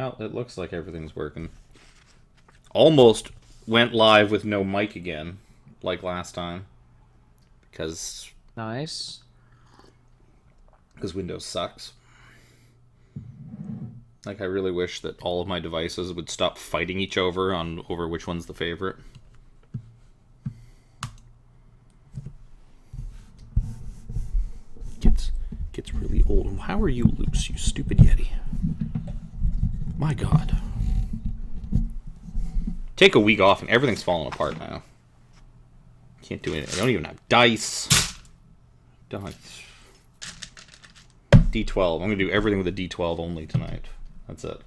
Well, it looks like everything's working. Almost went live with no mic again, like last time. Because Nice. Windows sucks. Like, I really wish that all of my devices would stop fighting each other over which one's the favorite. Gets really old. How are you loose, you stupid Yeti? My God. Take a week off and everything's falling apart now. Can't do anything. I don't even have dice. Dice. D12. I'm going to do everything with a D12 only tonight. That's it.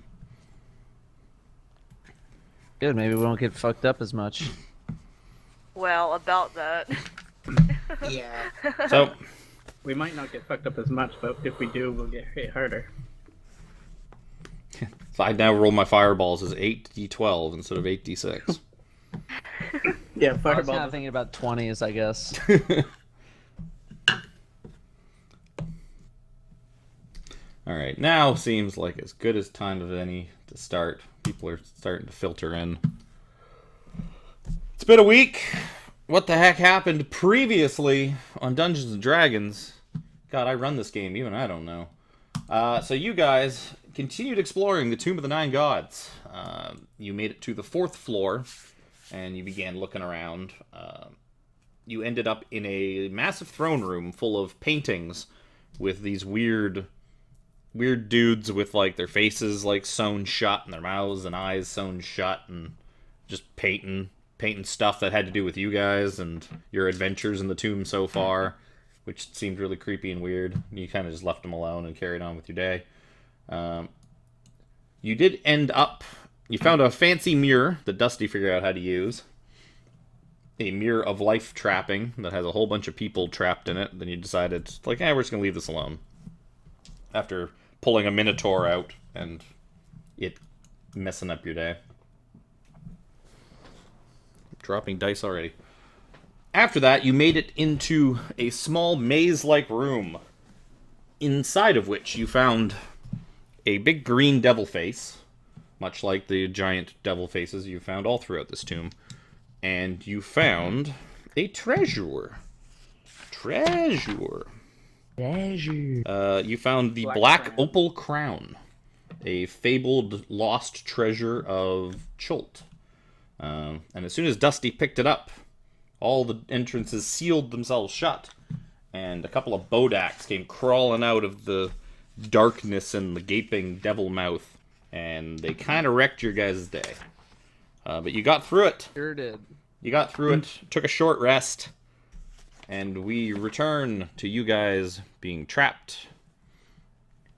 Good, maybe we won't get fucked up as much. Well, about that. Yeah. So, We might not get fucked up as much, but if we do, we'll get hit harder. I now roll my fireballs as 8d12 instead of 8d6. Yeah, I was fireball. kind of thinking about 20s, I guess. Alright, now seems like as good as time as any to start. People are starting to filter in. It's been a week. What the heck happened previously on Dungeons and Dragons? God, I run this game, even I don't know. So you guys continued exploring the Tomb of the Nine Gods. You made it to the 4th floor, and you began looking around. You ended up in a massive throne room full of paintings with these weird dudes with, like, their faces, like, sewn shut and their mouths and eyes sewn shut and just painting stuff that had to do with you guys and your adventures in the tomb so far, which seemed really creepy and weird. You kind of just left them alone and carried on with your day. You did end up... You found a fancy mirror that Dusty figured out how to use. A mirror of life trapping that has a whole bunch of people trapped in it. Then you decided, like, we're just going to leave this alone. After pulling a Minotaur out and it messing up your day. Dropping dice already. After that, you made it into a small maze-like room, inside of which you found a big green devil face, much like the giant devil faces you found all throughout this tomb. And you found a treasure. Treasure. You found the Black Opal Crown, a fabled lost treasure of Chult. And as soon as Dusty picked it up, all the entrances sealed themselves shut, and a couple of Bodaks came crawling out of the darkness and the gaping devil mouth, and they kind of wrecked your guys' day. But you got through it. Sure did. You got through it, took a short rest, and we return to you guys being trapped.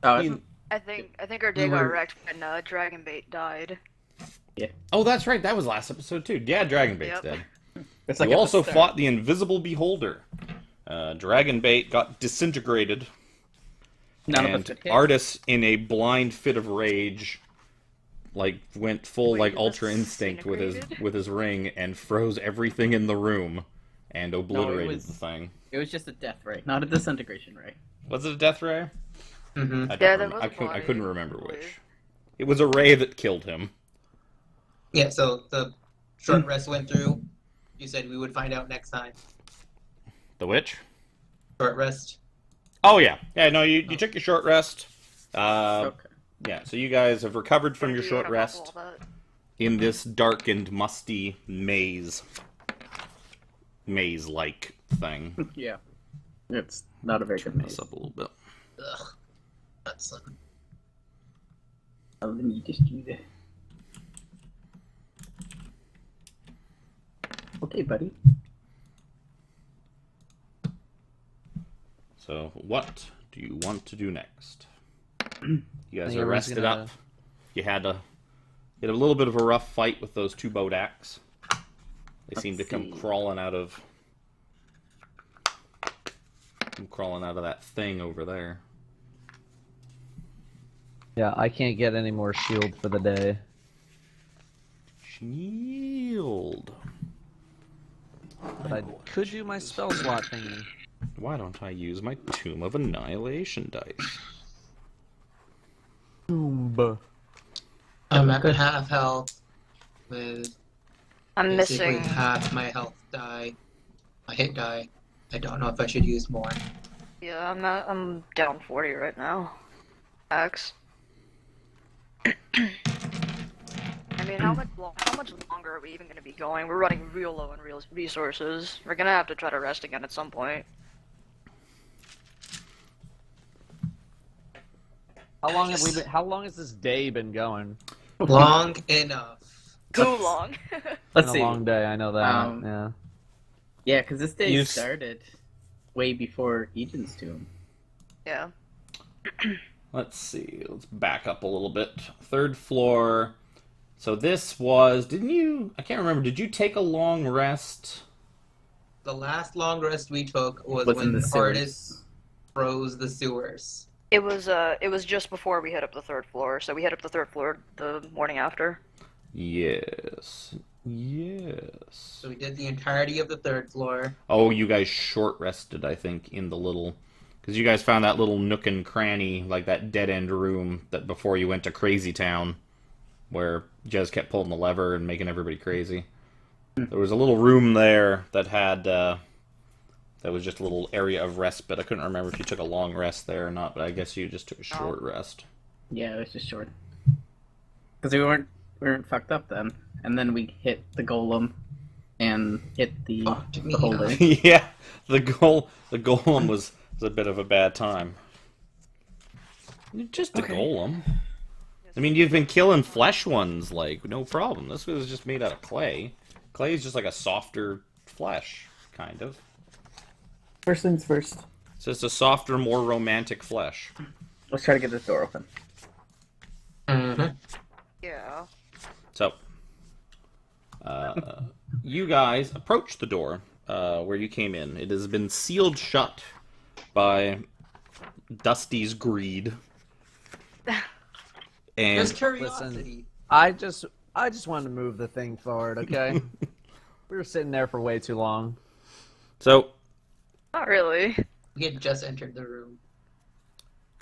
Oh, I think our day got wrecked when Dragonbait died. Oh, that's right. That was last episode, too. Yeah, Dragonbait's Yep. dead. it's like You at the also start. fought the Invisible Beholder. Dragonbait got disintegrated. None of us And got hit. Artis, in a blind fit of rage, like went full Wait, like he Ultra was Instinct with disintegrated? his ring and froze everything in the room and obliterated was- the thing. It was just a death ray, not a disintegration ray. Was it a death ray? Mm-hmm. I, Yeah, don't that rem- was I couldn't why, remember I believe. which. It was a ray that killed him. Yeah, so the short rest went through. You said we would find out next time. The witch? Short rest. Oh yeah, yeah. No, you took your short rest. Okay. Yeah. So you guys have recovered from your You short gotta rest bubble that. in this dark and musty maze-like thing. Yeah. It's not a very good Turn maze. this up a little bit. Ugh. That's something. Oh, let me just do that. Okay, buddy. So, what do you want to do next? You guys think are everyone's rested gonna- up. You had a little bit of a rough fight with those two Bodaks. They seem to Let's come see. crawling out of that thing over there. Yeah, I can't get any more shield for the day. Shield. But I could do my spell slot thingy. Why don't I use my Tomb of Annihilation dice? Boomba. I'm at half health with I'm basically missing. half my health die. My hit die. I don't know if I should use more. Yeah, I'm down 40 right now. X. I mean, how much longer are we even gonna be going? We're running real low on real resources. We're gonna have to try to rest again at some point. How long have we been? How long has this day been going? Long enough. Too long. Let's Been see. a long day. I know that. Yeah. Yeah, because this day You started way before Egan's tomb. Yeah. Let's see. Let's back up a little bit. Third floor. So this was... Didn't you... I can't remember. Did you take a long rest? The last long rest we took was in when the the sewers. artist froze the sewers. It was just before we hit up the third floor, so we hit up the third floor the morning after. Yes. Yes. So we did the entirety of the third floor. Oh, you guys short rested, I think, in the little... Because you guys found that little nook and cranny, like that dead-end room that before you went to Crazy Town, where Jez kept pulling the lever and making everybody crazy. There was a little room there that had... that was just a little area of respite. I couldn't remember if you took a long rest there or not, but I guess you just took a short rest. Yeah, it was just short. Because we weren't fucked up then. And then we hit the golem and hit the Fucked me beholder. up. Yeah, the golem was a bit of a bad time. Just a golem. I mean, you've been killing flesh ones, like, no problem. This was just made out of clay. Clay is just like a softer flesh, kind of. First things first. It's just a softer, more romantic flesh. Let's try to get this door open. Mm-hmm. Yeah. So, you guys approach the door where you came in. It has been sealed shut by Dusty's greed. And Just curiosity. I just wanted to move the thing forward. Okay. We were sitting there for way too long. so Not really. We had just entered the room.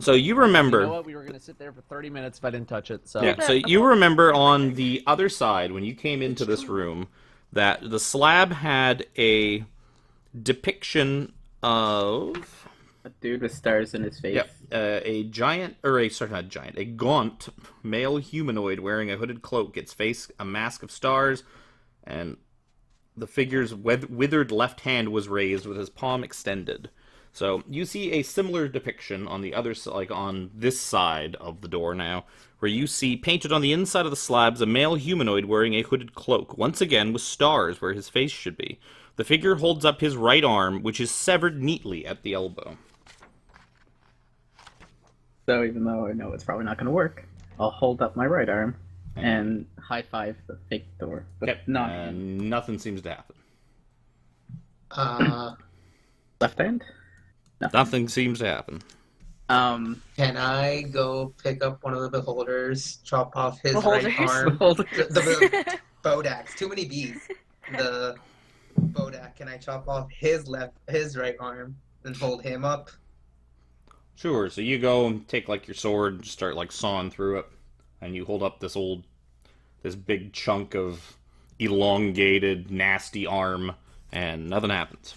you remember... You know what? We were gonna sit there for 30 minutes if I didn't touch it. So Yeah, so you remember on the other side, when you came into this room, that the slab had a depiction of... A dude with stars in his face. Yep, a giant, or a, sorry, not giant, a gaunt male humanoid wearing a hooded cloak, its face a mask of stars, and the figure's withered left hand was raised with his palm extended. So you see a similar depiction on the other side, like on this side of the door now, where you see painted on the inside of the slabs a male humanoid wearing a hooded cloak, once again with stars where his face should be. The figure holds up his right arm, which is severed neatly at the elbow. So even though I know it's probably not going to work, I'll hold up my right arm and high five the fake door. But Yep, not and nothing seems to happen. left hand. Nothing seems to happen. Can I go pick up one of the beholders, chop off his Beholders? right arm? Beholders. The Bodax. Too many B's. The Bodak. Can I chop off his right arm, and hold him up? Sure, so you go and take, like, your sword and start, like, sawing through it. And you hold up this big chunk of elongated, nasty arm, and nothing happens.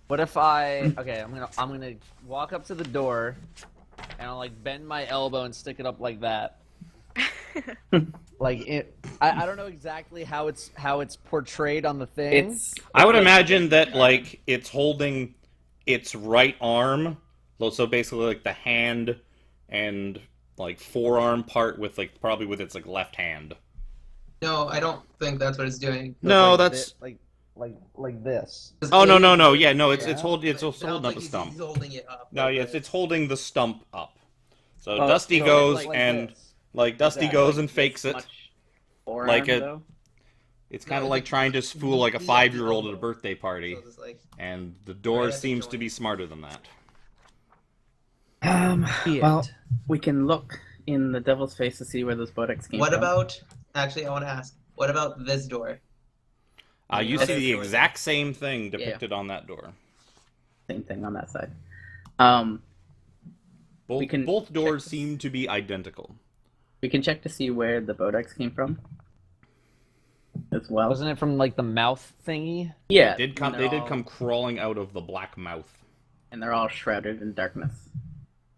what if I'm gonna walk up to the door and I'll like bend my elbow and stick it up like that. I don't know exactly how it's portrayed on the thing. I would imagine that, like, it's holding its right arm, so basically, like, the hand and, like, forearm part with, like, probably with its, like, left hand. No, I don't think that's what it's doing. No, like that's... like this. Oh, no, yeah, no, it's Yeah. holding It sounds up like the he's stump. holding it up. No, yes, it's holding the stump up. So Oh, Dusty so goes like and, this. like, Dusty Exactly. goes and fakes it. Forearm, Like a- though? It's kind of like trying to fool, like, a 5-year-old at a birthday party. So it's like, And the door Right at the seems to joint. be smarter than that. Well, we can look in the devil's face to see where those Bodex came what from. about? Actually, I want to ask. What about this door? You Okay, see the so- exact same thing depicted on that door. Same thing on that side. Both, We can both doors check this. seem to be identical. We can check to see where the Bodex came from. As well. Wasn't it from like the mouth thingy? Yeah. They and they're did all- come crawling out of the black mouth. And they're all shrouded in darkness.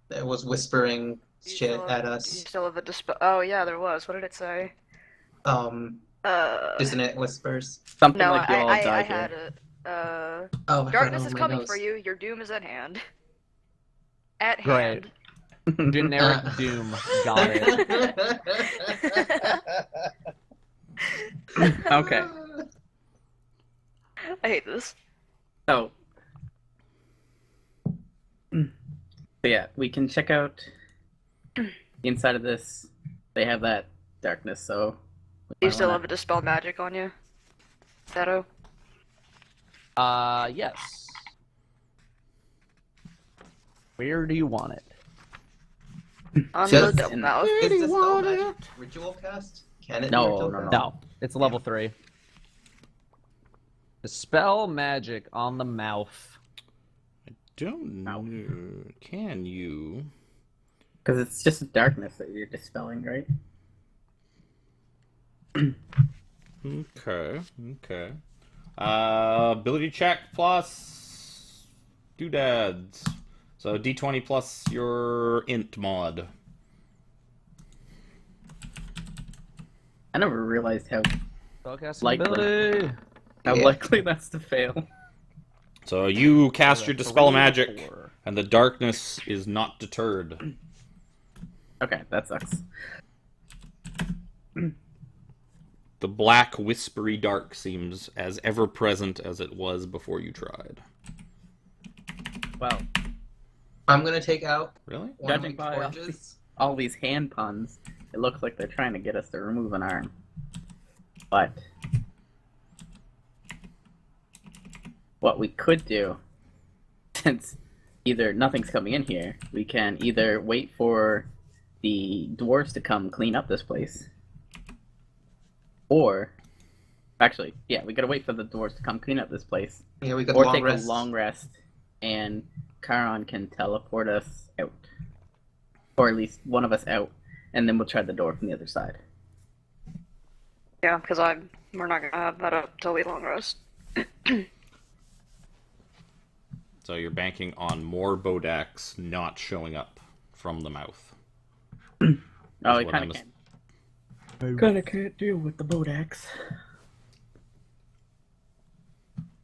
It was whispering Do you shit still at have- us. Do you still have a dispel? Oh yeah, there was. What did it say? Dissonant whispers. Something No, like you all I die had here. it. Oh, I Darkness forgot is my coming notes. for you. Your doom is at hand. At Great. hand. Generic Doom. Got it. Okay. I hate this. So yeah, we can check out the inside of this. They have that darkness, so we Do you might still wanna- have a dispel magic on you? Shadow? Yes. Where do you want it? On Just the double in- mouth. Is this spell magic ritual cast? Can it No, be ritual no, cast? No, it's level 3. Dispel magic on the mouth. Don't know. Can you? Because it's just darkness that you're dispelling, right? Okay. Okay. Ability check plus doodads. So D20 plus your int mod. I never realized how Spellcasting Likely. ability. Yeah. likely that's to fail. So you cast your dispel 3 to magic, 4. and the darkness is not deterred. Okay, that sucks. The black, whispery dark seems as ever present as it was before you tried. Well, I'm gonna take out Really? one of Judging my by torches. all these hand puns, it looks like they're trying to get us to remove an arm. But what we could do, since either nothing's coming in here, we can either wait for the dwarves to come clean up this place, or actually, yeah, we gotta wait for the dwarves to come clean up this place, Yeah, we could or long take rest. a long rest, and Charon can teleport us out, or at least one of us out, and then we'll try the door from the other side. Yeah, because we're not gonna have that up till we long rest. So you're banking on more Bodax not showing up from the mouth. Oh, That's we what kind I'm of can't. Kind of can't deal with the Bodax.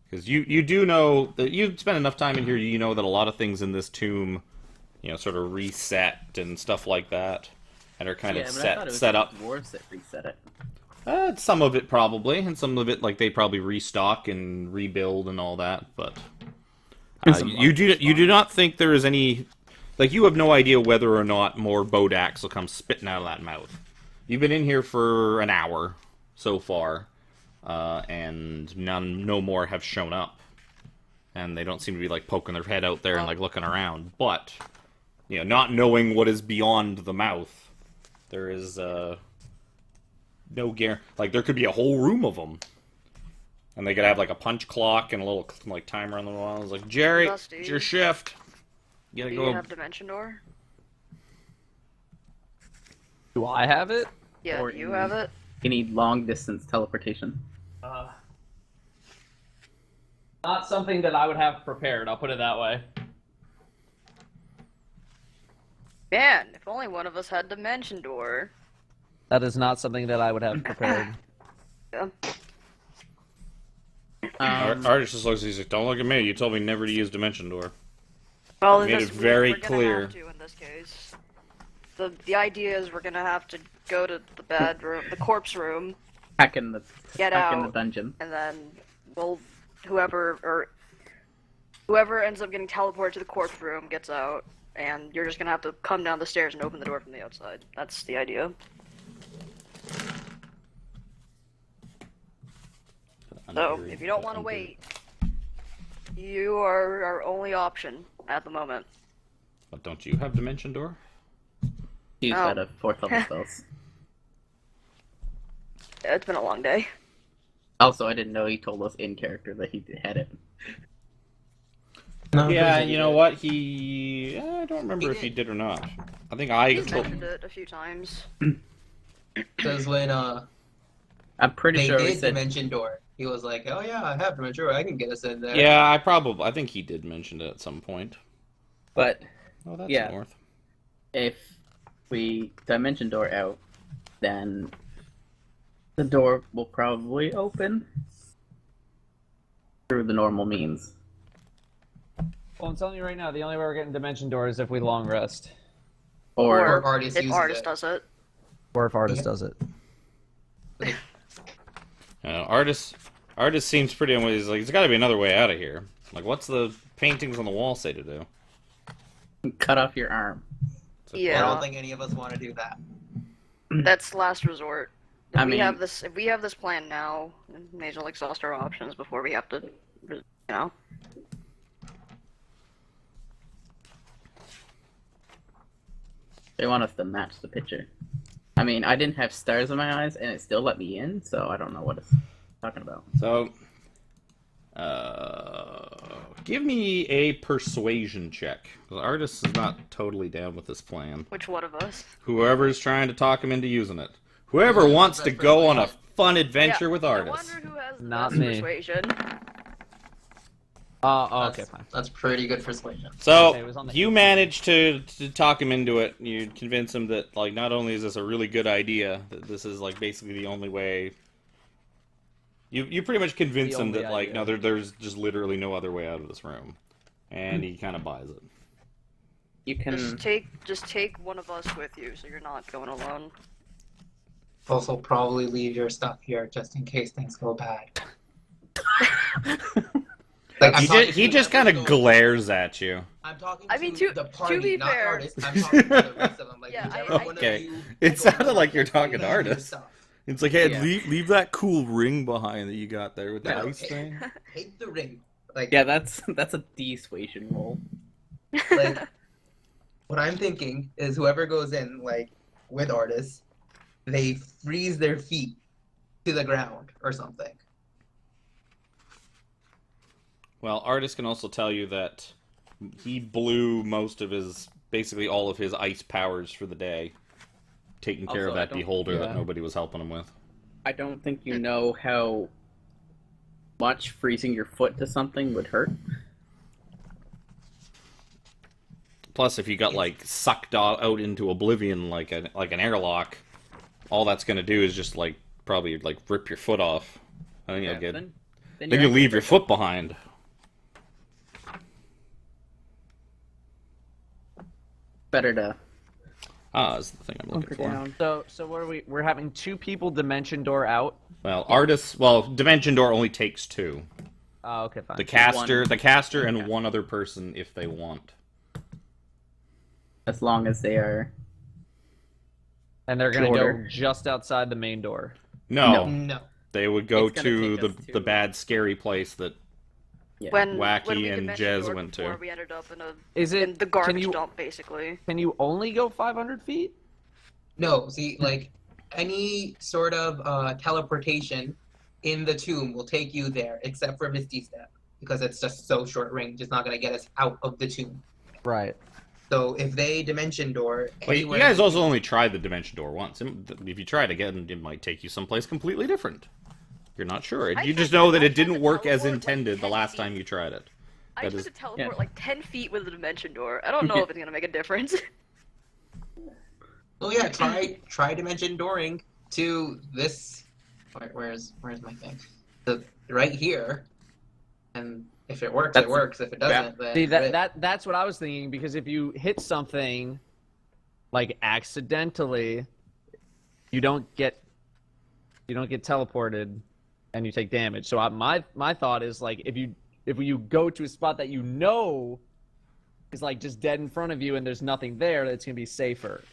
Because you do know that you've spent enough time in here, you know that a lot of things in this tomb, sort of reset and stuff like that, and are kind Yeah, of but I thought it was set the up. dwarves that reset it. Some of it probably, and some of it like they probably restock and rebuild and all that. But Some you do not think there is any, like you have no idea whether or not more Bodax will come spitting out of that mouth. You've been in here for an hour so far, and no more have shown up, and they don't seem to be like poking their head out there and like looking around. But not knowing what is beyond the mouth, there is no guarantee. Like there could be a whole room of them, and they could have like a punch clock and a little like timer on the wall. It's like, Jerry, Dusty, it's your shift. You gotta Do go. you have Dimension Door? Do I have it? Yeah, Or do you you- have it? You need long distance teleportation. Not something that I would have prepared, I'll put it that way. Man, if only one of us had Dimension Door. That is not something that I would have prepared. Yeah. Artist just looks. He's like, "Don't look at me. You told me never to use Dimension Door." Well, Made in it this, very we're gonna clear. have to in this case. The idea is we're gonna have to go to the bedroom, the corpse room, Back in the Get back in the out. dungeon. and then whoever ends up getting teleported to the corpse room gets out, and you're just gonna have to come down the stairs and open the door from the outside. That's the idea. So, if you don't want to wait, you are our only option at the moment. But don't you have Dimension Door? Use Oh. that of 4th level spells. It's been a long day. Also, I didn't know he told us in character that he had it. No, Yeah, don't you know what? I don't remember if he did or not. I think I He's told. mentioned it a few times. Because when I'm pretty they sure we did said Dimension Door, he was like, "Oh yeah, I have Dimension Door. I can get us in there." Yeah, I think he did mention it at some point. but Oh, that's Yeah. north. if we dimension door out, then the door will probably open through the normal means. Well, I'm telling you right now, the only way we're getting dimension door is if we long rest. Or Or artist if uses artist it. does it. Or if artist Yeah. does it. Artist seems pretty. He's like, there's got to be another way out of here. Like, what's the paintings on the wall say to do? cut off your arm. It's like, I Yeah. don't think any of us want to do that. That's last resort. If I we mean- have this plan now, we may as well exhaust our options before we have to, you know. They want us to match the picture. I mean, I didn't have stars in my eyes, and it still let me in, so I don't know what it's talking about. So, give me a persuasion check. The artist is not totally down with this plan. Which one of us? Whoever's trying to talk him into using it. Whoever wants to go on a fun adventure Yeah, with artists. I wonder who has the Not best me. persuasion. Oh, okay, That's- fine. That's pretty good persuasion. So, Okay, it was on the you 18th. managed to talk him into it. You convince him that, like, not only is this a really good idea, that this is, like, basically the only way. You pretty much convince The him only that, like, idea. no, there's just literally no other way out of this room. And he kind of buys it. You can. Just take one of us with you, so you're not going alone. Also, probably leave your stuff here just in case things go bad. Like, He just kind of glares at you. I'm talking I to mean, to the party, be not fair- artists. I'm talking to the rest of them. Like, Yeah, whichever I- one Okay. of you It goes sounded on, like you're you talking to leave your artists. stuff. It's like, hey, Yeah. leave that cool ring behind that you got there with the No, ice thing. Take the ring. Like, Yeah, that's a dissuasion roll. like what I'm thinking is whoever goes in, like, with artists, they freeze their feet to the ground or something. Well, artist can also tell you that he blew basically all of his ice powers for the day, taking care of Also, I that don't- beholder that yeah. nobody was helping him with. I don't think you know how much freezing your foot to something would hurt. Plus, if you got like sucked out into oblivion like an airlock, all that's gonna do is just like probably like rip your foot off. I think you'll get. Then Then you're you not leave gonna your foot behind. better to Is the thing I'm hunker looking for. down. So what are we? We're having 2 people dimension door out. Well, artists. Well, Dimension Door only takes 2. Oh, okay, fine. The caster, and one other person if they want. As long as they are. And they're gonna Order. go just outside the main door. No, No. they would go It's gonna to take us the to- bad, scary place that. Yeah. When Wacky when we and dimension Jez doored went to. before, we ended up in Is in it the garbage Can you dump, basically. can you only go 500 feet? No, see, like, any sort of teleportation in the tomb will take you there, except for Misty Step, because it's just so short range. It's not going to get us out of the tomb. Right. So if they Dimension Door Well, you anywhere... guys also only tried the Dimension Door once. If you try it again, it might take you someplace completely different. You're not sure. I You tried just to- know that I it tried didn't to work as teleport, like, intended the 10 last feet. time you tried it. I That tried is- to teleport yeah. like 10 feet with the dimension door. I don't know if it's gonna make a difference. Oh yeah, try Dimension Dooring to this... Where's my thing? Right here. And if it works, That's- it works. If it doesn't, then... See rip. that's what I was thinking, because if you hit something like accidentally, you don't get teleported and you take damage. So my thought is, like, if you go to a spot that you know is like just dead in front of you and there's nothing there, that's gonna be safer.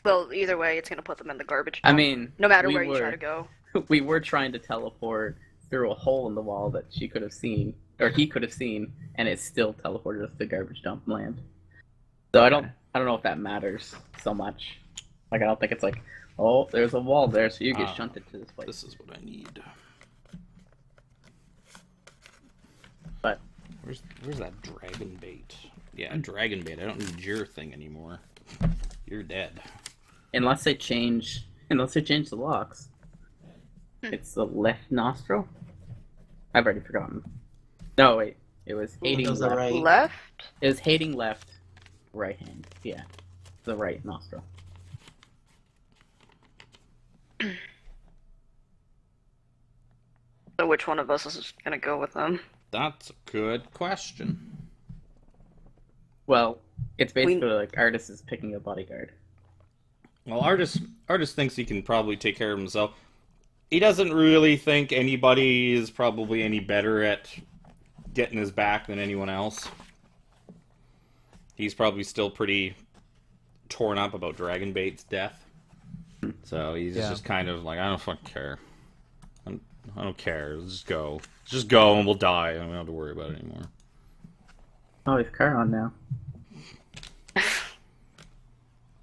Well, either way, it's gonna put them in the garbage I dump. mean, no matter we where you try were- to go. We were trying to teleport through a hole in the wall that she could have seen, or he could have seen, and it still teleported us to the garbage dump land. So I don't know if that matters so much. Like, I don't think it's like, oh, there's a wall there, so you get Ah, shunted to this place. This is what I need. But Where's that dragon bait? Yeah, dragon bait. I don't need your thing anymore. You're dead. unless they change Unless they change the locks. It's the left nostril? I've already forgotten. No, wait. It was hating Those are left. right. Left? It was hating left, right hand. Yeah. The right nostril. So which one of us is gonna go with them? That's a good question. Well, it's basically like Artis is picking a bodyguard. Well, Artis thinks he can probably take care of himself. He doesn't really think anybody is probably any better at getting his back than anyone else. He's probably still pretty torn up about Dragonbait's death. So he's just kind of like, I don't fucking care. I don't care. Let's just go. Let's just go and we'll die. I don't have to worry about it anymore. Oh, he's car on now.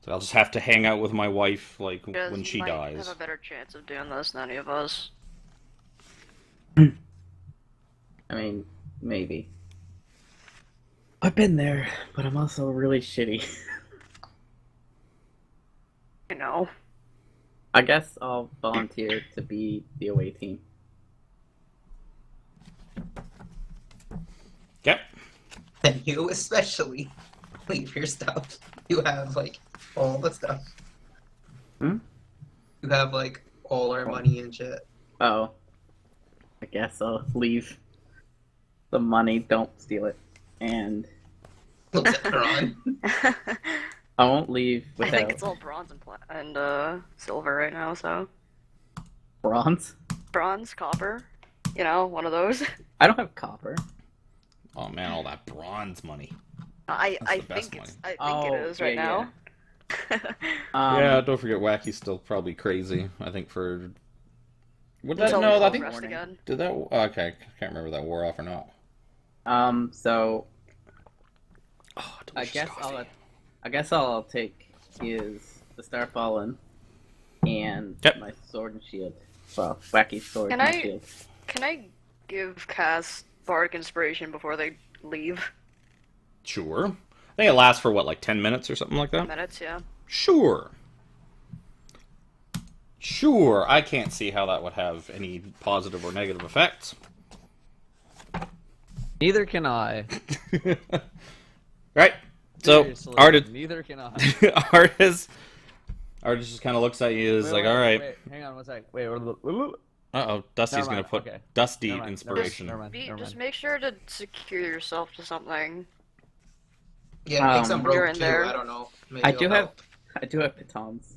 So I'll just have to hang out with my wife, like, Because when she might dies. have a better chance of doing this than any of us. I mean, maybe. I've been there, but I'm also really shitty. You know. I guess I'll volunteer to be the away team. Okay. And you especially leave your stuff. You have like all the stuff. Hmm? You have like all our money and shit. Oh. I guess I'll leave the money, don't steal it. And Looks at Ron. I won't leave I without think it's all bronze and silver right now, so. bronze. Bronze, copper. You know, one of those. I don't have copper. Oh man, all that bronze money. I the best think it's one. I think it is right now. Yeah, don't forget Wacky's still probably crazy. I think for what did that? Until No, we I all think rest again. did that. Okay, I can't remember if that wore off or not. So Oh, I delicious guess coffee. I guess all I'll take is the Star Fallen and Yep. my sword and shield. Well, wacky sword Can and I- shield. Can I give Cass Bardic Inspiration before they leave? Sure. I think it lasts for what, like 10 minutes or something like that. Minutes, yeah. Sure. Sure. I can't see how that would have any positive or negative effects. Neither can I. Right. So Seriously, artist, Neither can I. artist just kind of looks at you. Is Wait, like, wait, all right. Wait, hang on one sec. Wait. Uh-oh, Dusty's Never gonna mind, put okay. Dusty Never mind, inspiration. Never mind. Just make sure to secure yourself to something. Yeah, take some You're rope in too. there. I don't know. Maybe I it'll do help. have pitons.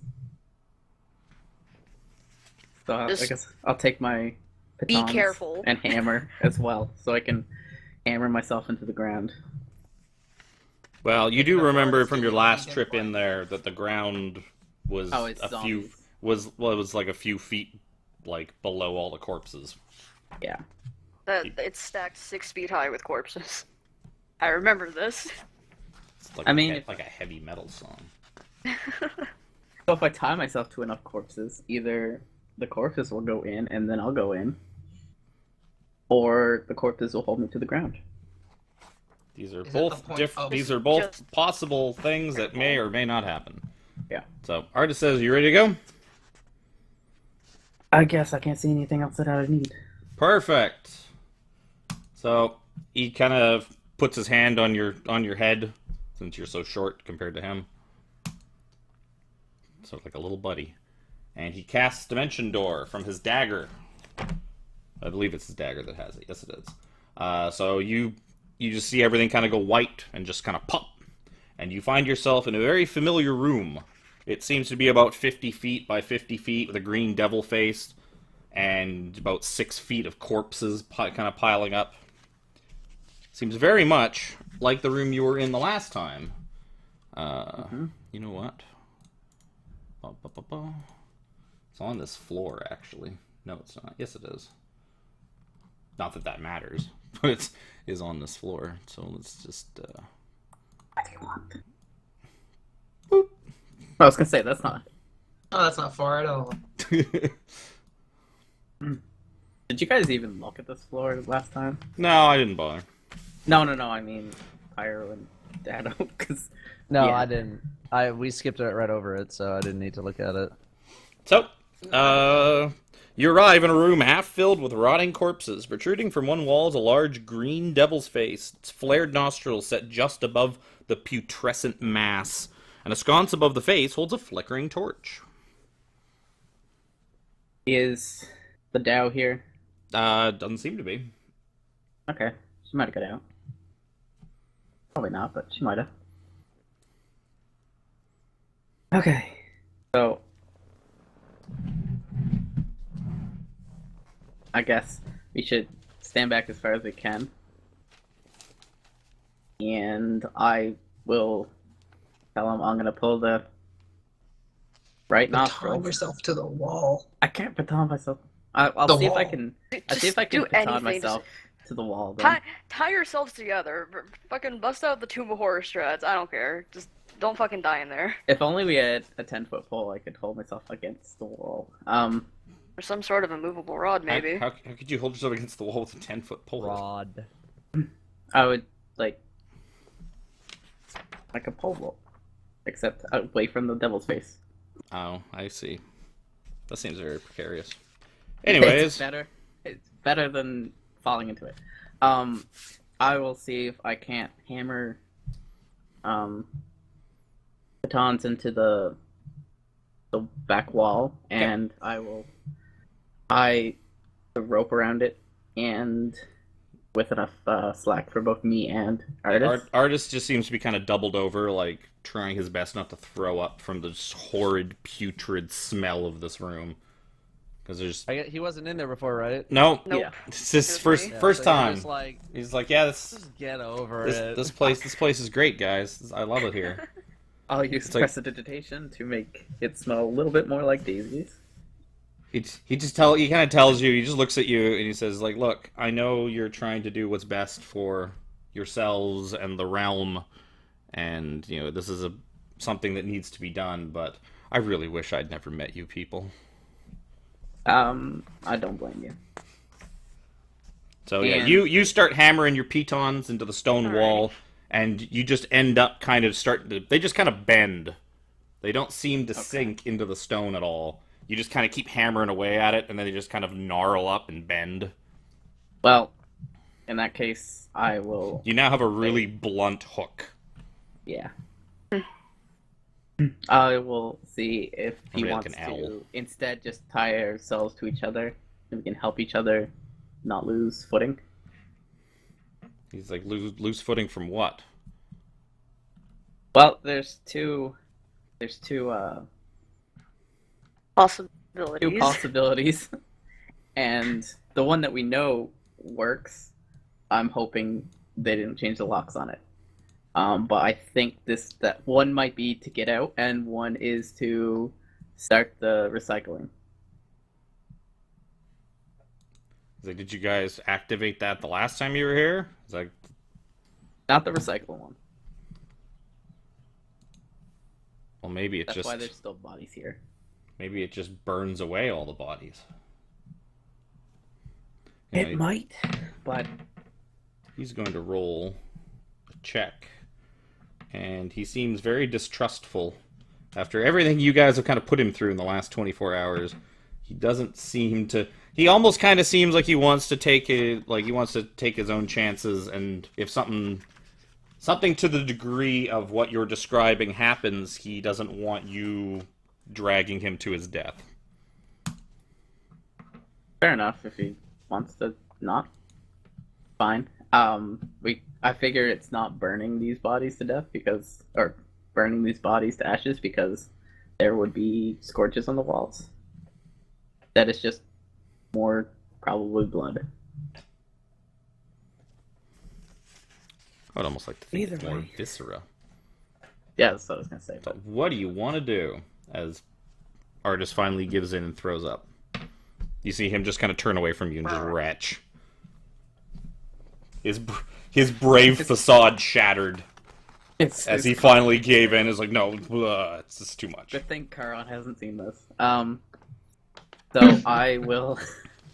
So I Just guess I'll take my Be pitons careful. and hammer as well, so I can hammer myself into the ground. Well, you Taking do a remember forest from and your you last can trip fly. in there that the ground was Oh, it's a few zombies. was like a few feet like below all the corpses. Yeah. That it's stacked 6 feet high with corpses. I remember this. It's like I mean, like a heavy metal song. So if I tie myself to enough corpses, either the corpses will go in and then I'll go in, or the corpses will hold me to the ground. These are Is it both the point diff- of- These are both Just- possible things that may or may not happen. Yeah. So, artist says, "You ready to go?" I guess I can't see anything else that I would need. Perfect. So he kind of puts his hand on your head, since you're so short compared to him. So like a little buddy, and he casts Dimension Door from his dagger. I believe it's his dagger that has it. Yes, it is. So you just see everything kind of go white and just kind of pop, and you find yourself in a very familiar room. It seems to be about 50 feet by 50 feet with a green devil face and about 6 feet of corpses kind of piling up. Seems very much like the room you were in the last time. You know what? It's on this floor, actually. No, it's not. Yes, it is. Not that that matters, but it is on this floor. So let's just... What do you want? Boop. I was gonna say that's not. Oh, that's not far at all. Did you guys even look at this floor last time? No, I didn't bother. No. I mean, Pyro and Dado, because No, Yeah. I didn't. We skipped it right over it, so I didn't need to look at it. So, you arrive in a room half filled with rotting corpses. Protruding from one wall is a large green devil's face, its flared nostrils set just above the putrescent mass. And a sconce above the face holds a flickering torch. Is the Dow here? Doesn't seem to be. Okay, she might have got out. Probably not, but she might have. Okay, so I guess we should stand back as far as we can, and I will tell him I'm gonna pull the right nostril. Baton yourself to the wall. I can't baton myself. I'll The see if I wall. can. I'll Just see if I can do baton anything, myself to the wall. Then. Tie yourselves together. Fucking bust out the Tomb of Horror strats. I don't care. Just don't fucking die in there. If only we had a 10-foot pole, I could hold myself against the wall. Or some sort of immovable rod, maybe. How could you hold yourself against the wall with a 10-foot pole? Rod. I would like a pole vault, except away from the devil's face. Oh, I see. That seems very precarious. It's Anyways, better. It's better than falling into it. I will see if I can't hammer batons into the back wall, and I will tie the rope around it, and with enough slack for both me and Artist. Artist just seems to be kind of doubled over, like trying his best not to throw up from the horrid, putrid smell of this room. Because there's He wasn't in there before, right? no. Nope. Yeah. It's his Excuse first me? first so you're time. just like, He's like, yeah, just get over it. this place is great, guys. I love it here. I'll use It's like- prestidigitation to make it smell a little bit more like daisies. He kind of tells you. He just looks at you and he says, like, look, I know you're trying to do what's best for yourselves and the realm, and this is something that needs to be done. But I really wish I'd never met you people. I don't blame you. So yeah, And- you start hammering your pitons into the stone Alright. wall, and you just end up kind of they just kind of bend. They don't seem to sink into the stone at all. You just kind of keep hammering away at it, and then they just kind of gnarl up and bend. Well, in that case, I will. You now have a really blunt hook. Yeah. I will see if he Maybe like wants an owl. to instead just tie ourselves to each other, and we can help each other not lose footing. He's like, loose footing from what? Well, there's two Possibilities. possibilities, and the one that we know works. I'm hoping they didn't change the locks on it. But I think that one might be to get out, and one is to start the recycling. He's like, did you guys activate that the last time you were here? He's like, Not the recycle one. well, maybe it That's why there's still bodies here. maybe it just burns away all the bodies. You know, It might, but he's going to roll a check, and he seems very distrustful. After everything you guys have kind of put him through in the last 24 hours, he doesn't seem to. He almost kind of seems like he wants to take it, like he wants to take his own chances, and if something to the degree of what you're describing happens, he doesn't want you dragging him to his death. fair enough if he wants to not. Fine. I figure it's not burning these bodies to death or burning these bodies to ashes because there would be scorches on the walls. That is just more probably blood. I would almost like to think Either it's more way. viscera. Yeah, that's what I was gonna say. So But what do you want to do? As Artist finally gives in and throws up. You see him just kind of turn away from you and just retch. His brave facade shattered as he finally gave in. Is like, no, it's just too much. Good thing Karan hasn't seen this. So I will.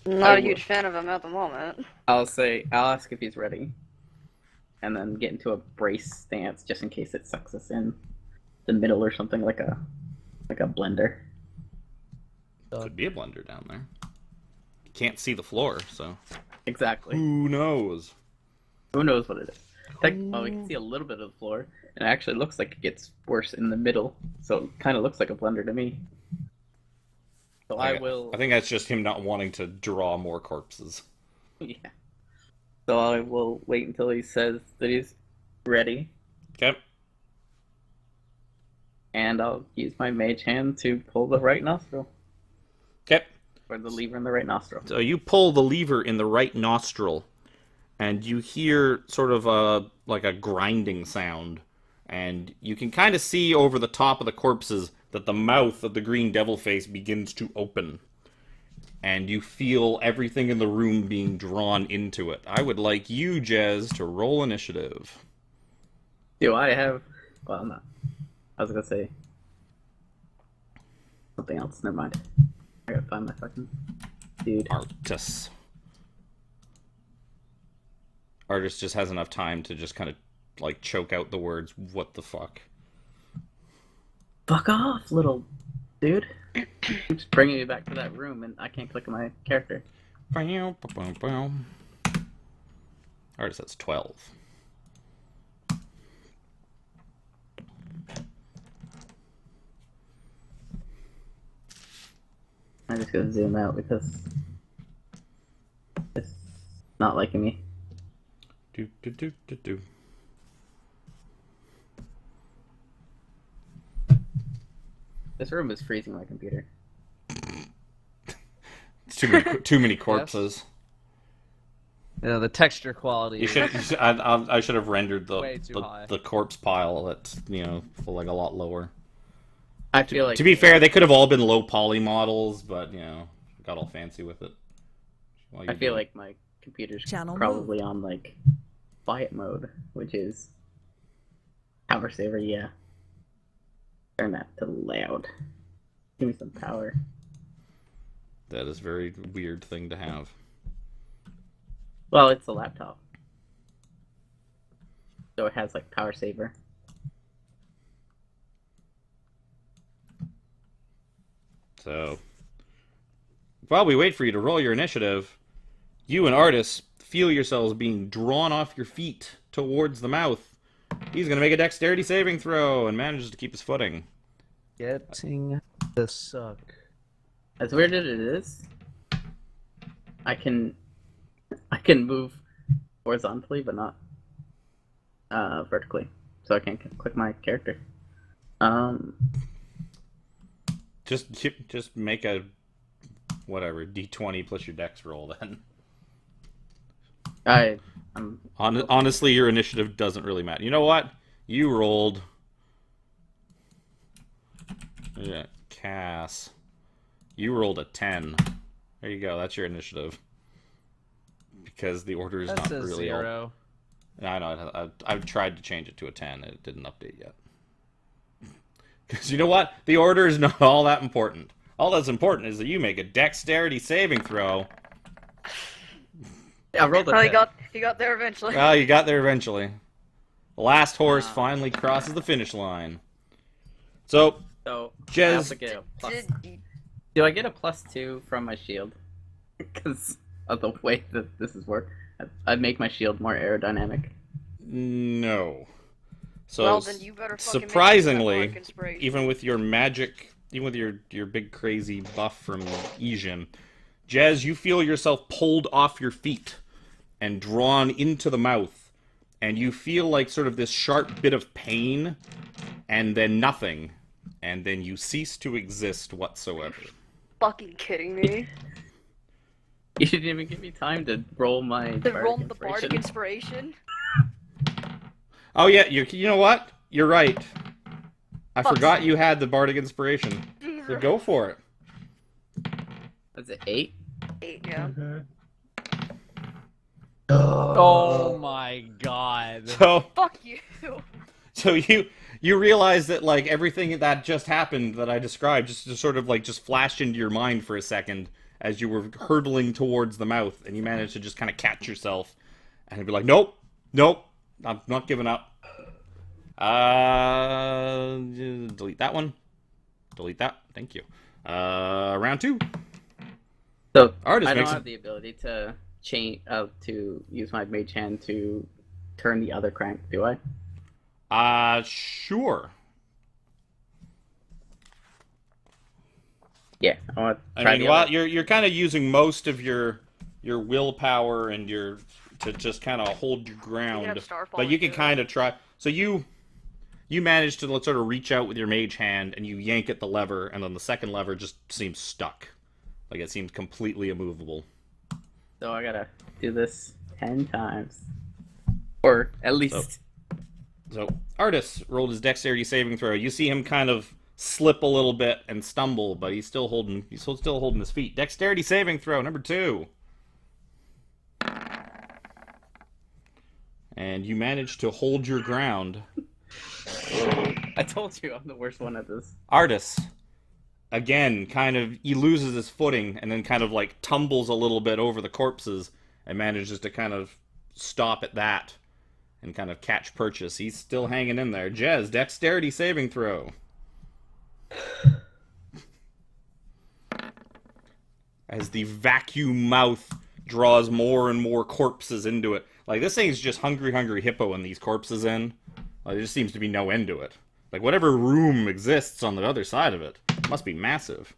Not I a will. huge fan of him at the moment. I'll ask if he's ready, and then get into a brace stance just in case it sucks us in the middle or something like a blender. Could be a blender down there. You can't see the floor, so Exactly. who knows? Who knows what it is? Well, we can see a little bit of the floor, and it actually looks like it gets worse in the middle, so it kind of looks like a blender to me. So I will... I think that's just him not wanting to draw more corpses. Yeah. So I will wait until he says that he's ready, Okay. and I'll use my mage hand to pull the right nostril. Okay. Or the lever in the right nostril. So you pull the lever in the right nostril, and you hear sort of like a grinding sound. And you can kind of see over the top of the corpses that the mouth of the green devil face begins to open. And you feel everything in the room being drawn into it. I would like you, Jez, to roll initiative. Do I have... Well, no. I was gonna say... something else. Never mind. I gotta find my fucking dude. Artus. Artus just has enough time to just kind of, like, choke out the words, what the fuck. Fuck off, little dude. Keeps bringing me back to that room, and I can't click on my character. Artus, that's 12. I'm just gonna zoom out because it's not liking me. Do, do, do, do, do. This room is freezing my computer. It's too many corpses. Yeah, the texture quality. I should have rendered Way too high. the corpse pile that's, like a lot lower. I feel like To be fair, they could have all been low poly models, but got all fancy with it. I feel like my computer's Channel probably on like quiet mode, which is power saver. Yeah, turn that to loud. Give me some power. That is a very weird thing to have. Well, it's a laptop, so it has like power saver. So, while we wait for you to roll your initiative, you and Artis feel yourselves being drawn off your feet towards the mouth. He's going to make a dexterity saving throw and manages to keep his footing. Getting the suck. As weird as it is, I can move horizontally, but not vertically, so I can't click my character. Just make a whatever d20 plus your dex roll then. I'm Honestly, your initiative doesn't really matter. You know what? You rolled. Yeah, Cass. You rolled a 10. There you go. That's your initiative. Because the order is That not says really 0. I know. I've tried to change it to a 10. It didn't update yet. Because you know what? The order is not all that important. All that's important is that you make a dexterity saving throw. I rolled a Oh, 10. he got there eventually. Well, you got there eventually. The last horse finally crosses the finish line. So, So Jez- I also get a plus. Do I get a +2 from my shield? Because of the way that this is work, I make my shield more aerodynamic. no. So, Well, then you better fucking make surprisingly, that inspiration. even with your magic, even with your big crazy buff from Ejim, Jez, you feel yourself pulled off your feet and drawn into the mouth, and you feel like sort of this sharp bit of pain, and then nothing, and then you cease to exist whatsoever. Fucking kidding me. You didn't even give me time to roll my The roll bardic the bardic inspiration. inspiration. Oh yeah, you know what? You're right. I Fuck. forgot you had the bardic inspiration. So go for it. Was it 8? 8, yeah. Oh my god. Fuck you. So you realize that like everything that just happened that I described just sort of like just flashed into your mind for a second as you were hurtling towards the mouth, and you managed to just kind of catch yourself and be like, nope, I'm not giving up. Delete that one. Delete that. Thank you. Round 2. So Artist I don't makes have the ability to change to use my mage hand to turn the other crank, do I? Sure. Yeah, I want to I try mean, the while other. you're kind of using most of your willpower and your to just kind of hold your ground, Starfall but you can too. kind of try. So you manage to sort of reach out with your mage hand and you yank at the lever, and then the second lever just seems stuck, like it seems completely immovable. So I gotta do this 10 times, or at least. So Artis rolled his dexterity saving throw. You see him kind of slip a little bit and stumble, but he's still holding his feet. Dexterity saving throw number 2. And you manage to hold your ground. I told you I'm the worst one at this. Artis, again, he loses his footing and then kind of like tumbles a little bit over the corpses and manages to kind of stop at that and kind of catch purchase. He's still hanging in there. Jez, dexterity saving throw. As the vacuum mouth draws more and more corpses into it. Like, this thing's just hungry hippo and these corpses in. Like, there just seems to be no end to it. Like, whatever room exists on the other side of it must be massive.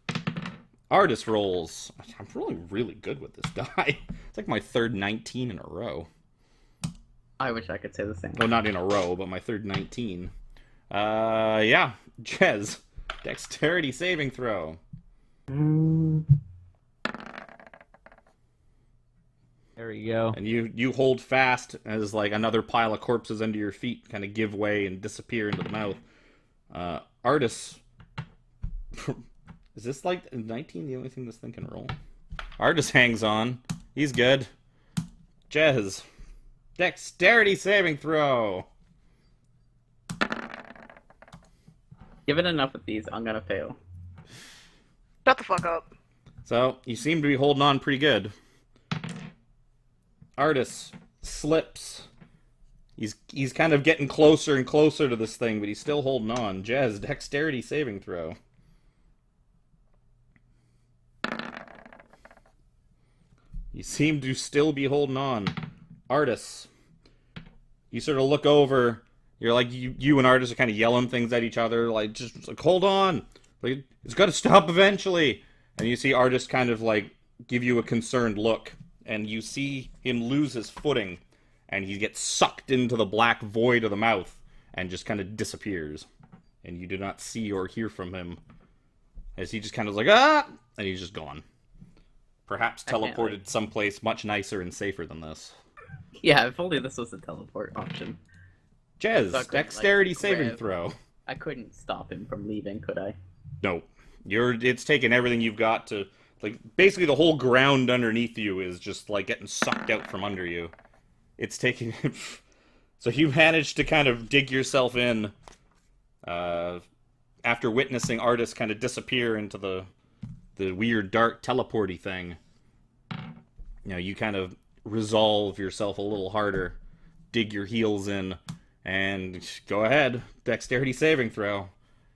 Artist rolls. I'm rolling really good with this die. It's like my third 19 in a row. I wish I could say the same. No, not in a row, but my third 19. Yeah. Jez, dexterity saving throw. There we go. And you hold fast as like another pile of corpses under your feet kind of give way and disappear into the mouth. Artis, is this like 19 the only thing this thing can roll? Artis hangs on. He's good. Jez, dexterity saving throw. Given enough of these, I'm gonna fail. Shut the fuck up. So you seem to be holding on pretty good. Artis slips. He's kind of getting closer and closer to this thing, but he's still holding on. Jez, dexterity saving throw. You seem to still be holding on. Artis, you sort of look over. You're like, you and Artis are kind of yelling things at each other, like, just like, hold on. Like, it's got to stop eventually. And you see Artis kind of like give you a concerned look. And you see him lose his footing, and he gets sucked into the black void of the mouth, and just kind of disappears. And you do not see or hear from him, as he just kind of like, ah! And he's just gone. Perhaps teleported someplace much nicer and safer than this. Yeah, if only this was a teleport option. Jez, So I couldn't, dexterity like, saving grab- throw. I couldn't stop him from leaving, could I? No. It's taken everything you've got to... Like, basically the whole ground underneath you is just, like, getting sucked out from under you. It's taking... So you managed to kind of dig yourself in after witnessing Artis kind of disappear into the weird, dark, teleporty thing. You know, you kind of resolve yourself a little harder, dig your heels in, and go ahead. Dexterity saving throw.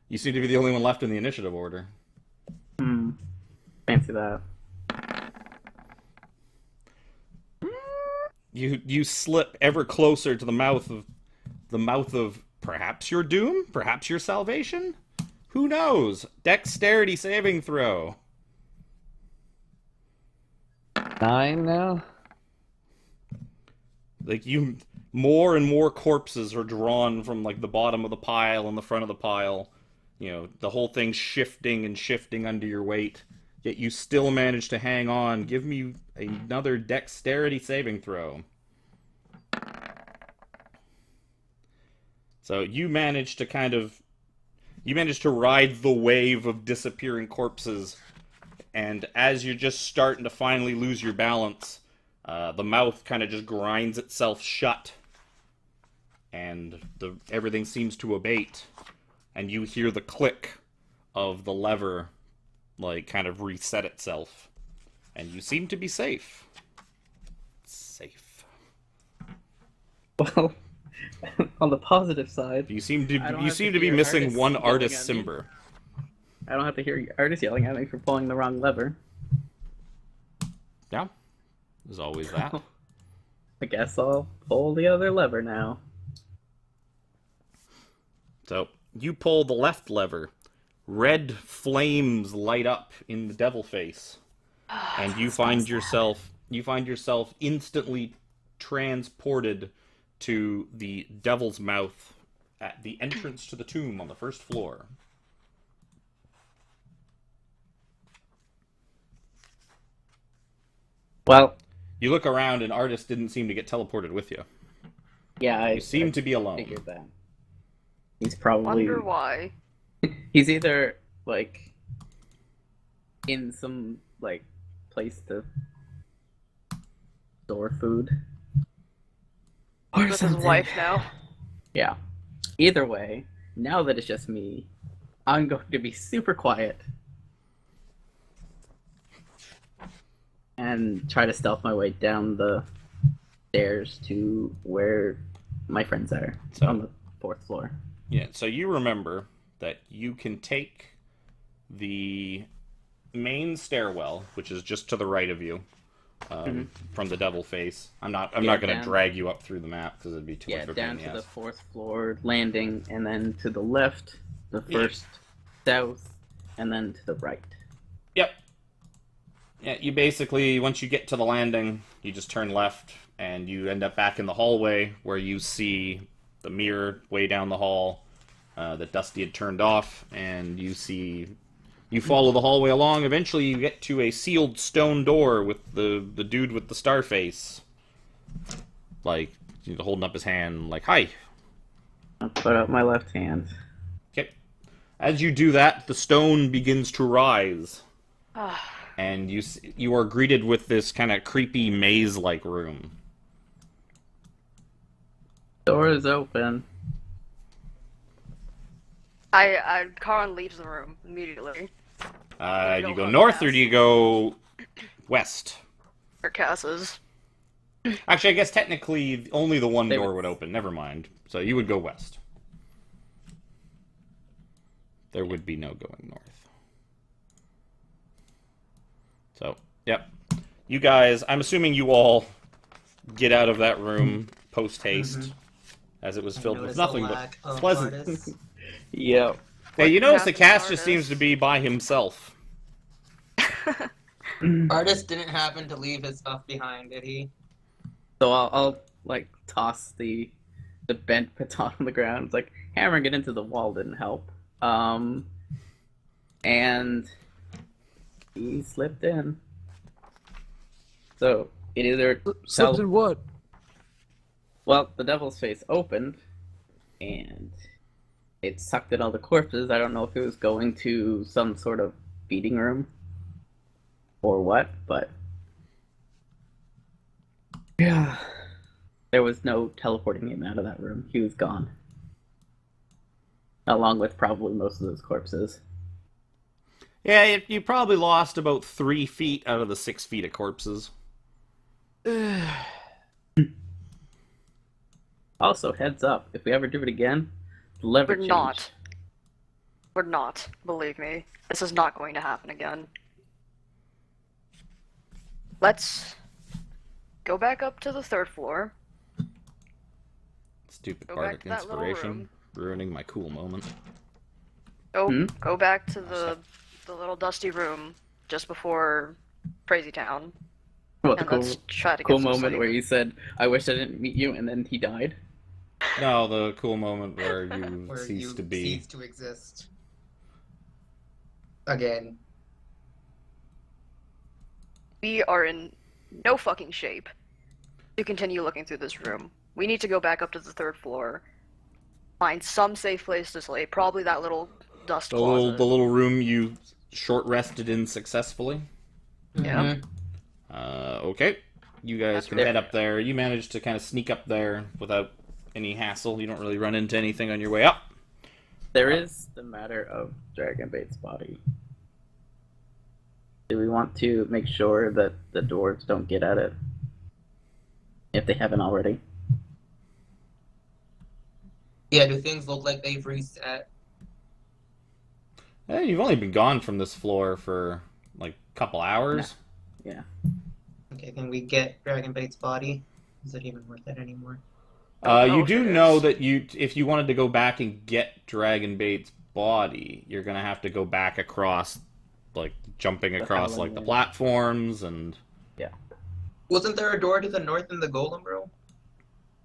You seem to be the only one left in the initiative order. Fancy that. You slip ever closer to the mouth of perhaps your doom, perhaps your salvation. Who knows? Dexterity saving throw. 9 now? Like, more and more corpses are drawn from like the bottom of the pile and the front of the pile. You know, the whole thing's shifting and shifting under your weight. Yet you still manage to hang on. Give me another dexterity saving throw. So you manage to ride the wave of disappearing corpses. And as you're just starting to finally lose your balance, the mouth kind of just grinds itself shut. And everything seems to abate. And you hear the click of the lever, like, kind of reset itself. And you seem to be safe. Safe. Well, on the positive side, You seem to I don't you have seem to to be fear missing artists one yelling artist at me. Simber. I don't have to hear Artis yelling at me for pulling the wrong lever. Yeah, there's always that. I guess I'll pull the other lever now. So you pull the left lever. Red flames light up in the devil face, and you find yourself instantly transported to the devil's mouth at the entrance to the tomb on the first floor. Well, You look around, and Artis didn't seem to get teleported with you. yeah, You seem to be alone. figured that. He's probably... Wonder why. He's either, like, in some, like, place to store food. Or With his wife now. Yeah. Either way, now that it's just me, I'm going to be super quiet. And try to stealth my way down the stairs to where my friends are. So- on the 4th floor. Yeah, so you remember that you can take the main stairwell, which is just to the right of you, from the devil face. I'm not going to down. drag you up through the map because it'd be too Yeah, much of a down pain to in the the ass. 4th floor landing, and then to the left, the Yeah. first south, and then to the right. Yep. Yeah, you basically, once you get to the landing, you just turn left, and you end up back in the hallway where you see the mirror way down the hall that Dusty had turned off, and you follow the hallway along. Eventually, you get to a sealed stone door with the dude with the star face, like, holding up his hand, like, hi. I'll put up my left hand. Okay. As you do that, the stone begins to rise. Ah, And you are greeted with this kind of creepy maze-like room. Door is open. Karan leaves the room immediately. Do you go north or do you go west? Or Cass's. Actually, I guess technically only the one They door would- would open. Never mind. So you would go west. There would be no going north. So, yep. You guys, I'm assuming you all get out of that room post-haste, as it was filled with Notice nothing a but lack of pleasant... artists. Yep. Hey, you notice the happened, cast just artist? seems to be by himself. Artist didn't happen to leave his stuff behind, did he? So I'll like toss the bent baton on the ground. It's like hammering it into the wall didn't help. And he slipped in. So it either Slipped in what? well, the devil's face opened, and it sucked in all the corpses. I don't know if it was going to some sort of feeding room or what, but yeah, there was no teleporting him out of that room. He was gone, along with probably most of those corpses. Yeah, you probably lost about 3 feet out of the 6 feet of corpses. Also, heads up, if we ever do it again, the lever We're change. not. We're not. Believe me. This is not going to happen again. Let's go back up to the 3rd floor. Stupid Go bardic back to that little inspiration, room. ruining my cool moment. Go back to the little dusty room just before Crazy Town. What the And cool, let's try to get cool some moment sleep. where you said, "I wish I didn't meet you," and then he died. No, the cool moment where you Where cease you to be. cease to exist. Again. We are in no fucking shape to continue looking through this room. We need to go back up to the 3rd floor, find some safe place to sleep. Probably that little dust The closet. little room you short rested in successfully. Yeah. Mhm. Okay. You guys That's can fair. head up there. You managed to kind of sneak up there without any hassle. You don't really run into anything on your way up. There is the matter of Dragonbait's body. Do we want to make sure that the dwarves don't get at it? If they haven't already. Yeah, do things look like they've reset? You've only been gone from this floor for like a couple hours. Yeah. Okay, can we get Dragon Bait's body? Is it even worth it anymore? You if do it know is. that if you wanted to go back and get Dragonbait's body, you're gonna have to go back across, like jumping across like the elevator. platforms and. Wasn't there a door to the north in the Golem Room?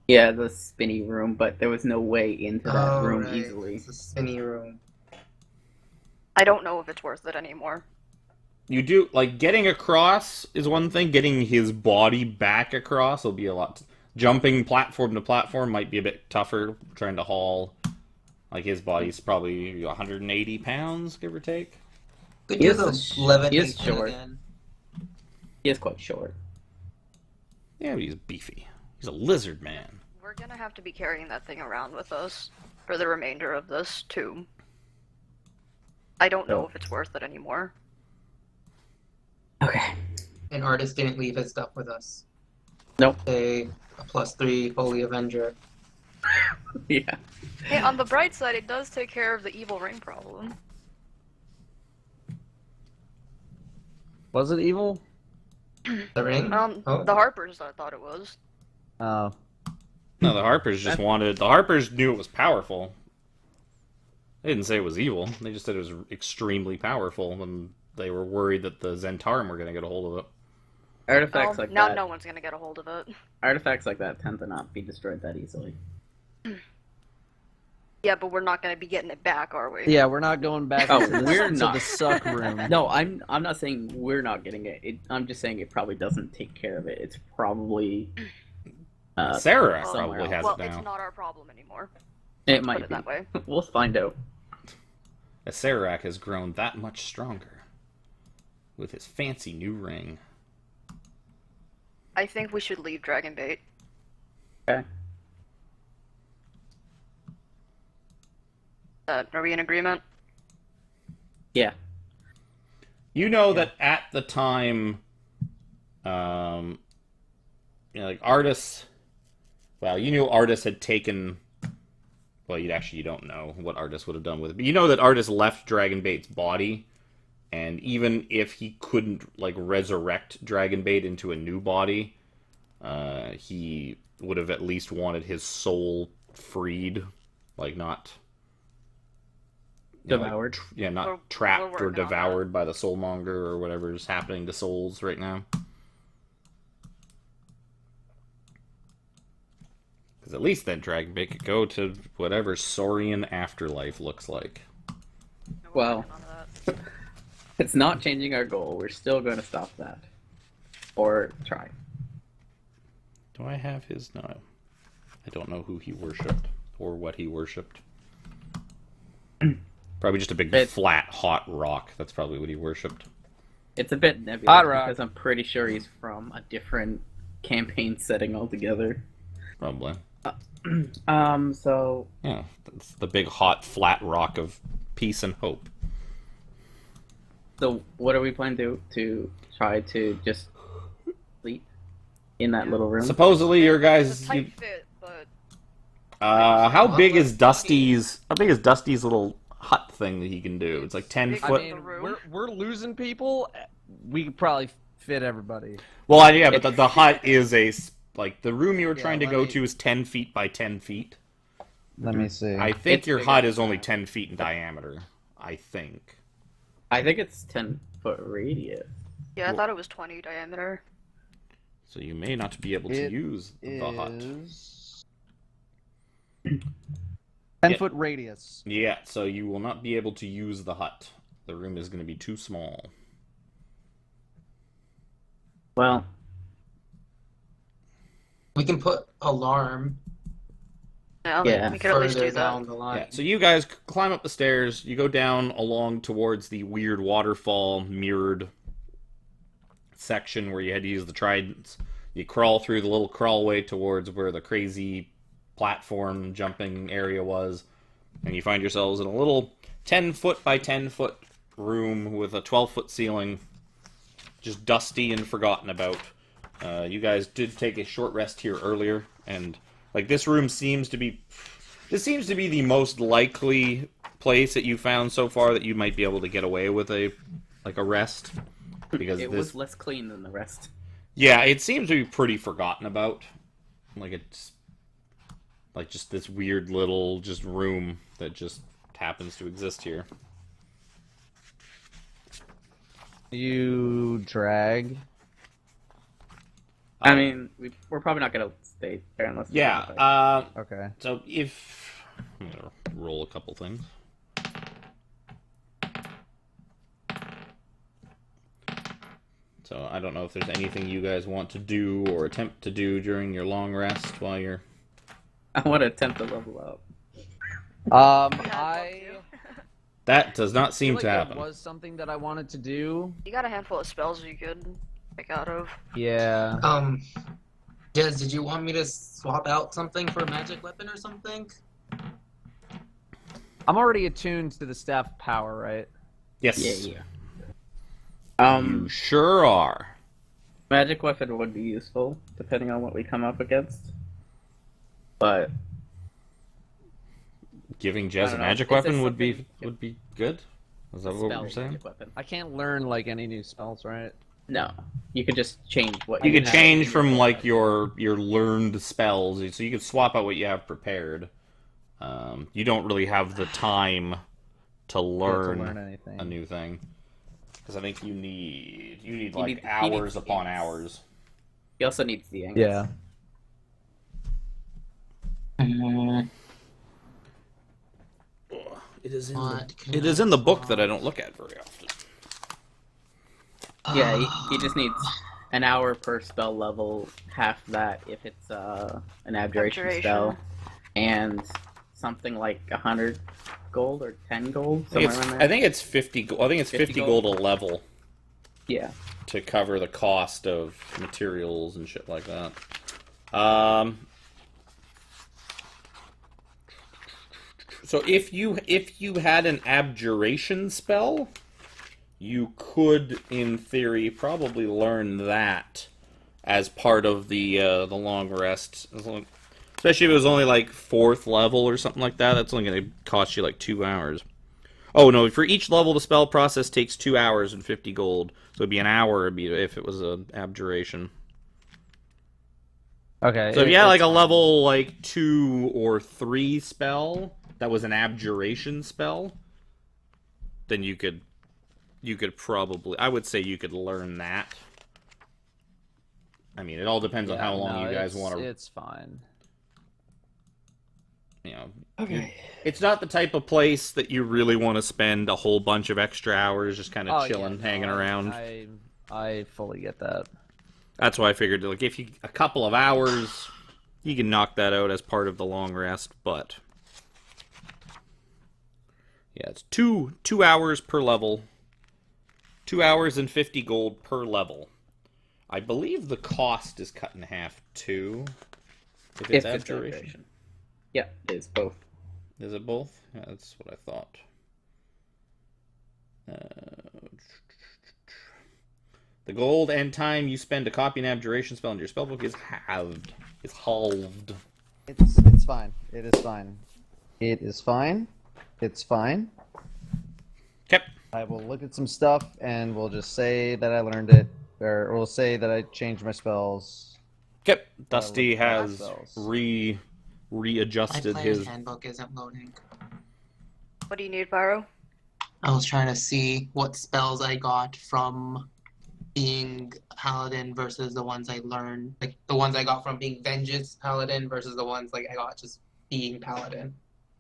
Yeah, the spinny room, but there was no way into that room right. easily. It's a spinny room. I don't know if it's worth it anymore. You do like getting across is one thing. Getting his body back across will be a lot. Jumping platform to platform might be a bit tougher. Trying to haul, like his body's probably 180 pounds, give or take. Could He do is the a sh- he is levitation short. again. He is quite short. Yeah, but he's beefy. He's a lizard man. We're gonna have to be carrying that thing around with us for the remainder of this tomb. I don't know Oh. if it's worth it anymore. Okay. And Artist didn't leave his stuff with us. Nope. A +3 Holy Avenger. Yeah. Hey, on the bright side, it does take care of the evil ring problem. Was it evil? The ring? Oh. The Harpers, I thought it was. Oh. No, the Harpers just wanted. The Harpers knew it was powerful. They didn't say it was evil. They just said it was extremely powerful, and they were worried that the Zentarum were going to get a hold of it. Artifacts Well, like now that. no one's gonna get a hold of it. Artifacts like that tend to not be destroyed that easily. Yeah, but we're not gonna be getting it back, are we? Yeah, we're not going back Oh, into the, we're into not. the suck room. No, I'm not saying we're not getting it. I'm just saying it probably doesn't take care of it. It's probably Sarah Well, probably somewhere has well, it now. it's not our problem anymore. It Put might it be. that way. We'll find out. Serac has grown that much stronger with his fancy new ring. I think we should leave Dragon Bait. Okay. Are we in agreement? Yeah. You know that at the time, like Artis. Well, you knew Artis had taken. Well, you don't know what Artis would have done with it, but you know that Artis left Dragonbait's body, and even if he couldn't like resurrect Dragonbait into a new body, he would have at least wanted his soul freed, like not. Devoured. Not We're trapped or working on that. devoured by the soulmonger or whatever is happening to souls right now. Because at least then Dragonbait could go to whatever Saurian afterlife looks like. We're Well. working on that. It's not changing our goal. We're still going to stop that. Or try. Do I have his? No. I don't know who he worshipped or what he worshipped. Probably just a big flat hot rock. That's probably what he worshipped. It's a bit nebulous Hot rock. because I'm pretty sure he's from a different campaign setting altogether. Probably. So Yeah, that's the big hot flat rock of peace and hope. what are we planning to try to just sleep in that little room? Supposedly, your It's guys. a tight fit, but How big is Dusty's? How big is Dusty's little hut thing that he can do? It's like 10 Big. I foot. mean, The room? we're losing people. We could probably fit everybody. Well, yeah, but the hut is like the room you were Yeah, trying to let go me- to is 10 feet by 10 feet. Let me see. I think It's your bigger hut than is only that. 10 feet in diameter. I think. I think it's 10-foot radius. yeah, I thought it was 20 diameter. So you may not be able to It use the hut. is 10-foot radius. Yeah, so you will not be able to use the hut. The room is going to be too small. Well, We can put alarm Yeah. We could at least further do that. down the line. Yeah, so you guys climb up the stairs. You go down along towards the weird waterfall mirrored section where you had to use the tridents. You crawl through the little crawlway towards where the crazy platform jumping area was, and you find yourselves in a little 10 foot by 10 foot room with a 12-foot ceiling, just dusty and forgotten about. You guys did take a short rest here earlier, and like this seems to be the most likely place that you found so far that you might be able to get away with a rest? Because It was less clean than the rest. yeah, it seems to be pretty forgotten about. Like it's like just this weird little just room that just happens to exist here. You drag. I mean, we're probably not gonna stay there unless. Yeah. Okay. So if I'm gonna roll a couple things. So I don't know if there's anything you guys want to do or attempt to do during your long rest while you're. I want to attempt to level up. I That does not seem feel to like happen. it was something that I wanted to do. You got a handful of spells you could pick out of. Yeah. Jez, did you want me to swap out something for a magic weapon or something? I'm already attuned to the staff power, right? Yes. Yeah. You sure are. Magic weapon would be useful depending on what we come up against. But Giving I Jez a don't know. magic Is there weapon would be something- good. Is that what spell you're saying? magic weapon. I can't learn like any new spells, right? No, you could just change what You could have change in from your like weapon. your learned spells, so you could swap out what you have prepared. You don't really have the time to learn anything. a new thing, because I think you need You like need- he hours needs upon ingots. hours. He also needs the ingots. Yeah. It is in What can it is I in the book that I swap? don't look at very often. Yeah, he just needs an hour per spell level, half that if it's an abjuration Abjuration. spell, and something like 100 gold or 10 gold, I think somewhere around I there. think it's 50. I think it's 50 gold a level Yeah. to cover the cost of materials and shit like that. So if you had an abjuration spell, you could, in theory, probably learn that as part of the long rest. Especially if it was only like 4th level or something like that. That's only going to cost you like 2 hours. Oh no! For each level, the spell process takes 2 hours and 50 gold. So it'd be an hour if it was an abjuration. Okay. So if you had like a level like 2 or 3 spell that was an abjuration spell, then you could probably, I would say you could learn that. I mean, it all depends on how long you guys want to. It's fine. You know, Okay. it's not the type of place that you really want to spend a whole bunch of extra hours just kind of chilling, hanging around. I fully get that. That's why I figured, like, if you a couple of hours, you can knock that out as part of the long rest. But yeah, it's two hours per level, 2 hours and 50 gold per level. I believe the cost is cut in half too. If it's abjuration, Yeah, it's both. is it both? Yeah, that's what I thought. The gold and time you spend to copy an abjuration spell into your spellbook is halved. It's halved. It's fine. It is fine. It is fine. It's fine. Okay. I will look at some stuff and we'll just say that I learned it, or we'll say that I changed my spells. Okay. Dusty look at has spells. My readjusted player's his. handbook isn't loading. What do you need, Pyro? I was trying to see what spells I got from being Paladin versus the ones I learned, like the ones I got from being Vengeance Paladin versus the ones like I got just being Paladin.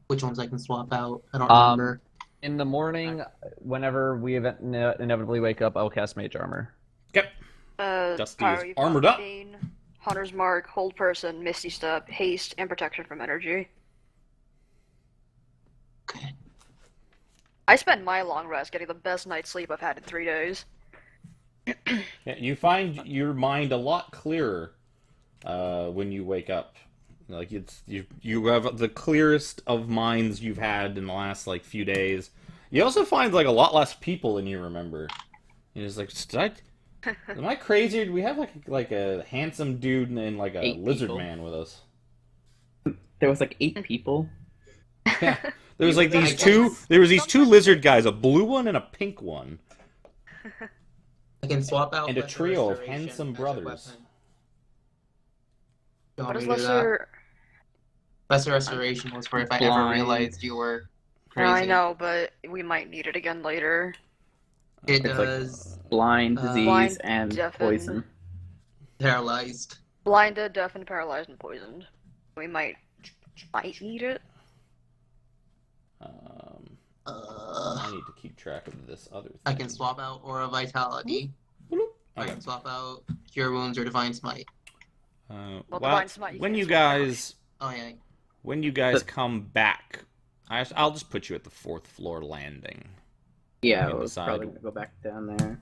Which ones I can swap out? I don't remember. In the morning, whenever we inevitably wake up, I'll cast Mage Armor. Okay. Dusty Pyro, is you've got armored up. Bane, Hunter's Mark, Hold Person, Misty Step, Haste, and Protection from Energy. Okay. I spent my long rest getting the best night's sleep I've had in 3 days. Yeah, you find your mind a lot clearer when you wake up. Like you have the clearest of minds you've had in the last like few days. You also find like a lot less people than you remember. You're just like, am I crazy? Or do we have like a handsome dude and like a 8 lizard people. man with us? There was like 8 people. Yeah. There was like these I two. guess. There was these two lizard guys, a blue one and a pink one, I can swap out and a Lesser trio of Restoration handsome as a brothers. weapon. You What want is me to do that? lesser? Lesser Restoration was for if I ever Blind. realized you were No, crazy. I know, but we might need it again later. It It's like- does Blind, disease, Blind, and deafened. poison. paralyzed. Blinded, deafened, paralyzed, and poisoned. We might need it. I need to keep track of this other thing. I can swap out Aura Vitality. I Okay. can swap out Cure Wounds or Divine Smite. Well, Well, Divine Smite you when can't you swap out. guys Oh yeah. when you guys come back, I'll just put you at the 4th floor landing. Yeah, can we'll decide. probably gonna go back down there.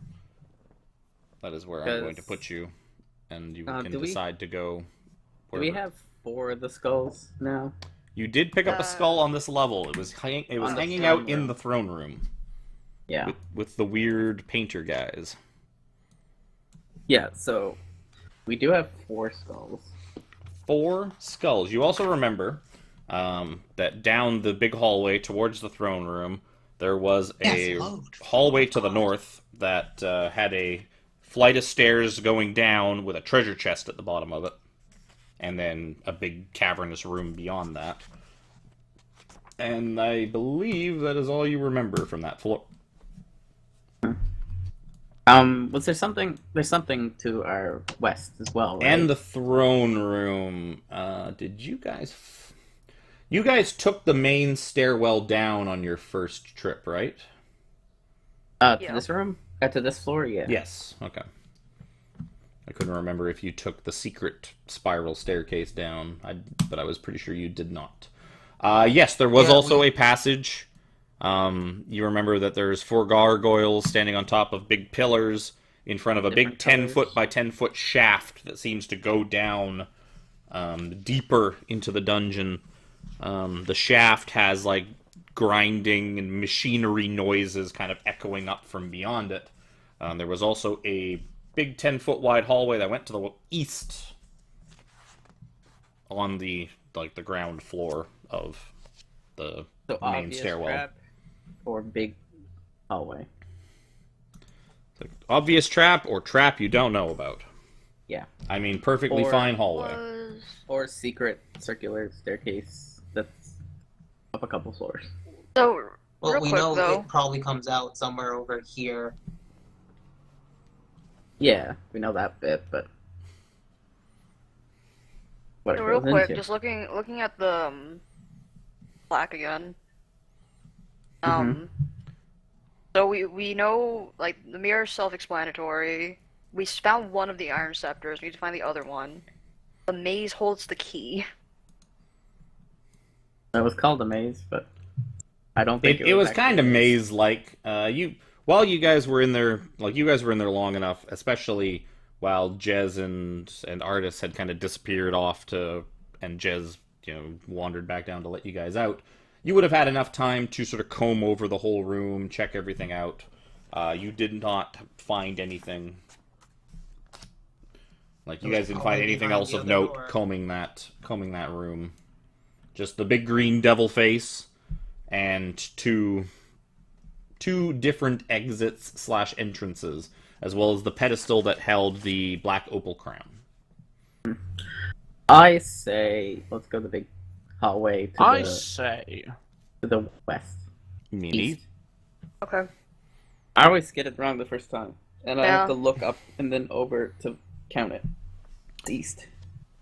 That is where I'm going to 'Cause- put you, and you do can we- decide to go. Do Wherever. we have 4 of the skulls now? You did pick up a Uh, skull on this level. It was On the hanging throne out in room. the throne room Yeah. with the weird painter guys. Yeah, so we do have 4 skulls. 4 skulls. You also remember that down the big hallway towards the throne room, there was a Yes, load. hallway to the north that had a flight of stairs going down with a treasure chest at the bottom of it, and then a big cavernous room beyond that. And I believe that is all you remember from that floor. Was there something? There's something to our west as well, right? And the throne room. Did you guys? You guys took the main stairwell down on your first trip, right? to Yeah. this room, to this floor, yeah. Yes. Okay. I couldn't remember if you took the secret spiral staircase down, but I was pretty sure you did not. Yes, there was Yeah, also a passage. You remember that there's 4 gargoyles standing on top of big pillars in front of a big Different 10-foot colors. by 10-foot shaft that seems to go down deeper into the dungeon. The shaft has like grinding and machinery noises kind of echoing up from beyond it. There was also a big 10-foot wide hallway that went to the east on the ground floor of the So main obvious stairwell. trap or big hallway. It's like, obvious trap or trap you don't know about. Yeah. I mean, perfectly Or- fine hallway. Was Or secret circular staircase that's up a couple floors. so Well, real we quick know though. it probably comes out somewhere over here. Yeah, we know that bit, but what it So real goes quick, into. just looking at the plaque again. Mhm. So we know like the mirror is self-explanatory. We found one of the iron scepters. We need to find the other one. The maze holds the key. It was called a maze, but I don't think It was actually kind of a maze-like. While you guys were in there, you guys were in there long enough, especially while Jez and Artis had kind of disappeared off and Jez, wandered back down to let you guys out. You would have had enough time to sort of comb over the whole room, check everything out. You did not find anything. Like you guys didn't find anything else of note combing that room. Just the big green devil face and two different exits / entrances, as well as the pedestal that held the black opal crown. I say let's go the big hallway to say. the west. You mean East. east? Okay. I always get it wrong the first time, and I Yeah. have to look up and then over to count it. It's east.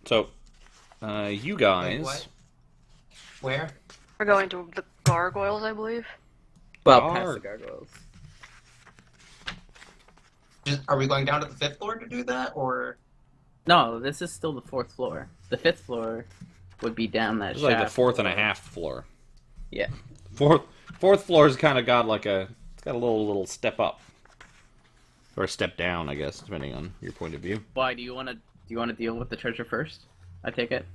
So, you Wait, guys. what? Where? We're going to the gargoyles, I believe. Well, Gar- past the gargoyles. Are we going down to the 5th floor to do that, or? No, this is still the 4th floor. The 5th floor would be down that This is like the shaft 4th and a or- half floor. Yeah. Fourth floor's kind of got it's got a little step up. Or a step down, I guess, depending on your point of view. Why do you want to deal with the treasure first? I take it.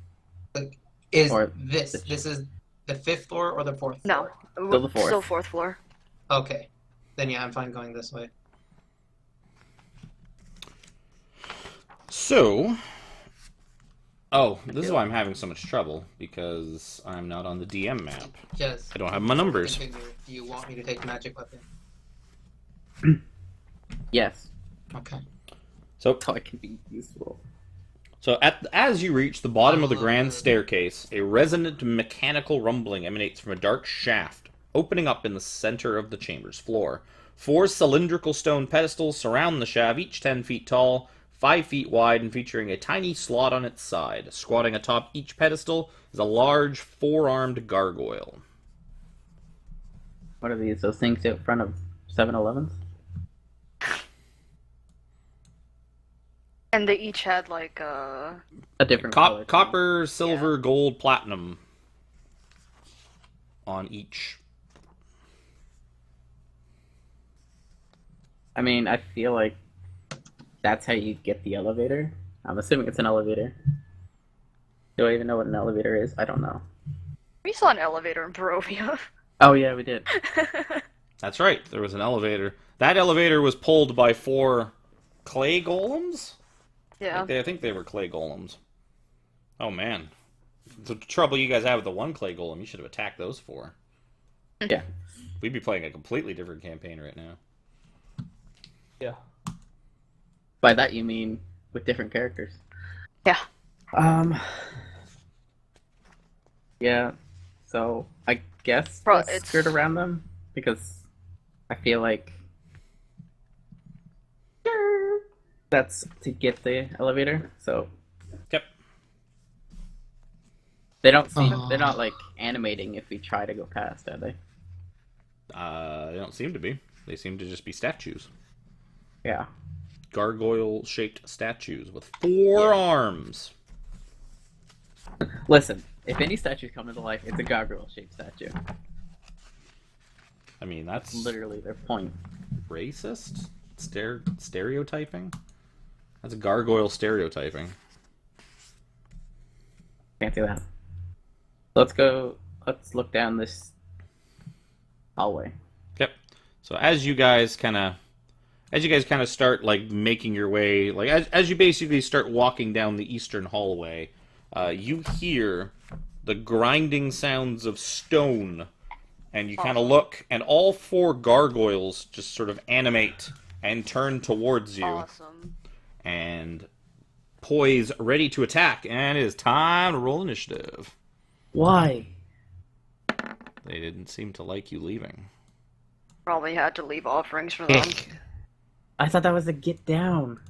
Is Or this is the 5th floor or the 4th No, floor? Still the fourth. Still 4th floor. Okay. Then yeah, I'm fine going this way. So, Oh, this is why I'm having so much trouble, because I'm not on the DM map. Just I don't have my numbers. continue. Do you want me to take magic weapon? Yes. Okay. So, So it can be useful. as you reach the bottom of the grand staircase, a resonant mechanical rumbling emanates from a dark shaft, opening up in the center of the chamber's floor. 4 cylindrical stone pedestals surround the shaft, each 10 feet tall, 5 feet wide, and featuring a tiny slot on its side. Squatting atop each pedestal is a large 4-armed gargoyle. What are these? Those things out front of 7-Elevens? And they each had like A different color. Copper, silver, gold, platinum on each. I mean, I feel like that's how you get the elevator. I'm assuming it's an elevator. Do I even know what an elevator is? I don't know. we saw an elevator in Barovia. Oh yeah, we did. That's right, there was an elevator. That elevator was pulled by 4 clay golems? Yeah. I think they were clay golems. Oh man. The trouble you guys have with the 1 clay golem, you should have attacked those 4. Yeah. We'd be playing a completely different campaign right now. Yeah. By that you mean with different characters. Yeah. Yeah. So I guess Bro, let's it's- skirt around them because I feel like that's to get the elevator. So Yep. they don't seem they're not like animating if we try to go past, are they? They don't seem to be. They seem to just be statues. Yeah. Gargoyle-shaped statues with 4 arms. Listen, if any statues come into life, it's a gargoyle-shaped statue. I mean, that's Literally their point. racist? Stereotyping? That's gargoyle stereotyping. Can't do that. Let's go. Let's look down this hallway. Yep. So as you guys kind of start like making your way, like as you basically start walking down the eastern hallway, you hear the grinding sounds of stone, and you kind of look, and all 4 gargoyles just sort of animate and turn towards you, Awesome. and poise, ready to attack. And it is time to roll initiative. Why? They didn't seem to like you leaving. Probably had to leave offerings for them. I thought that was a get down.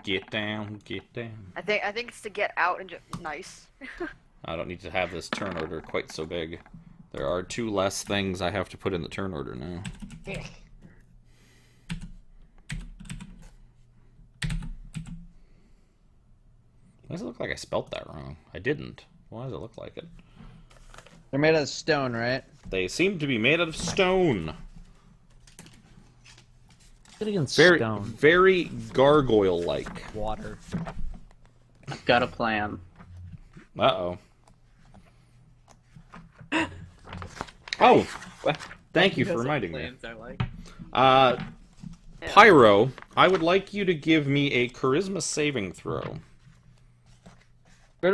Get down, get down. I think it's to get out and just nice. I don't need to have this turn order quite so big. There are 2 less things I have to put in the turn order now. Why does it look like I spelt that wrong? I didn't. Why does it look like it? They're made out of stone, right? They seem to be made out of stone. Good against Very, stone. very gargoyle-like. Water. I've got a plan. Uh-oh. Oh, thank you for reminding me. Plans are like. Uh, Pyro, I would like you to give me a charisma saving throw. I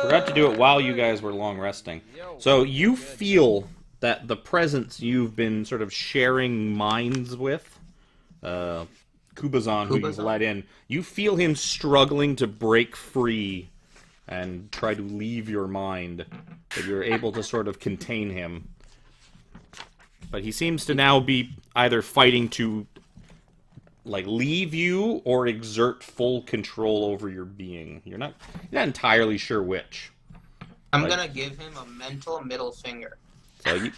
forgot to do it while you guys were long resting. So you feel that the presence you've been sort of sharing minds with, Kubazan, who you've Kubazan. let in, you feel him struggling to break free and try to leave your mind, but you're able to sort of contain him. But he seems to now be either fighting to like leave you or exert full control over your being. You're not entirely sure which. I'm Like- gonna give him a mental middle finger. So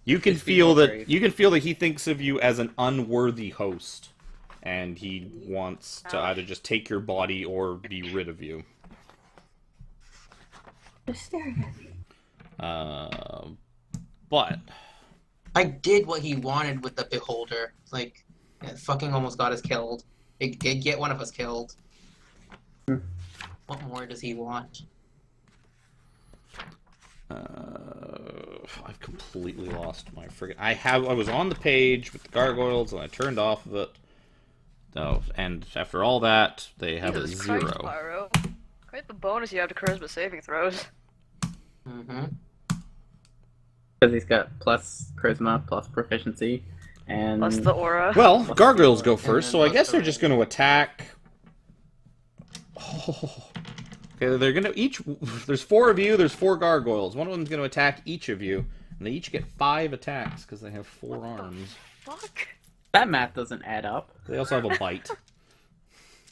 you can Just be feel more that brave. you can feel that he thinks of you as an unworthy host, and he wants to either just take your body or be rid of you. But I did what he wanted with the beholder. Like, it fucking almost got us killed. It did get one of us killed. What more does he want? I've completely lost my friggin'. I was on the page with the gargoyles and I turned off of it. No, and after all that, they have a Jesus Christ, 0. Pyro. bonus you have to charisma saving throws. Mm-hmm. Because he's got plus charisma, plus proficiency, and Plus the aura. Well, Plus gargoyles the go aura. first, And so then I plus guess the they're just range. going to attack. Oh. Okay, they're going to each. There's 4 of you. There's 4 gargoyles. One of them's going to attack each of you, and they each get 5 attacks because they have 4 arms. Fuck. that math doesn't add up. They also have a bite.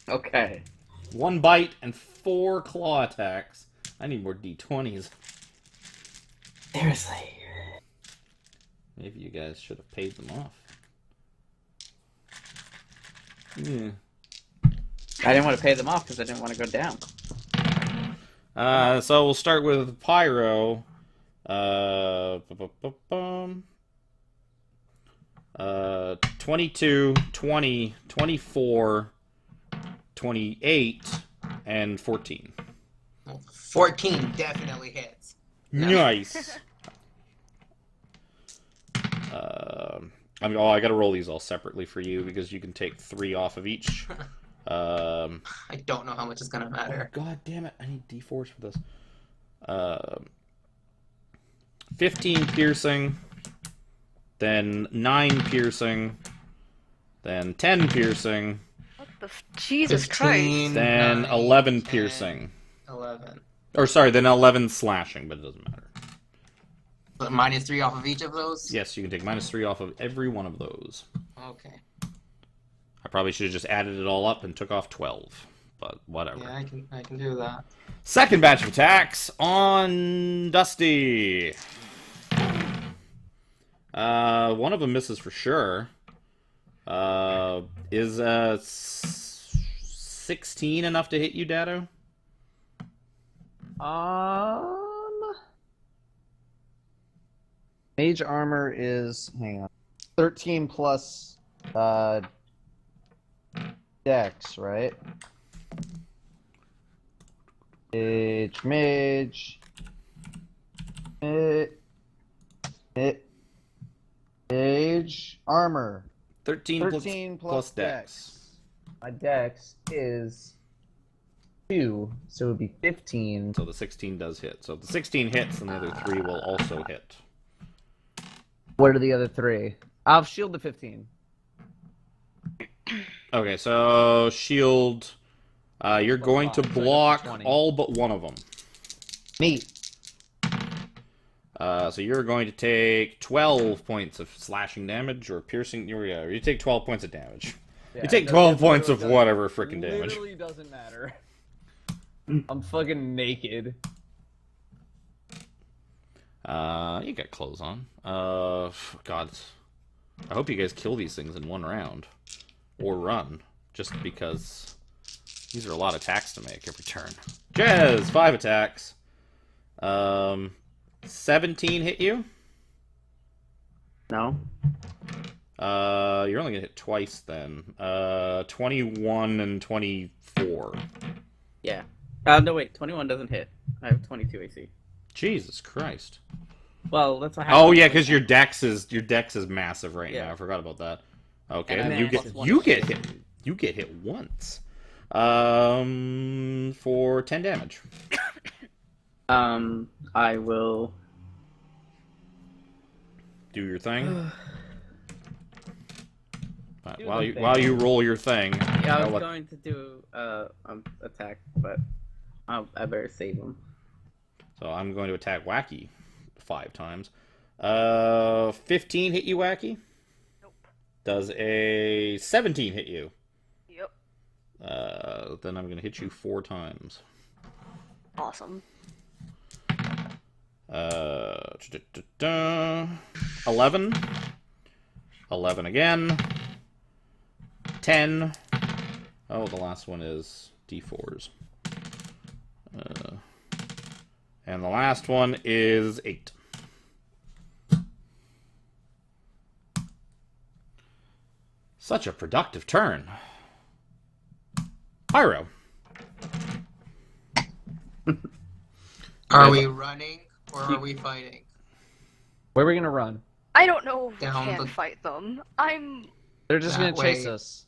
Okay. 1 bite and 4 claw attacks. I need more d20s. Seriously. Maybe you guys should have paid them off. Yeah. I didn't want to pay them off because I didn't want to go down. So we'll start with Pyro. 22, 20, 24, 28, and 14. 14 definitely hits. Nice. I gotta roll these all separately for you because you can take 3 off of each. I don't know how much is gonna Oh, matter. God damn it! I need d4s for this. 15 piercing, then 9 piercing, then 10 piercing, What the Jesus 15, Christ. then 9, 11 10, piercing. 11. Or sorry, then 11 slashing, but it doesn't matter. But minus 3 off of each of those? Yes, you can take -3 off of every one of those. Okay. I probably should have just added it all up and took off 12, but whatever. Yeah, I can do that. Second batch of attacks on Dusty. One of them misses for sure. Is 16 enough to hit you, Dado? Mage armor is, hang on, 13 plus dex, right? Mage armor. 13 plus dex. My dex is 2, so it would be 15. So the 16 does hit. So if the 16 hits, then the other 3 will also hit. What are the other 3? I'll shield the 15. Okay, so shield. You're going to so I got block 20. all but one of them. Neat. So you're going to take 12 points of slashing damage or piercing. You take 12 points of damage. Yeah, You take it 12 points of literally whatever freaking damage. Literally doesn't matter. I'm fucking naked. You got clothes on. God. I hope you guys kill these things in one round. Or run. Just because these are a lot of attacks to make every turn. Jez, 5 attacks. 17 hit you? No. You're only gonna hit twice then. 21 and 24. Yeah. No, wait. 21 doesn't hit. I have 22 AC. Jesus Christ. Well, that's what happens. Oh yeah, because your dex is massive right Yeah. now. I forgot about that. Okay, And and then you plus get one you is get AC. hit. You get hit once. For 10 damage. I will. Do your thing. Do While the you thing. while you roll your thing. Yeah, I I'll was let- going to do attack, but I better save him. So I'm going to attack Wacky 5 times. 15 hit you, Wacky? Nope. Does a 17 hit you? Yep. Then I'm going to hit you 4 times. Awesome. 11. 11 again. 10. Oh, the last one is D4s. And the last one is 8. Such a productive turn. Pyro. Are we running or are we fighting? Where are we gonna run? I don't know if we Down can the- fight them. I'm. They're just That gonna chase way. us.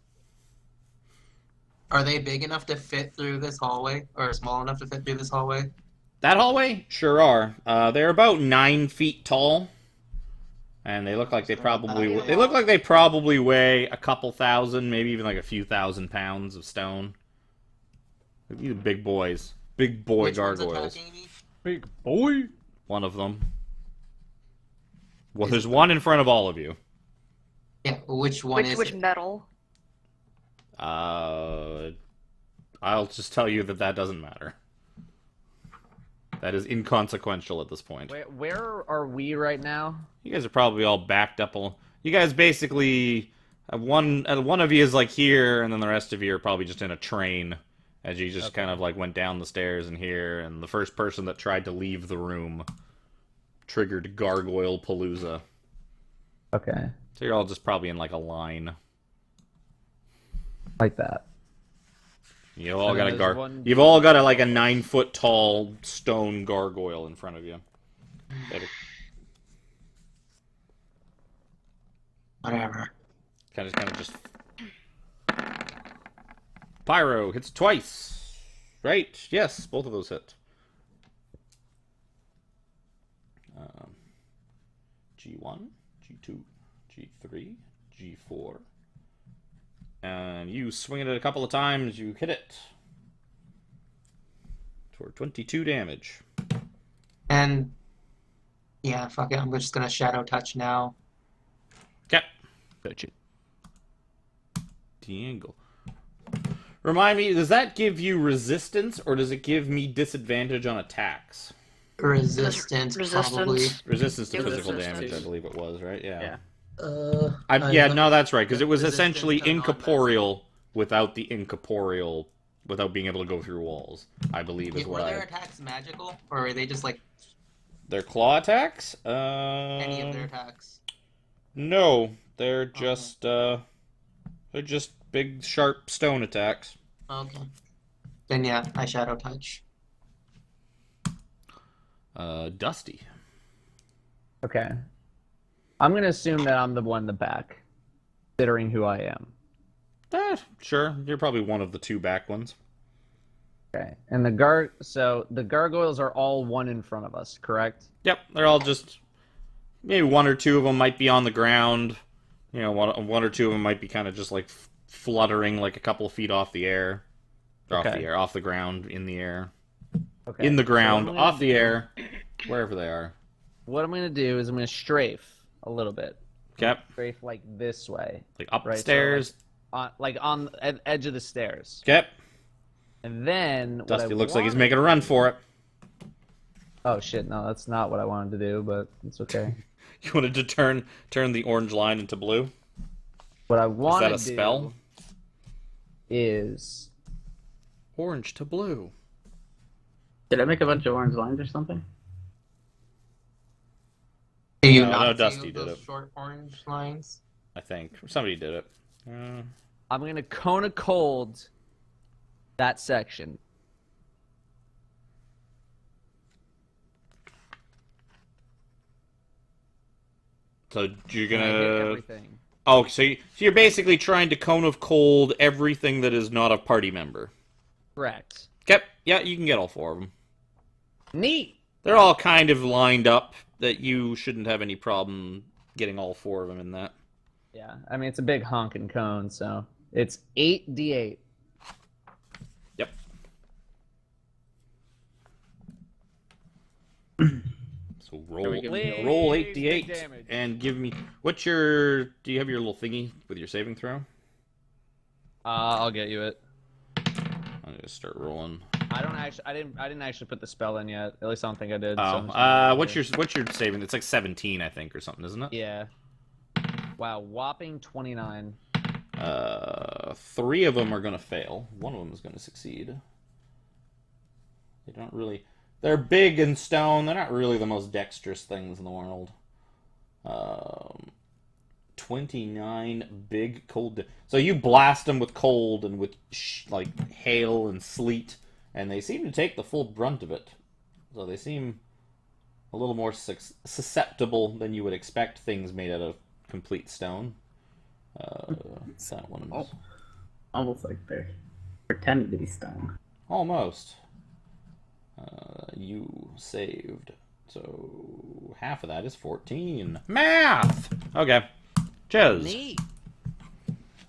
Are they big enough to fit through this hallway, or small enough to fit through this hallway? That hallway? Sure are. They're about 9 feet tall. And they look like they probably weigh a couple thousand, maybe even like a few thousand pounds of stone. These are big boys. Big boy Which one's gargoyles. attacking me? Big boy. One of them. Well, there's one in front of all of you. Yeah, which one is Which it? metal? I'll just tell you that doesn't matter. That is inconsequential at this point. Where are we right now? You guys are probably all backed up. You guys basically one of you is like here, and then the rest of you are probably just in a train as you just kind of like went down the stairs in here. And the first person that tried to leave the room triggered Gargoyle Palooza. Okay, So you're all just probably in like a line. like that. You've all And got then a there's You've all got like a 9-foot tall stone gargoyle in front of you. Whatever. Kind of just. Pyro hits twice. Right? Yes, both of those hit. G1, G2, G3, G4. And you swing it a couple of times, you hit it. For 22 damage. And yeah, fuck it. I'm just gonna shadow touch now. Okay. Touch it. Diangle. Remind me, does that give you resistance, or does it give me disadvantage on attacks? Resistance, probably. Resistance to Give physical resistance. damage, I believe it was, right? Yeah. Yeah. No, that's right, because it was Resistance essentially to non-magic. incorporeal without the incorporeal, without being able to go through walls, I believe is Were what their attacks magical, or are they just like Their claw attacks? any of their attacks? No, they're just big, sharp stone attacks. Okay. Then yeah, I shadow touch. Dusty. Okay. I'm gonna assume that I'm the one in the back, considering who I am. Sure, you're probably one of the two back ones. Okay. And so the gargoyles are all one in front of us, correct? Yep, they're all just maybe one or two of them might be on the ground. You know, one or two of them might be kind of just like fluttering, like a couple of feet off the air, or Okay. off the ground, in the air, Okay. in the So ground, what I'm gonna off the air, wherever they are. What I'm gonna do is I'm gonna strafe a little bit. Okay, Strafe like this way, like up Right, the so, stairs. on the edge of the stairs. Okay, And then what Dusty I looks like he's wanna making a run for it. Oh shit! No, that's not what I wanted to do, but it's okay. You wanted to turn the orange line into blue? What I Is want that to a spell? do is Orange to blue. Did I make a bunch of orange lines or something? Do you No, not no, see Dusty did those it. short orange lines? I think somebody did it. I'm gonna cone of cold that section. So you're And I hit gonna. everything. Oh, so you're basically trying to cone of cold everything that is not a party member. Correct. Okay, yeah, you can get all 4 of them. Neat. They're all kind of lined up that you shouldn't have any problem getting all 4 of them in that. Yeah, I mean it's a big honking cone, so it's 8d8. Yep. So roll we give me roll Please, big 8d8 damage. and give me do you have your little thingy with your saving throw? I'll get you it. I'm gonna start rolling. I didn't actually put the spell in yet. At least I don't think I did. so Oh, I'm just gonna what's do it. your saving? It's like 17, I think, or something, isn't it? Yeah. Wow, whopping 29. 3 of them are gonna fail. 1 of them is gonna succeed. They don't really. They're big and stone. They're not really the most dexterous things in the world. 29 big cold. So you blast them with cold and with like hail and sleet, and they seem to take the full brunt of it. So they seem a little more susceptible than you would expect things made out of complete stone. That one is. Almost like they're pretending to be stung. Almost. You saved. So half of that is 14. Math! Okay. Jez. Neat.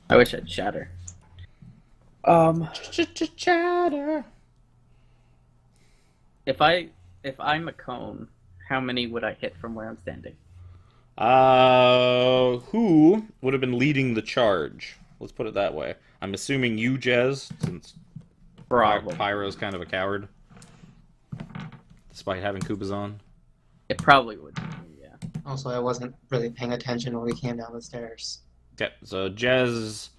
I wish I'd shatter. Chatter. If I'm a cone, how many would I hit from where I'm standing? Who would have been leading the charge? Let's put it that way. I'm assuming you, Jez, since Probably. Pyro's kind of a coward. Despite having Koopas on. It probably would be, yeah. Also, I wasn't really paying attention when we came down the stairs. Okay, so Jez,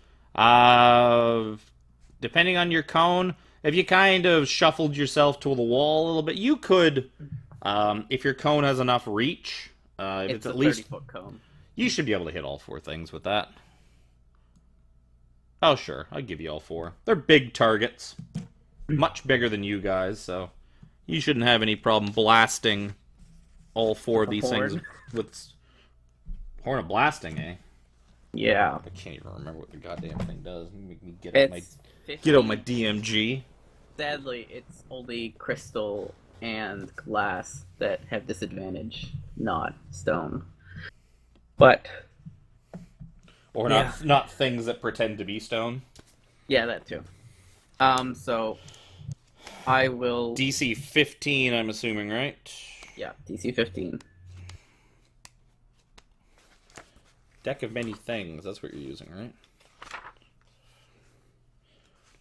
depending on your cone, if you kind of shuffled yourself to the wall a little bit, you could, if your cone has enough reach, if It's it's a at least, 30-foot cone. you should be able to hit all 4 things with that. Oh, sure, I'll give you all 4. They're big targets, much bigger than you guys, so you shouldn't have any problem blasting all 4 of The these things horn? with horn of blasting, eh? Yeah. I can't even remember what the goddamn thing does. Make me get out my It's 50. get out my DMG. Sadly, it's only crystal and glass that have disadvantage, not stone. But Or Yeah. not things that pretend to be stone. yeah, that too. So I will. DC 15, I'm assuming, right? Yeah, DC 15. Deck of many things. That's what you're using, right?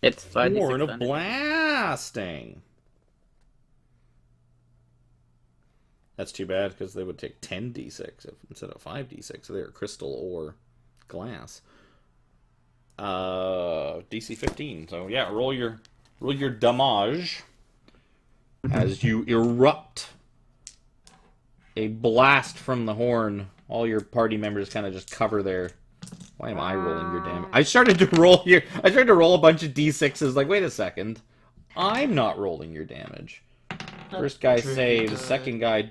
It's 5d6 Horn of thunder. blasting. That's too bad because they would take 10d6 instead of 5d6. So they're crystal or glass. DC 15. So yeah, roll your damage as you erupt a blast from the horn. All your party members kind of just cover their. Why am I rolling your damage? I started to roll a bunch of d6s. Like, wait a second, I'm not rolling your damage. First guy True. saves. Second guy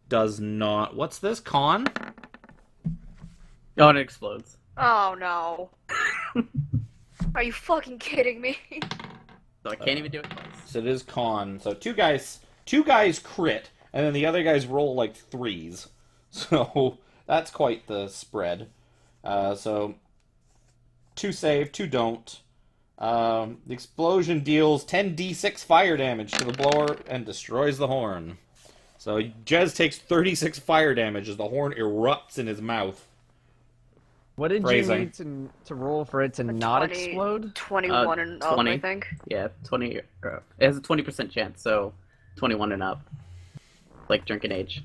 does not. What's this? Con? Oh, and it explodes. Oh no. Are you fucking kidding me? So I can't even do it twice. So it is con. So two guys crit, and then the other guys roll like 3s. So that's quite the spread. So 2 save, 2 don't. The explosion deals 10d6 fire damage to the blower and destroys the horn. So Jez takes 36 fire damage as the horn erupts in his mouth. What did Phrasing. you need to roll for it to not 20 explode? 21 and up, 20. I think. Yeah, 20. It has a 20% chance, so 21 and up. Like drinking age.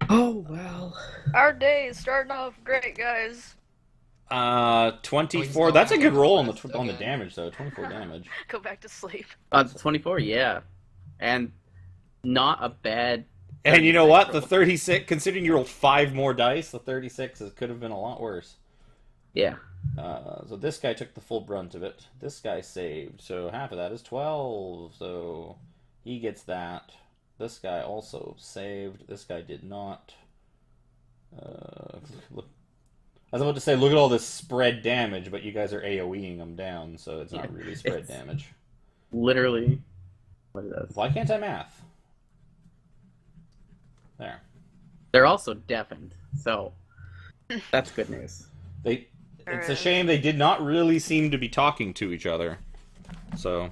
Oh well. Our day is starting off great, guys. 24. That's a good roll on the Okay. damage though. 24 damage. Go back to sleep. 24, yeah, and not a bad. And you know what? The 36 36, considering you rolled 5 more dice, the 36 could have been a lot worse. Yeah. So this guy took the full brunt of it. This guy saved, so half of that is 12. So he gets that. This guy also saved. This guy did not. Look, I was about to say, look at all this spread damage, but you guys are AoEing them down, so it's not Yeah, really spread it's- damage. Literally, what it does. Why can't I math? There. They're also deafened, so that's good news. It's a Alright. shame they did not really seem to be talking to each other. So,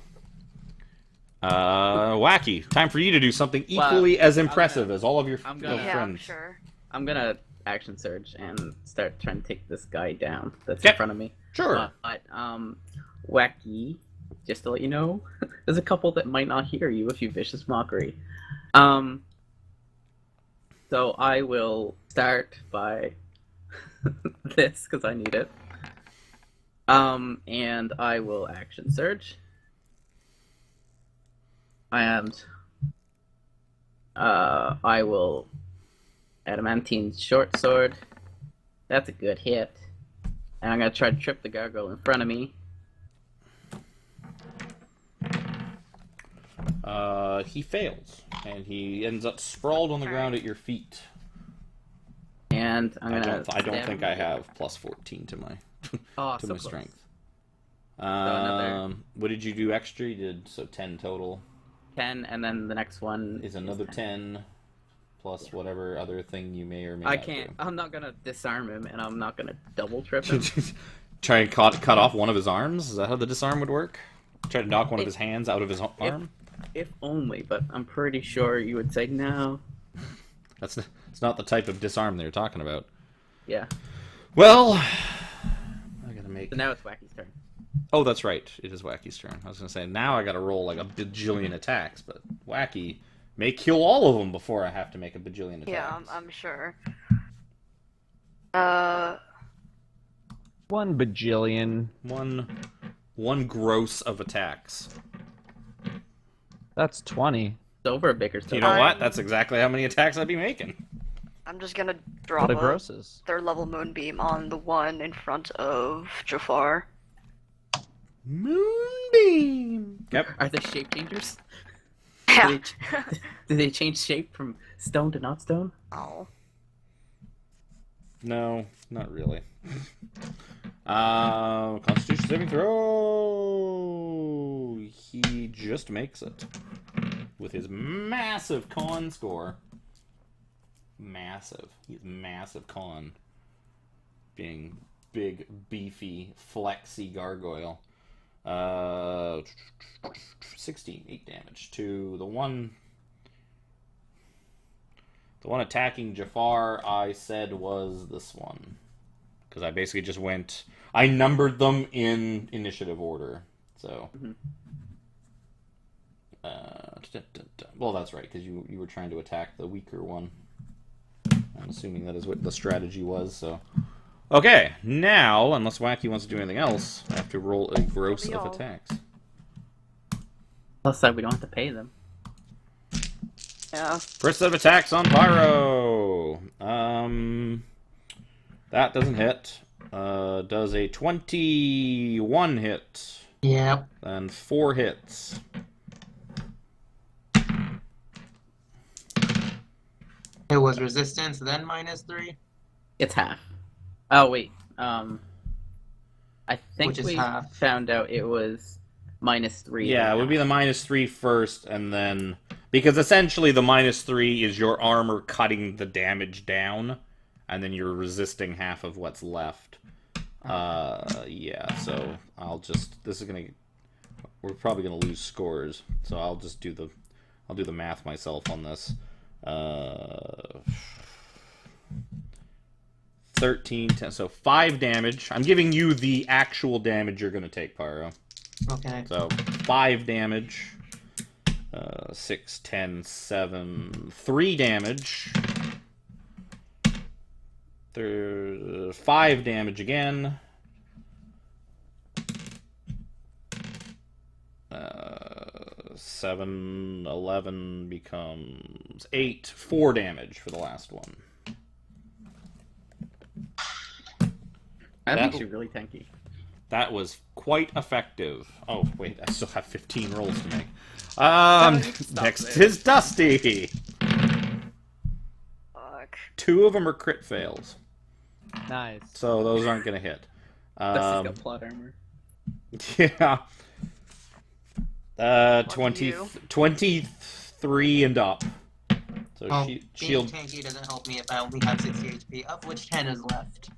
Wacky, time for you to do something equally as impressive as all of your I'm gonna- Yeah, I'm friends. sure. I'm gonna action surge and start trying to take this guy down that's Okay. in front of me. Sure. But Wacky, just to let you know, there's a couple that might not hear you if you vicious mockery. So I will start by this because I need it. And I will action surge. And I will adamantine short sword. That's a good hit. And I'm gonna try to trip the gargoyle in front of me. He fails, and he ends up sprawled on the ground at your feet. And I'm gonna. I don't stab think him I again. have plus 14 to my Oh, to so my close. strength. another- What did you do extra? You did 10 total. 10, and then the next one Is another 10 plus whatever other thing you may or may I not can't. do. I'm not gonna disarm him, and I'm not gonna double trip him. Try and cut off one of his arms? Is that how the disarm would work? Try to knock one of his hands out of his arm? If only, but I'm pretty sure you would say no. It's not the type of disarm they're talking about. Yeah. Well, I gotta make. So now it's Wacky's turn. Oh, that's right. It is Wacky's turn. I was gonna say now I gotta roll like a bajillion attacks, but Wacky may kill all of them before I have to make a bajillion attacks. Yeah, I'm sure. 1 bajillion. One gross of attacks. That's 20. It's over Baker's turn. You know what? That's exactly how many attacks I'd be making. I'm just gonna drop What a a grosses. 3rd level moonbeam on the one in front of Jafar. Moonbeam. Yep. Are they shape changers? Yeah. Do they change shape from stone to not stone? Oh. No, not really. Constitution saving throw. He just makes it with his massive con score. Massive. He's massive con. Being big, beefy, flexy gargoyle. 16, 8 damage to the one. The one attacking Jafar, I said was this one. Because I basically just went. I numbered them in initiative order. So. Well, that's right, because you were trying to attack the weaker one. I'm assuming that is what the strategy was, so. Okay, now, unless Wacky wants to do anything else, I have to roll a gross of attacks. Plus, that we don't have to pay them. Yeah. First set of attacks on Pyro. That doesn't hit. Does a 21 hit. Yep. And 4 hits. It was resistance, then -3. It's half. Oh wait. I think Which is we half. found out it was -3. Yeah, it would be the -3 first, and then... Because essentially the -3 is your armor cutting the damage down, and then you're resisting half of what's left. Yeah, so I'll just... This is gonna... We're probably gonna lose scores, so I'll just do the... I'll do the math myself on this. 13, 10, so 5 damage. I'm giving you the actual damage you're gonna take, Pyro. Okay. So 5 damage. 6, 10, 7, 3 damage. 5 damage again. 7, 11 becomes 8. 4 damage for the last one. That That- makes you really tanky. That was quite effective. Oh, wait, I still have 15 rolls to make. stop Next there. is Dusty. Fuck. 2 of them are crit fails, Nice. so those aren't going to hit. Dusty's got plot armor. Yeah. Lucky 20, you. 23 and up. So Well, shield. being tanky doesn't help me if I only have 60 HP, of which 10 is left.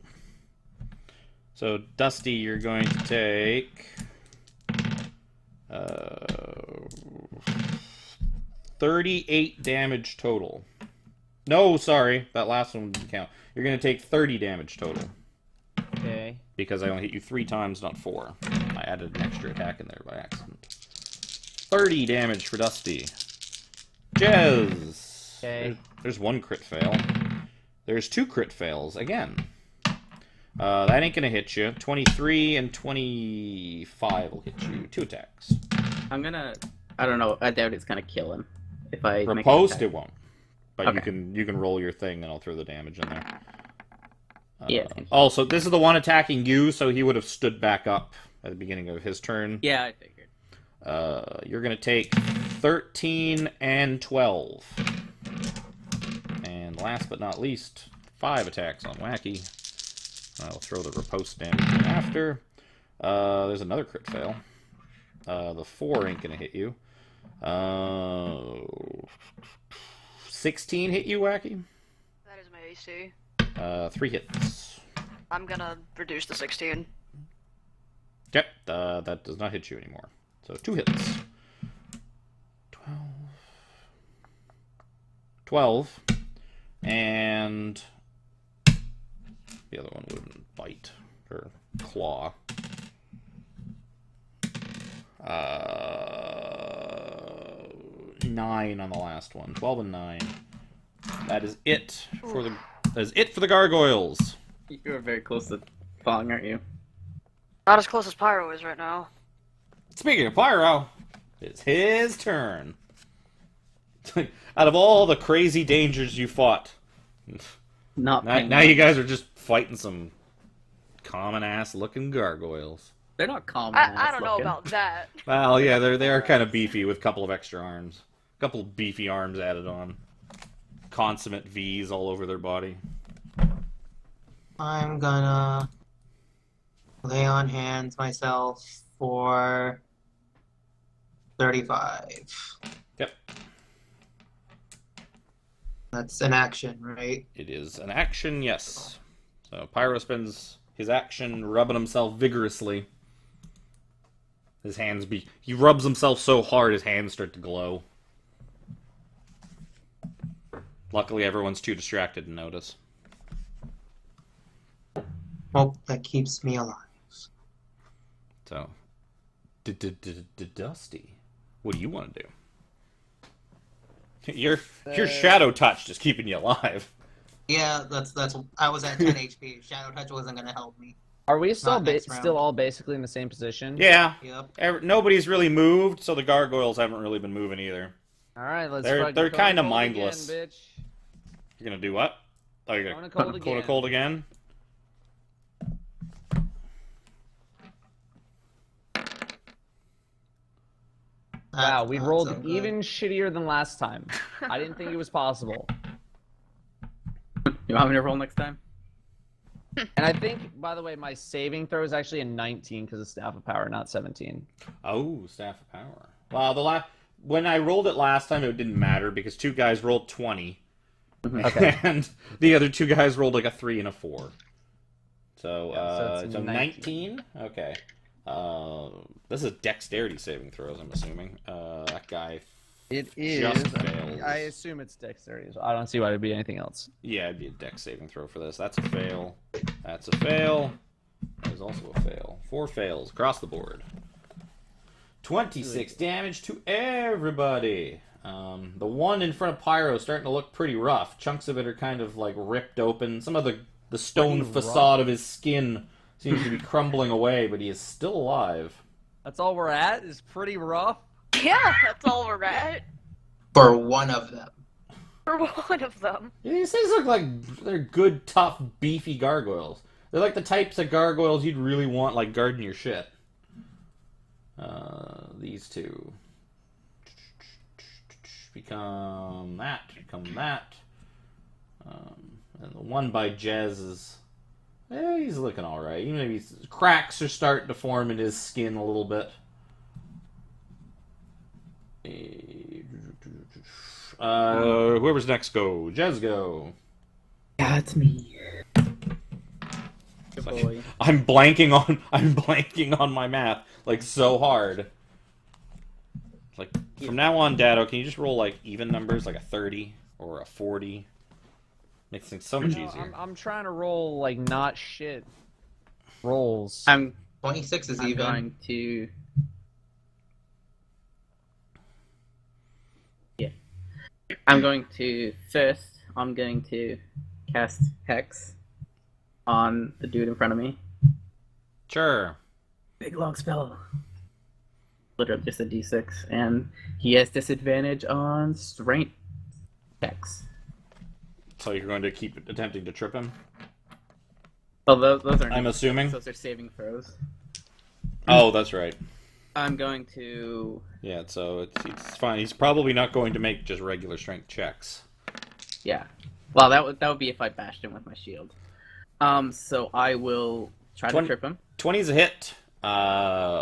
So Dusty, you're going to take 38 damage total. No, sorry, that last one didn't count. You're going to take 30 damage total. Okay. Because I only hit you 3 times, not 4. I added an extra attack in there by accident. 30 damage for Dusty. Jez! Okay. There's 1 crit fail. There's 2 crit fails, again. That ain't gonna hit you. 23 and 25 will hit you. 2 attacks. I'm gonna. I don't know. I doubt it's gonna kill him. If I For make post, an it won't. But Okay. you can roll your thing, and I'll throw the damage in there. Yeah. Also, this is the one attacking you, so he would have stood back up at the beginning of his turn. Yeah, I figured. You're going to take 13 and 12. And last but not least, 5 attacks on Wacky. I'll throw the riposte damage in after. There's another crit fail. The 4 ain't gonna hit you. 16 hit you, Wacky? That is my AC. 3 hits. I'm gonna reduce the 16. Yep, that does not hit you anymore. So 2 hits. 12. And the other one would bite or claw. 9 on the last one. 12 and 9. That is it for the gargoyles. You're very close to falling, aren't you? Not as close as Pyro is right now. Speaking of Pyro, it's his turn. Out of all the crazy dangers you fought, now you guys are just fighting some common-ass looking gargoyles. They're not common. I don't know about that. Well, yeah, they are kind of beefy with a couple of extra arms. A couple of beefy arms added on. Consummate V's all over their body. I'm gonna lay on hands myself for 35. Yep. That's an action, right? It is an action, yes. So Pyro spends his action rubbing himself vigorously. His hands he rubs himself so hard his hands start to glow. Luckily everyone's too distracted to notice. Well, that keeps me alive. So, Dusty, what do you want to do? Your shadow touch is keeping you alive. Yeah, that's. I was at 10 HP. Shadow touch wasn't gonna help me. Are we still Not next round. still all basically in the same position? Yeah. Yep. Nobody's really moved, so the gargoyles haven't really been moving either. All right, let's. They're fucking kinda cold mindless. again, bitch. You're gonna do what? Oh, you're Going gonna to cold cold again. again? Wow, we That's rolled not so good. even shittier than last time. I didn't think it was possible. You want me to roll next time? And I think, by the way, my saving throw is actually a 19 because of Staff of Power, not 17. Oh, Staff of Power. Well, when I rolled it last time, it didn't matter because 2 guys rolled 20. Okay. And the other 2 guys rolled like a 3 and a 4. So, Yeah, so it's 19? Okay. This is dexterity saving throws, I'm assuming. That guy It is. just fails. I assume it's dexterity. So I don't see why it'd be anything else. Yeah, it'd be a dex saving throw for this. That's a fail. That's a fail. That is also a fail. 4 fails across the board. 26 damage to everybody. The one in front of Pyro is starting to look pretty rough. Chunks of it are kind of like ripped open. Some of the stone Pretty facade rough. of his skin seems to be crumbling away, but he is still alive. That's all we're at. Is pretty rough. Yeah, that's all we're at. For one of them. For one of them. These things look like they're good, tough, beefy gargoyles. They're like the types of gargoyles you'd really want, like, guarding your shit. These 2 become that, and the one by Jez is, he's looking alright. Maybe cracks are starting to form in his skin a little bit. Whoever's next go. Jez go. Yeah, it's me. Good boy. I'm blanking on my math, like, so hard. Like, from now on, Dado, can you just roll, like, even numbers, like a 30 or a 40? Makes things so much No, easier. I'm trying to roll like not shit rolls. I'm 26 is I'm even. going to. Yeah. I'm going to cast Hex on the dude in front of me. Sure. Big long spell. Literally just a d6, and he has disadvantage on strength checks. So you're going to keep attempting to trip him? Oh, those are. I'm assuming? Those are saving throws. Oh, that's right. I'm going to. Yeah, so it's fine. He's probably not going to make just regular strength checks. Yeah. Well, that would be if I bashed him with my shield. So I will try to trip him. 20 is a hit. Why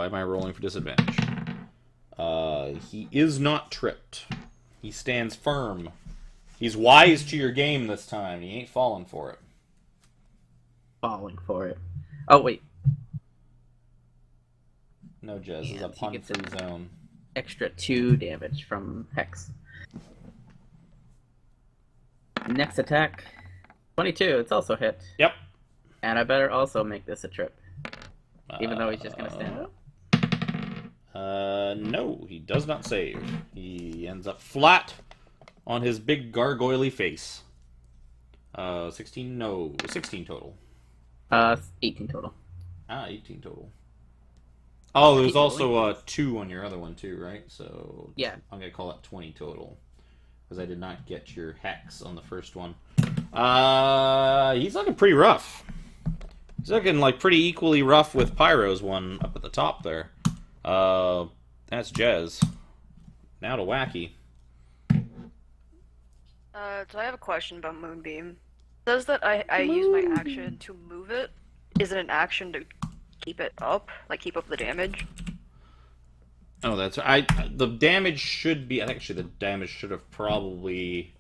am I rolling for disadvantage? He is not tripped. He stands firm. He's wise to your game this time. He ain't falling for it. Falling for it. Oh, wait. No, Jez. This is a And he gets pun-free zone. Extra 2 damage from Hex. Next attack. 22. It's also hit. Yep. And I better also make this a trip. Even though he's just going to stand up. No, he does not save. He ends up flat on his big gargoyle face. 16, no, 16 total. 18 total. 18 total. Oh, there's also 2 on your other one too, right? So Yeah. I'm gonna call that 20 total because I did not get your hex on the first one. He's looking pretty rough. He's looking like pretty equally rough with Pyro's one up at the top there. That's Jez. Now to Wacky. So I have a question about Moonbeam. It says that I use my action to move it. Is it an action to keep it up? Like, keep up the damage? Oh, that's the damage should be. Actually, the damage should have probably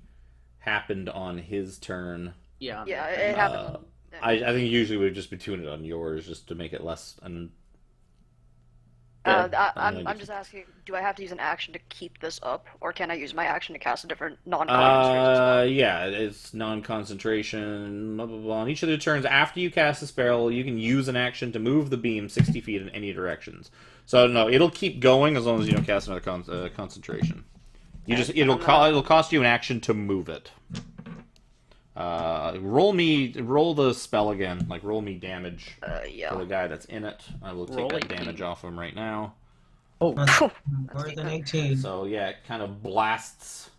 happened on his turn. Yeah. Yeah, it happened. I think usually we'd just be doing it on yours just to make it less. I'm just asking, do I have to use an action to keep this up, or can I use my action to cast a different non-concentration spell? Yeah, it's non-concentration, blah, blah, blah. On each of the turns after you cast a spell, you can use an action to move the beam 60 feet in any directions. So, no, it'll keep going as long as you don't cast another concentration. It'll cost you an action to move it. Roll the spell again. Like, roll me damage Yeah. for the guy that's in it. I will take that damage off him right now. Oh, More than 18. So yeah, it kind of blasts,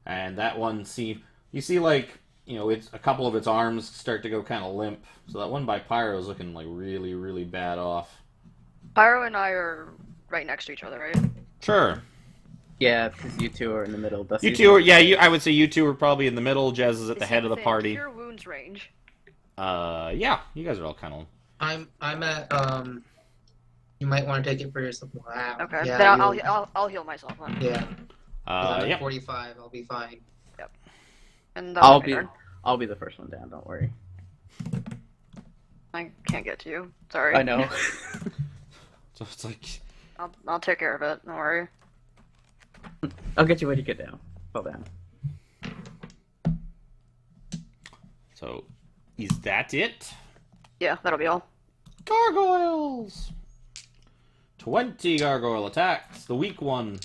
and that one you see like it's a couple of its arms start to go kind of limp. So that one by Pyro is looking like really really bad off. Pyro and I are right next to each other, right? Sure. yeah, because you two are in the middle. Dusty. You two are I would say you two are probably in the middle. Jez is at the head of the party. Cure wounds range. Yeah, you guys are all kind of. I'm at You might want to take it for yourself. Wow. Okay. Yeah, Then you'll- I'll heal myself then. Yeah. 'Cause I'm at Yep. 45. I'll be fine. And I'll my be turn. the first one down. Don't worry. I can't get to you. Sorry. I know. So it's like I'll take care of it. Don't worry. I'll get you when you get down. Fall down. so. Is that it? Yeah, that'll be all. Gargoyles. 20 gargoyle attacks. The weak one.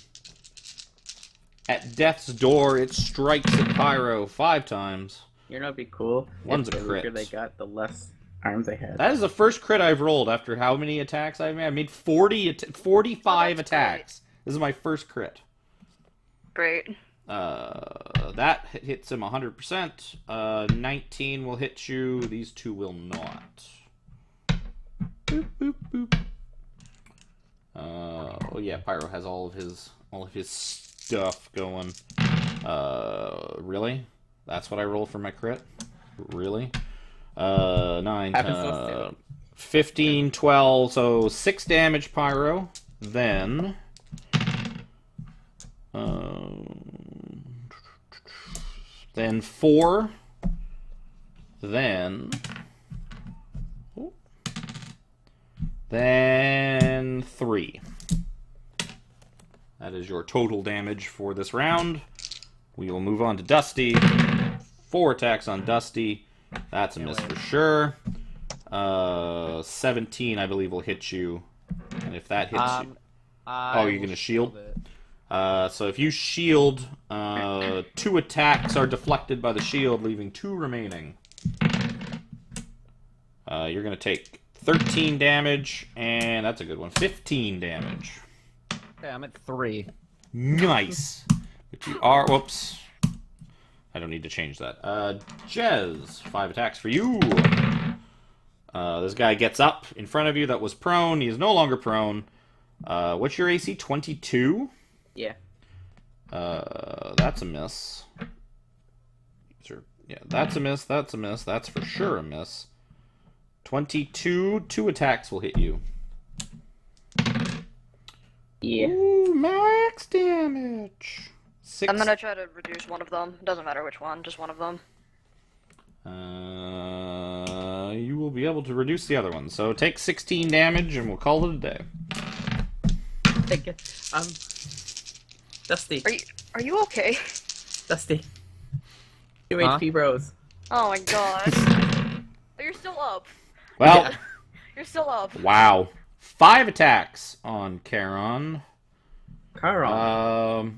At death's door, it strikes at Pyro 5 times. You know, it'd be cool. One's if a the crit. weaker they got, the less arms they had. That is the first crit I've rolled after how many attacks I've made? I made 45 that's attacks. This is my first crit. Great. That hits him 100%. 19 will hit you. These two will not. Boop, boop, boop. Oh yeah, Pyro has all of his stuff going. Really? That's what I rolled for my crit? Really? 9, Happens to us too. 15, 12, so 6 damage, Pyro. Then... then 4. Then... Then 3. That is your total damage for this round. We will move on to Dusty. 4 attacks on Dusty. That's a miss for sure. 17, I believe, will hit you. And if that hits you... Oh, you're going to shield? So if you shield, 2 attacks are deflected by the shield, leaving 2 remaining. You're going to take 13 damage, and that's a good one. 15 damage. Okay, I'm at 3. Nice. But you are... Whoops. I don't need to change that. Jez, 5 attacks for you. This guy gets up in front of you that was prone. He is no longer prone. What's your AC? 22? Yeah. That's a miss. These are Yeah, that's a miss. That's a miss. That's for sure a miss. 22. 2 attacks will hit you. Yeah. Ooh, max damage. 6. I'm gonna try to reduce one of them. Doesn't matter which one, just one of them. You will be able to reduce the other one. So take 16 damage, and we'll call it a day. Dusty. Are you okay? Dusty. 2 Huh? HP bros. Oh my god. Oh, you're still up. Well, You're still up. wow. 5 attacks on Charon. Charon. Oh,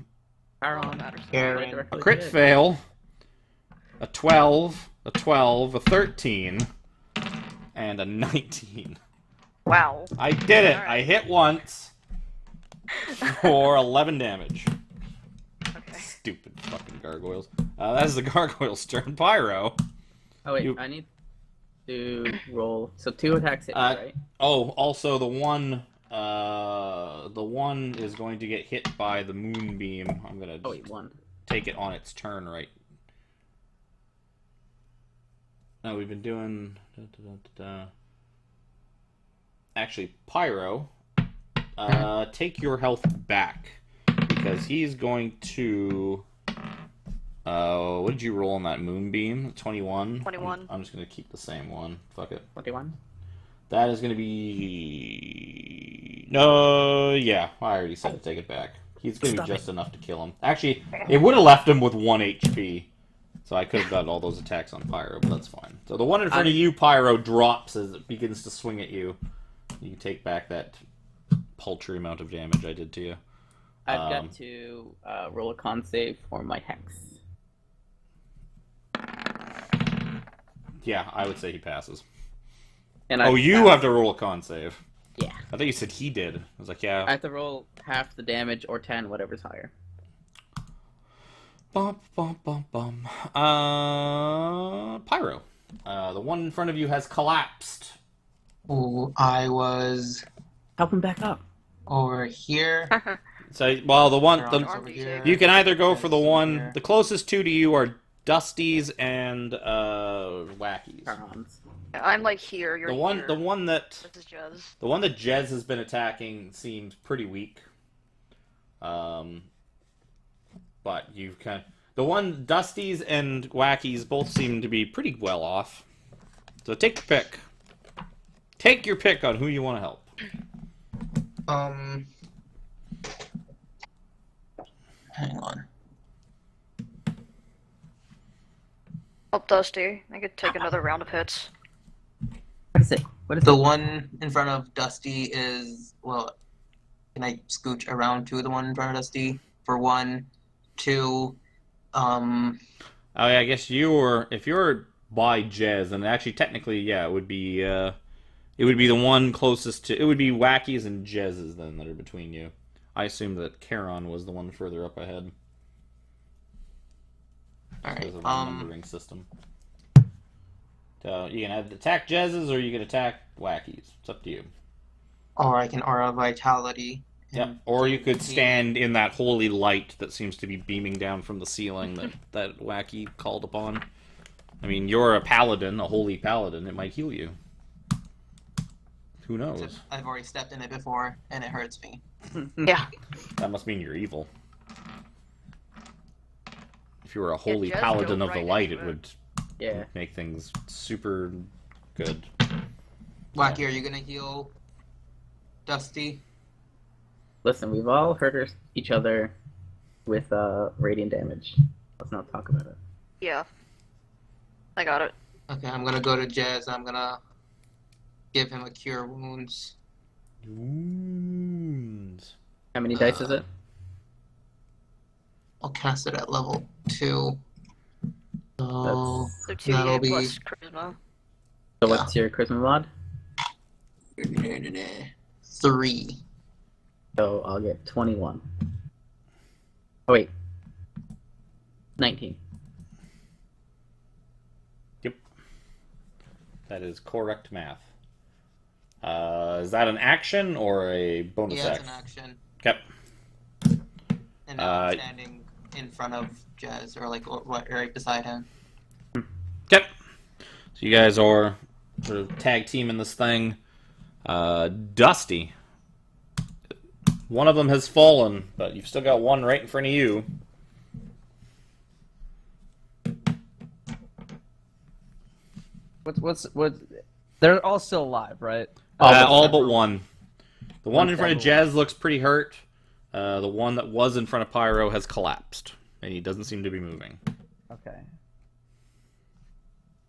matters. Charon. A crit fail. A 12. A 12. A 13. And a 19. Wow. I did it. Alright. I hit once for 11 damage. Okay. Stupid fucking gargoyles. That's the gargoyle's turn. Pyro. Oh wait, You- I need to roll. So 2 attacks hit me, right? Oh, also the one is going to get hit by the moonbeam. I'm gonna Oh wait, 1. take it on its turn, right? No, we've been doing. Actually, Pyro, take your health back because he's going to. What did you roll on that moonbeam? 21. 21. I'm just gonna keep the same one. Fuck it. 21. That is gonna be. No, yeah, I already said to take it back. He's gonna Stop be just enough to kill him. Actually, it would have left him with 1 HP. So I could have got all those attacks on Pyro, but that's fine. So the one in front of you, Pyro, drops as it begins to swing at you. You can take back that paltry amount of damage I did to you. I've got to roll a con save for my hex. Yeah, I would say he passes. And Oh, I've you got- have to roll a con save. Yeah. I thought you said he did. I was like, yeah. I have to roll half the damage or 10, whatever's higher. Bum, bum, bum, bum. Pyro. The one in front of you has collapsed. Ooh, I was Help him back up. over here. So, well, the one, Charon's the, over here. you can either go for the Over one, here. the closest two to you are Dusty's and Wacky's. Charon's. I'm like here. You're The one, here. the one that This is Jez. The one that Jez has been attacking seems pretty weak. But you've the one Dusty's and Wacky's both seem to be pretty well off. So take your pick. Take your pick on who you want to help. Hang on. Help Dusty. I could take another round of hits. What is it? What is The it? one in front of Dusty is, well, can I scooch around to the one in front of Dusty for 1, 2, Oh yeah, I guess if you're by Jez, then actually technically, yeah, it would be the one closest to. It would be Wacky's and Jez's then that are between you. I assume that Charon was the one further up ahead. Alright, Because of the numbering system. So you can either attack Jez's or you can attack Wacky's. It's up to you. or I can Aura Vitality. Yep. and Or you take could the- stand in that holy light that seems to be beaming down from the ceiling that Wacky called upon. I mean, you're a paladin, a holy paladin. It might heal you. Who knows? I've already stepped in it before, and it hurts me. Yeah. That must mean you're evil. If you were a holy Jez paladin dove of the right light, into it it. would Yeah. make things super good. Wacky, are you gonna heal Dusty? Listen, we've all hurt each other with radiant damage. Let's not talk about it. Yeah. I got it. Okay, I'm gonna go to Jez. I'm gonna give him a Cure Wounds. Wounds. How many dice is it? I'll cast it at level 2. So So That'll 2d8 be- plus charisma. So what's your charisma mod? 3. So I'll get 21. Oh wait. 19. Yep. That is correct math. Is that an action or a bonus Yeah, it's action? an action. Yep. And now I'm standing in front of Jez, or like right beside him. Okay. So you guys are sort of tag teaming this thing. Dusty. One of them has fallen, but you've still got one right in front of you. What? They're all still alive, right? All but one. The one in Okay. front of Jazz looks pretty hurt. The one that was in front of Pyro has collapsed, and he doesn't seem to be moving. Okay.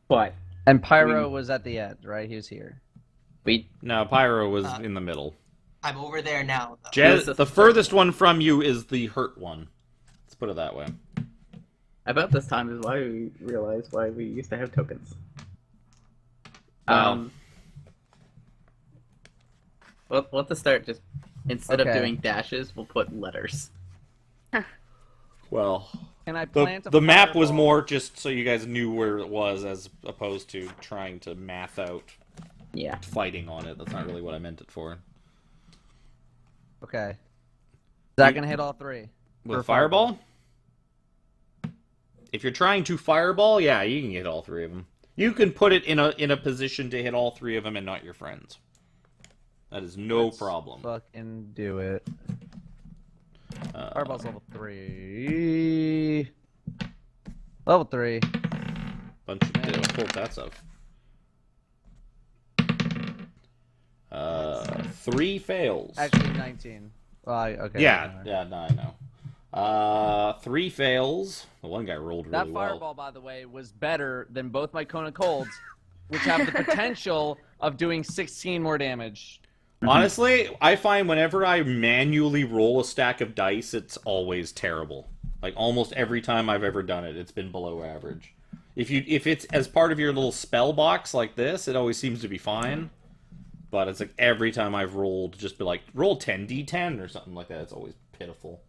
But And Pyro was at the end, right? He was here. No, Pyro was in the middle. I'm over there now, though. Jazz, the furthest one from you is the hurt one. Let's put it that way. about this time is why we realized why we used to have tokens. Wow. We'll have to start just instead of Okay. doing dashes, we'll put letters. Well, Can I plant the a map was fireball? more just so you guys knew where it was, as opposed to trying to math out Yeah. fighting on it. That's not really what I meant it for. Okay. Is that gonna hit all three? With For a fireball? If you're trying to fireball, yeah, you can hit all three of them. You can put it in a position to hit all three of them and not your friends. That is no Let's problem. Fucking do it. Uh, Fireball's level 3. Level 3. bunch of pull that stuff. 3 fails. Actually, 19. Well, okay. Yeah, never mind. yeah, no, I know. 3 fails. The one guy rolled really That well. fireball, by the way, was better than both my Kona Colds, which have the potential of doing 16 more damage. Honestly, I find whenever I manually roll a stack of dice, it's always terrible. Like almost every time I've ever done it, it's been below average. If it's as part of your little spell box like this, it always seems to be fine. But it's like every time I've rolled, just be like, roll 10d10 or something like that. It's always pitiful.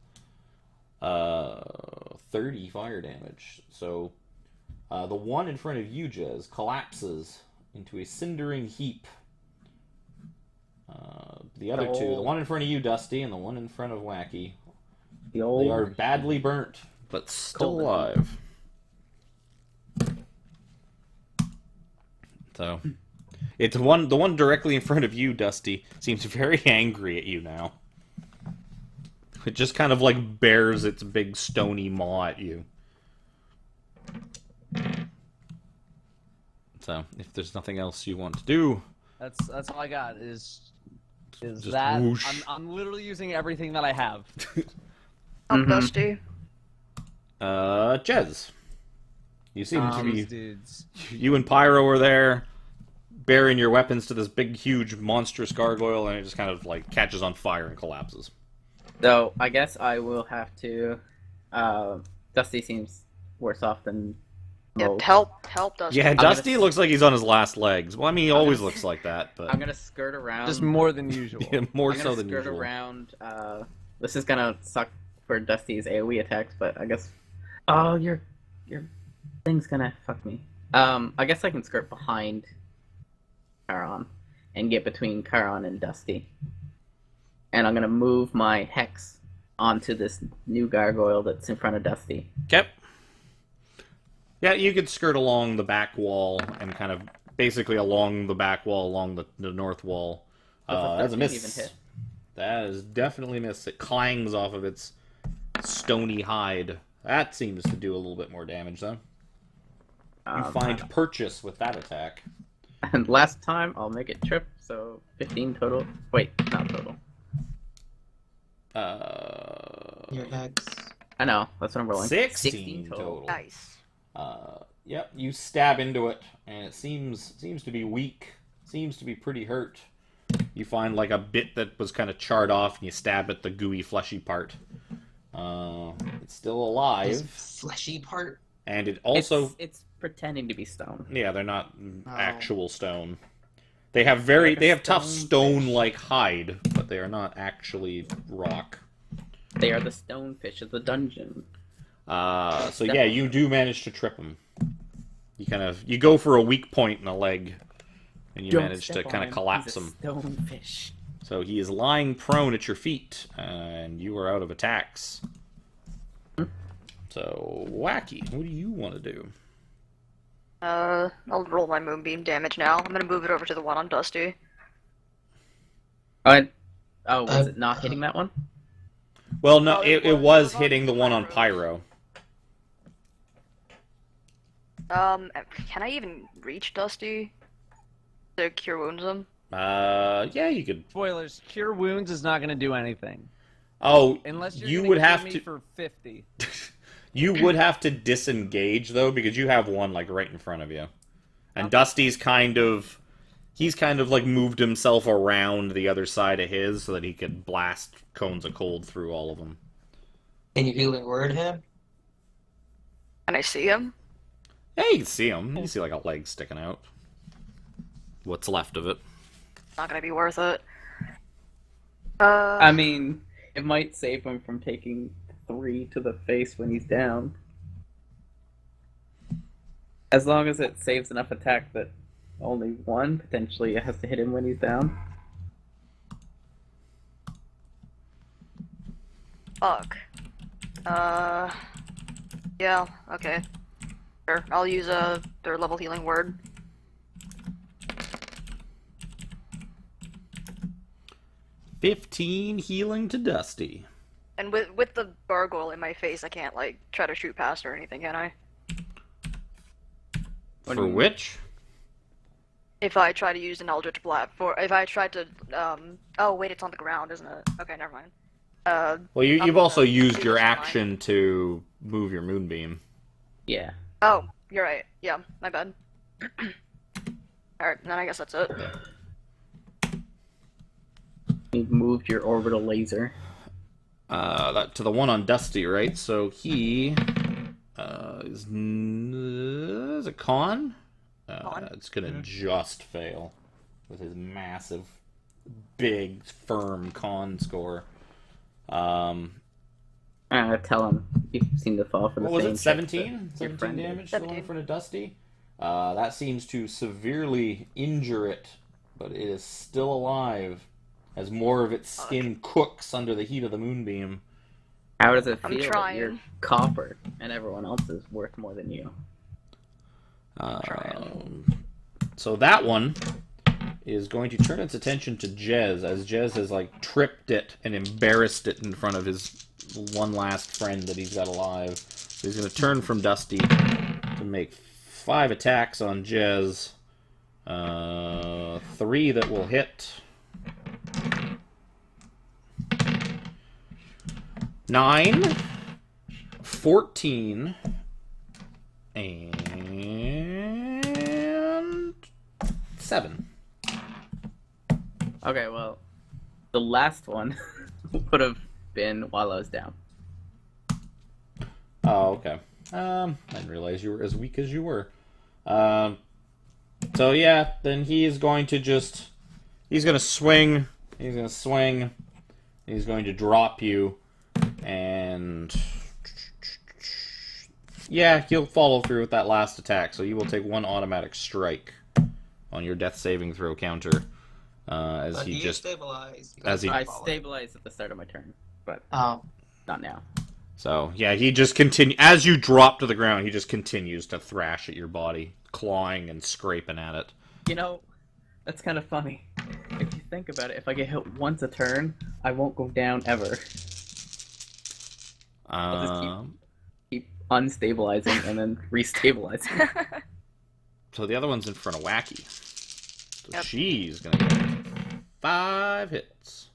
30 fire damage. So, the one in front of you, Jez, collapses into a cindering heap. The other two, the one in front of you, Dusty, and the one in front of Wacky, The old they are badly burnt, but still Cold. alive. So, it's the one directly in front of you, Dusty, seems very angry at you now. It just kind of like bears its big stony maw at you. So, if there's nothing else you want to do, That's all I got. Is Just that whoosh. I'm literally using everything that I have. Up Mhm. Dusty. Jez. You seem to These be. dudes. You and Pyro are there, bearing your weapons to this big, huge, monstrous gargoyle, and it just kind of like catches on fire and collapses. So I guess I will have to. Dusty seems worse off than Yeah, most. help Dusty. Yeah, gonna Dusty looks like he's on his last legs. Well, I mean, he always looks like that, but I'm gonna skirt around. Just more than usual. yeah, more I'm so gonna than skirt usual. around. This is gonna suck for Dusty's AoE attacks, but I guess. Oh, your thing's gonna fuck me. I guess I can skirt behind Charon and get between Charon and Dusty. And I'm gonna move my hex onto this new gargoyle that's in front of Dusty. Okay. Yeah, you could skirt along the back wall and kind of basically along the back wall, along the north wall. Does a That's a 13 miss. even hit? That is definitely a miss. It clangs off of its stony hide. That seems to do a little bit more damage, though. You find purchase with that attack. And last time I'll make it trip, so 15 total. Wait, not total. Your X. I know, that's what I'm rolling. 16 total. Nice. Yep, you stab into it, and it seems to be weak. Seems to be pretty hurt. You find like a bit that was kind of charred off, and you stab at the gooey, fleshy part. It's still This alive, fleshy part. and it also It's pretending to be stone. yeah, they're not Oh. actual stone. They have very Like a they have tough stone stone-like hide, but they are not actually rock. They are the stonefish of the dungeon. So yeah, you do manage to trip him. You go for a weak point in a leg, and you Don't manage to step kind on of him, collapse he's a him. Stonefish. So he is lying prone at your feet, and you are out of attacks. So Wacky, what do you want to do? I'll roll my moonbeam damage now. I'm gonna move it over to the one on Dusty. Was it not hitting that one? Well, no, Oh, it was hitting the one on Pyro. Can I even reach Dusty to cure wounds him? Yeah, you could. Spoilers: Cure Wounds is not going to do anything Oh, unless you're you gonna would kill have me to. for 50. You would have to disengage though, because you have one like right in front of you, and Okay. Dusty's he's kind of like moved himself around the other side of his so that he could blast cones of cold through all of them. Can you healing word him? Can I see him? Yeah, you can see him. You can see like a leg sticking out. What's left of it. Not gonna be worth it. I mean, it might save him from taking 3 to the face when he's down. As long as it saves enough attack that only 1 potentially has to hit him when he's down. Fuck. Yeah, okay. Sure, I'll use a third level healing word. "15 healing to Dusty." And with the gargoyle in my face, I can't like try to shoot past or anything, can I? What do For you mean? which? If I try to use an Eldritch Blast if I tried to oh wait, it's on the ground, isn't it? Okay, never mind. Well, you've I'm also gonna used do your this one. action to move your moonbeam. Yeah. Oh, you're right. Yeah, my bad. Alright, then I guess that's it. You moved your orbital laser. That to the one on Dusty, right? So he is a con. Con? It's gonna just fail with his massive, big, firm con score. Tell him you seem to fall for the What was same it? trick 17? that your 17 friend did. damage to the one in 17. front of Dusty. That seems to severely injure it, but it is still alive as more of its skin cooks under the heat of the moonbeam. How does it I'm feel that trying. you're copper and everyone else is worth more than you? So that one is going to turn its attention to Jez, as Jez has like tripped it and embarrassed it in front of his one last friend that he's got alive. So he's going to turn from Dusty to make 5 attacks on Jez. 3 that will hit. 9, 14, and 7. Okay, well, the last one would have been while I was down. Oh, okay. I didn't realize you were as weak as you were. So yeah, then he's going to swing. He's going to swing. He's going to drop you. And yeah, he'll follow through with that last attack. So you will take 1 automatic strike on your death saving throw counter. As But he he just stabilized. as he- I stabilized at the start of my turn, but Oh. not now. So yeah, he just as you drop to the ground, he just continues to thrash at your body, clawing and scraping at it. You know, that's kind of funny. If you think about it, if I get hit once a turn, I won't go down ever. I'll just keep unstabilizing and then restabilizing. So the other one's in front of Wacky. So Yep. she's gonna get 5 hits.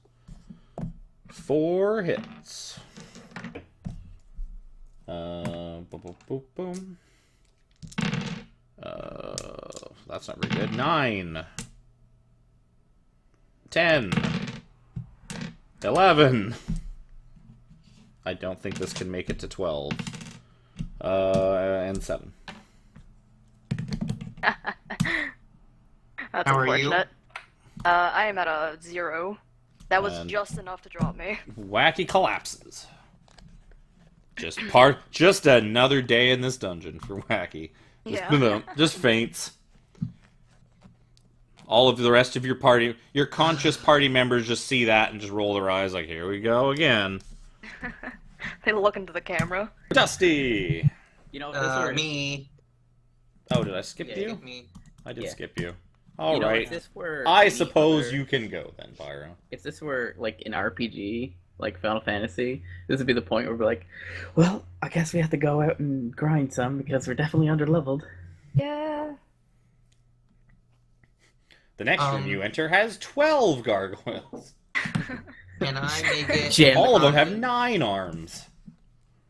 4 hits. Boom, boom, boom, boom. That's not very good. 9. 10. 11. I don't think this can make it to 12. And 7. That's How are you? unfortunate. I am at a 0. That was And- just enough to drop me. Wacky collapses. Just another day in this dungeon for Wacky. Yeah. Just faints. All of the rest of your party, your conscious party members just see that and just roll their eyes like, here we go again. They look into the camera. Dusty! You know, if this were Me. Oh, did I skip Yeah, you? skip me. I did Yeah. skip you. You All know, right. if this were I any suppose other- you can go then, Pyro. If this were like an RPG, like Final Fantasy, this would be the point where we're like, well, I guess we have to go out and grind some because we're definitely underleveled. Yeah. The next room you enter has 12 gargoyles. Can I make it? Jam All of them have behind- 9 arms.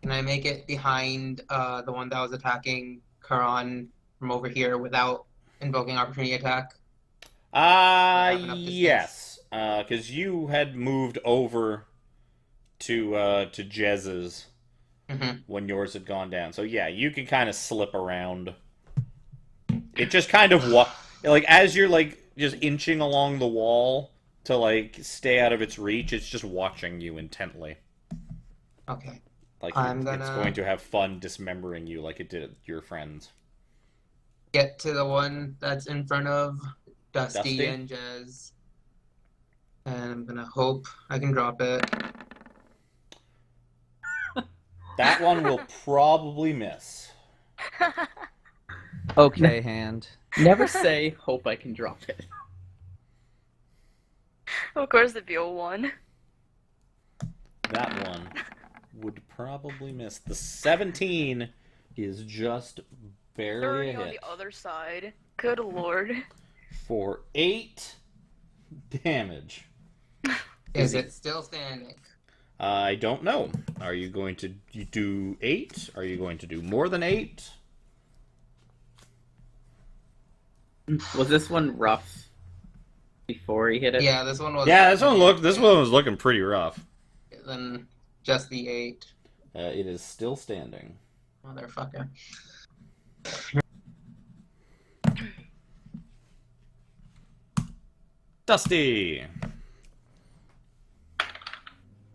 Can I make it behind the one that was attacking Karan from over here without invoking opportunity attack? Have enough distance? Yes. Because you had moved over to Jez's Mm-hmm. when yours had gone down. So yeah, you can kind of slip around. It just kind of like as you're like just inching along the wall to like stay out of its reach, it's just watching you intently. Okay. Like I'm it's gonna- going to have fun dismembering you like it did your friends. Get to the one that's in front of Dusty, Dusty? and Jez. And I'm gonna hope I can drop it. That one will probably miss. Okay, hand. Never say, hope I can drop it. Of course, the Beal one. That one would probably miss. The 17 is just barely a 30 on hit the other side. Good lord. for 8 damage. Is it still standing? I don't know. Are you going to do 8? Are you going to do more than 8? Was this one rough before he hit it? Yeah, this one was. Yeah, this one was looking pretty rough. Then just the 8. It is still standing. Motherfucker. Dusty.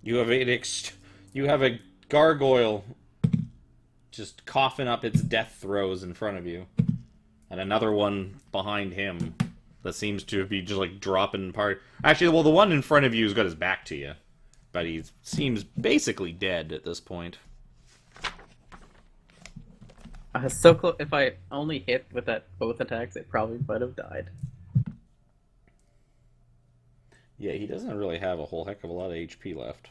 You have a gargoyle just coughing up its death throes in front of you, and another one behind him that seems to be just like dropping part. Actually, well, the one in front of you has got his back to you, but he seems basically dead at this point. I was so close. If I only hit with that both attacks, it probably might have died. Yeah, he doesn't really have a whole heck of a lot of HP left.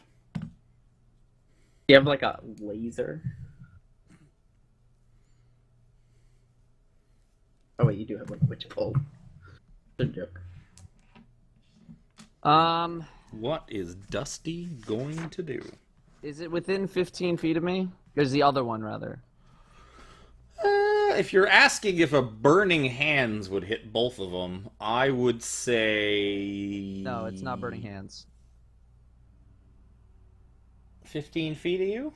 You have like a laser. Oh wait, you do have like a witch pole. It's a joke. What is Dusty going to do? Is it within 15 feet of me? There's the other one, rather. If you're asking if a burning hands would hit both of them, I would say... No, it's not burning hands. 15 feet of you?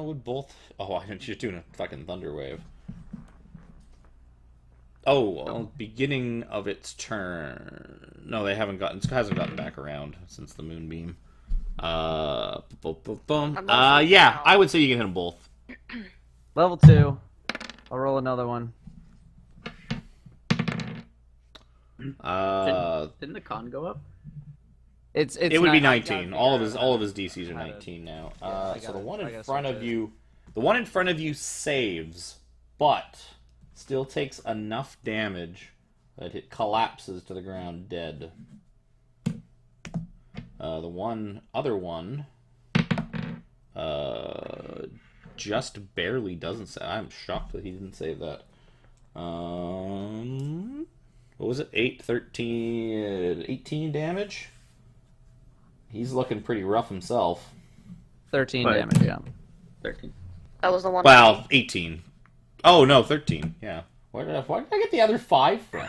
Would both... Oh, I didn't. You're doing a fucking thunder wave. Oh, well, beginning of its turn. No, they haven't gotten... It hasn't gotten back around since the moonbeam. Yeah, I would say you can hit them both. Level 2. I'll roll another one. Didn't the con go up? It's It would be not- I gotta 19. figure All of out his DCs are how to- 19 now. Yeah, I So gotta- the one I in gotta front switch of it. you, the one in front of you saves, but still takes enough damage that it collapses to the ground dead. The other one, just barely doesn't save. I'm shocked that he didn't save that. What was it? 8, 13, 18 damage? He's looking pretty rough himself. 13 But- damage, yeah. 13. That was the one. Well, 18. Oh, no, 13. Yeah. Where did I get the other 5 from?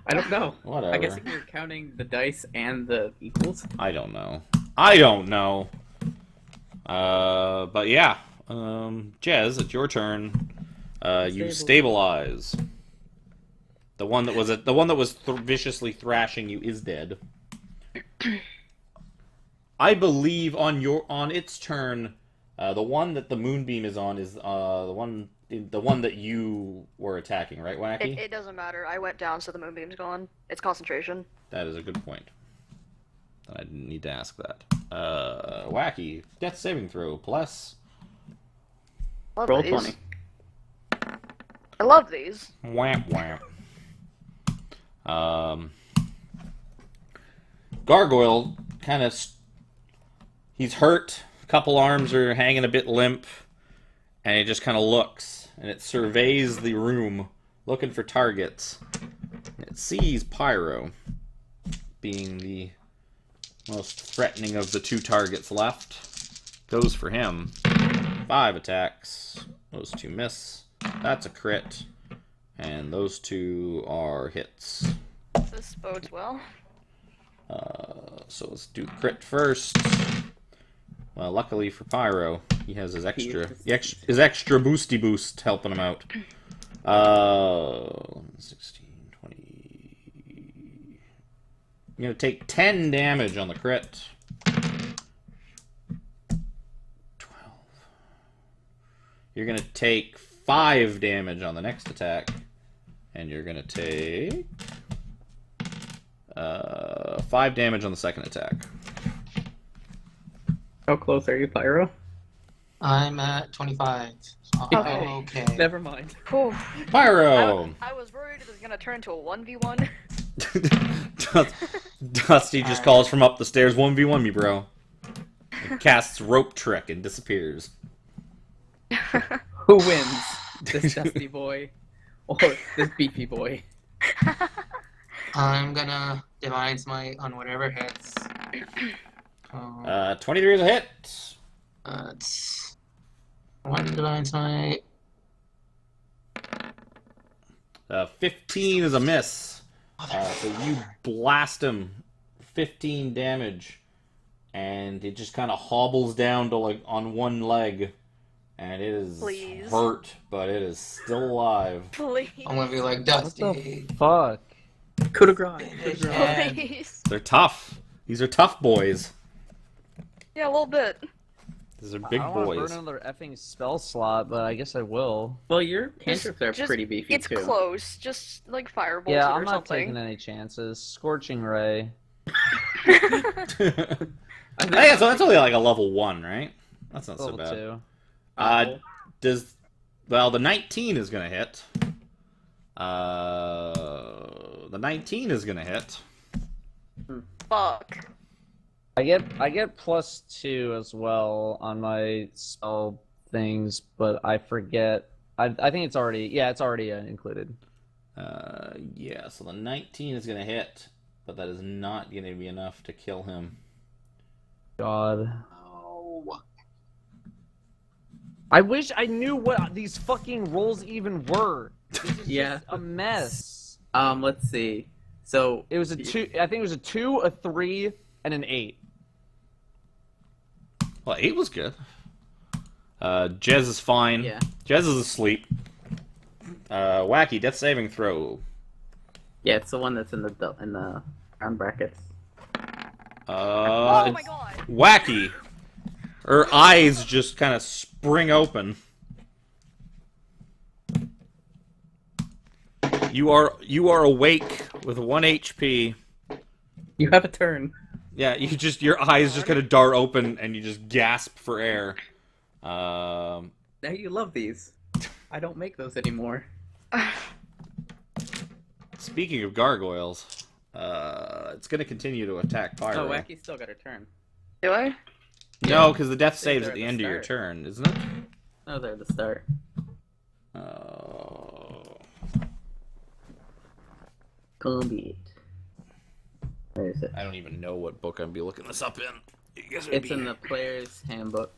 I don't know. Whatever. I guess if you're counting the dice and the equals. I don't know. But yeah. Jez, it's your turn. You stabilize. The one that was viciously thrashing you is dead. I believe on its turn, the one that the moonbeam is on is the one that you were attacking, right, Wacky? It doesn't matter. I went down, so the moonbeam's gone. It's concentration. That is a good point. I didn't need to ask that. Wacky, death saving throw, plus. Love Roll these. 20. I love these. Wham wham. Gargoyle kind of... He's hurt. A couple arms are hanging a bit limp. And it just kind of looks. And it surveys the room, looking for targets. And it sees Pyro being the most threatening of the two targets left. Goes for him. 5 attacks. Those 2 miss. That's a crit. And those 2 are hits. This bodes well. So let's do crit first. Well, luckily for Pyro, he has his extra boosty boost helping him out. 16, 20... You're going to take 10 damage on the crit. 12. You're going to take 5 damage on the next attack. And you're going to take 5 damage on the second attack. How close are you, Pyro? I'm at 25. So Okay. okay. Never mind. Whew. Pyro! I was worried it was gonna turn into a 1v1. Dusty just calls from up the stairs, 1v1 me, bro. And casts rope trick and disappears. Who wins? This dusty boy or this beefy boy? I'm gonna Divine Smite on whatever hits. 23 is a hit. It's 1 Divine Smite. 15 is a miss. So you blast him 15 damage. And it just kind of hobbles down to like on one leg. And it is Please. hurt, but it is still alive. Please. I'm gonna be like, What Dusty. the fuck? Coup de grace. And Please. They're tough. These are tough boys. Yeah, a little bit. These are big I don't want to boys. burn another effing spell slot, but I guess I will. Well, your cantrips are Just- pretty beefy It's too. close. Just like firebolt Yeah, it or I'm not taking something. any chances. Scorching Ray. I think so. That's only like a level 1, right? That's not Level so bad. 2. The 19 is gonna hit. The 19 is gonna hit. Fuck. I get +2 as well on my spell things, but I forget. I think it's already included. Yeah. So the 19 is gonna hit, but that is not gonna be enough to kill him. God. Oh. I wish I knew what these fucking rolls even were. This is Yeah. just a mess. Let's see. So It was a 2. I think it was a 2, a 3, and an 8. Well, 8 was good. Jez is fine. yeah, Jez is asleep. Wacky, death saving throw. yeah, it's the one that's in the round brackets. Oh my It's god. Wacky. Her eyes just kind of spring open. You are awake with 1 HP. You have a turn. Yeah, your eyes just kind of dart open and you just gasp for air. Now you love these. I don't make those anymore. Speaking of gargoyles, it's gonna continue to attack Pyro. Oh, Wacky still got a turn. Do I? No, because the death They're saves at at the the end of your start. turn, isn't it? Oh, they're at the start. Combat. Where is it? I don't even know what book I'd be looking this up in. You guys would It's be- in the player's handbook.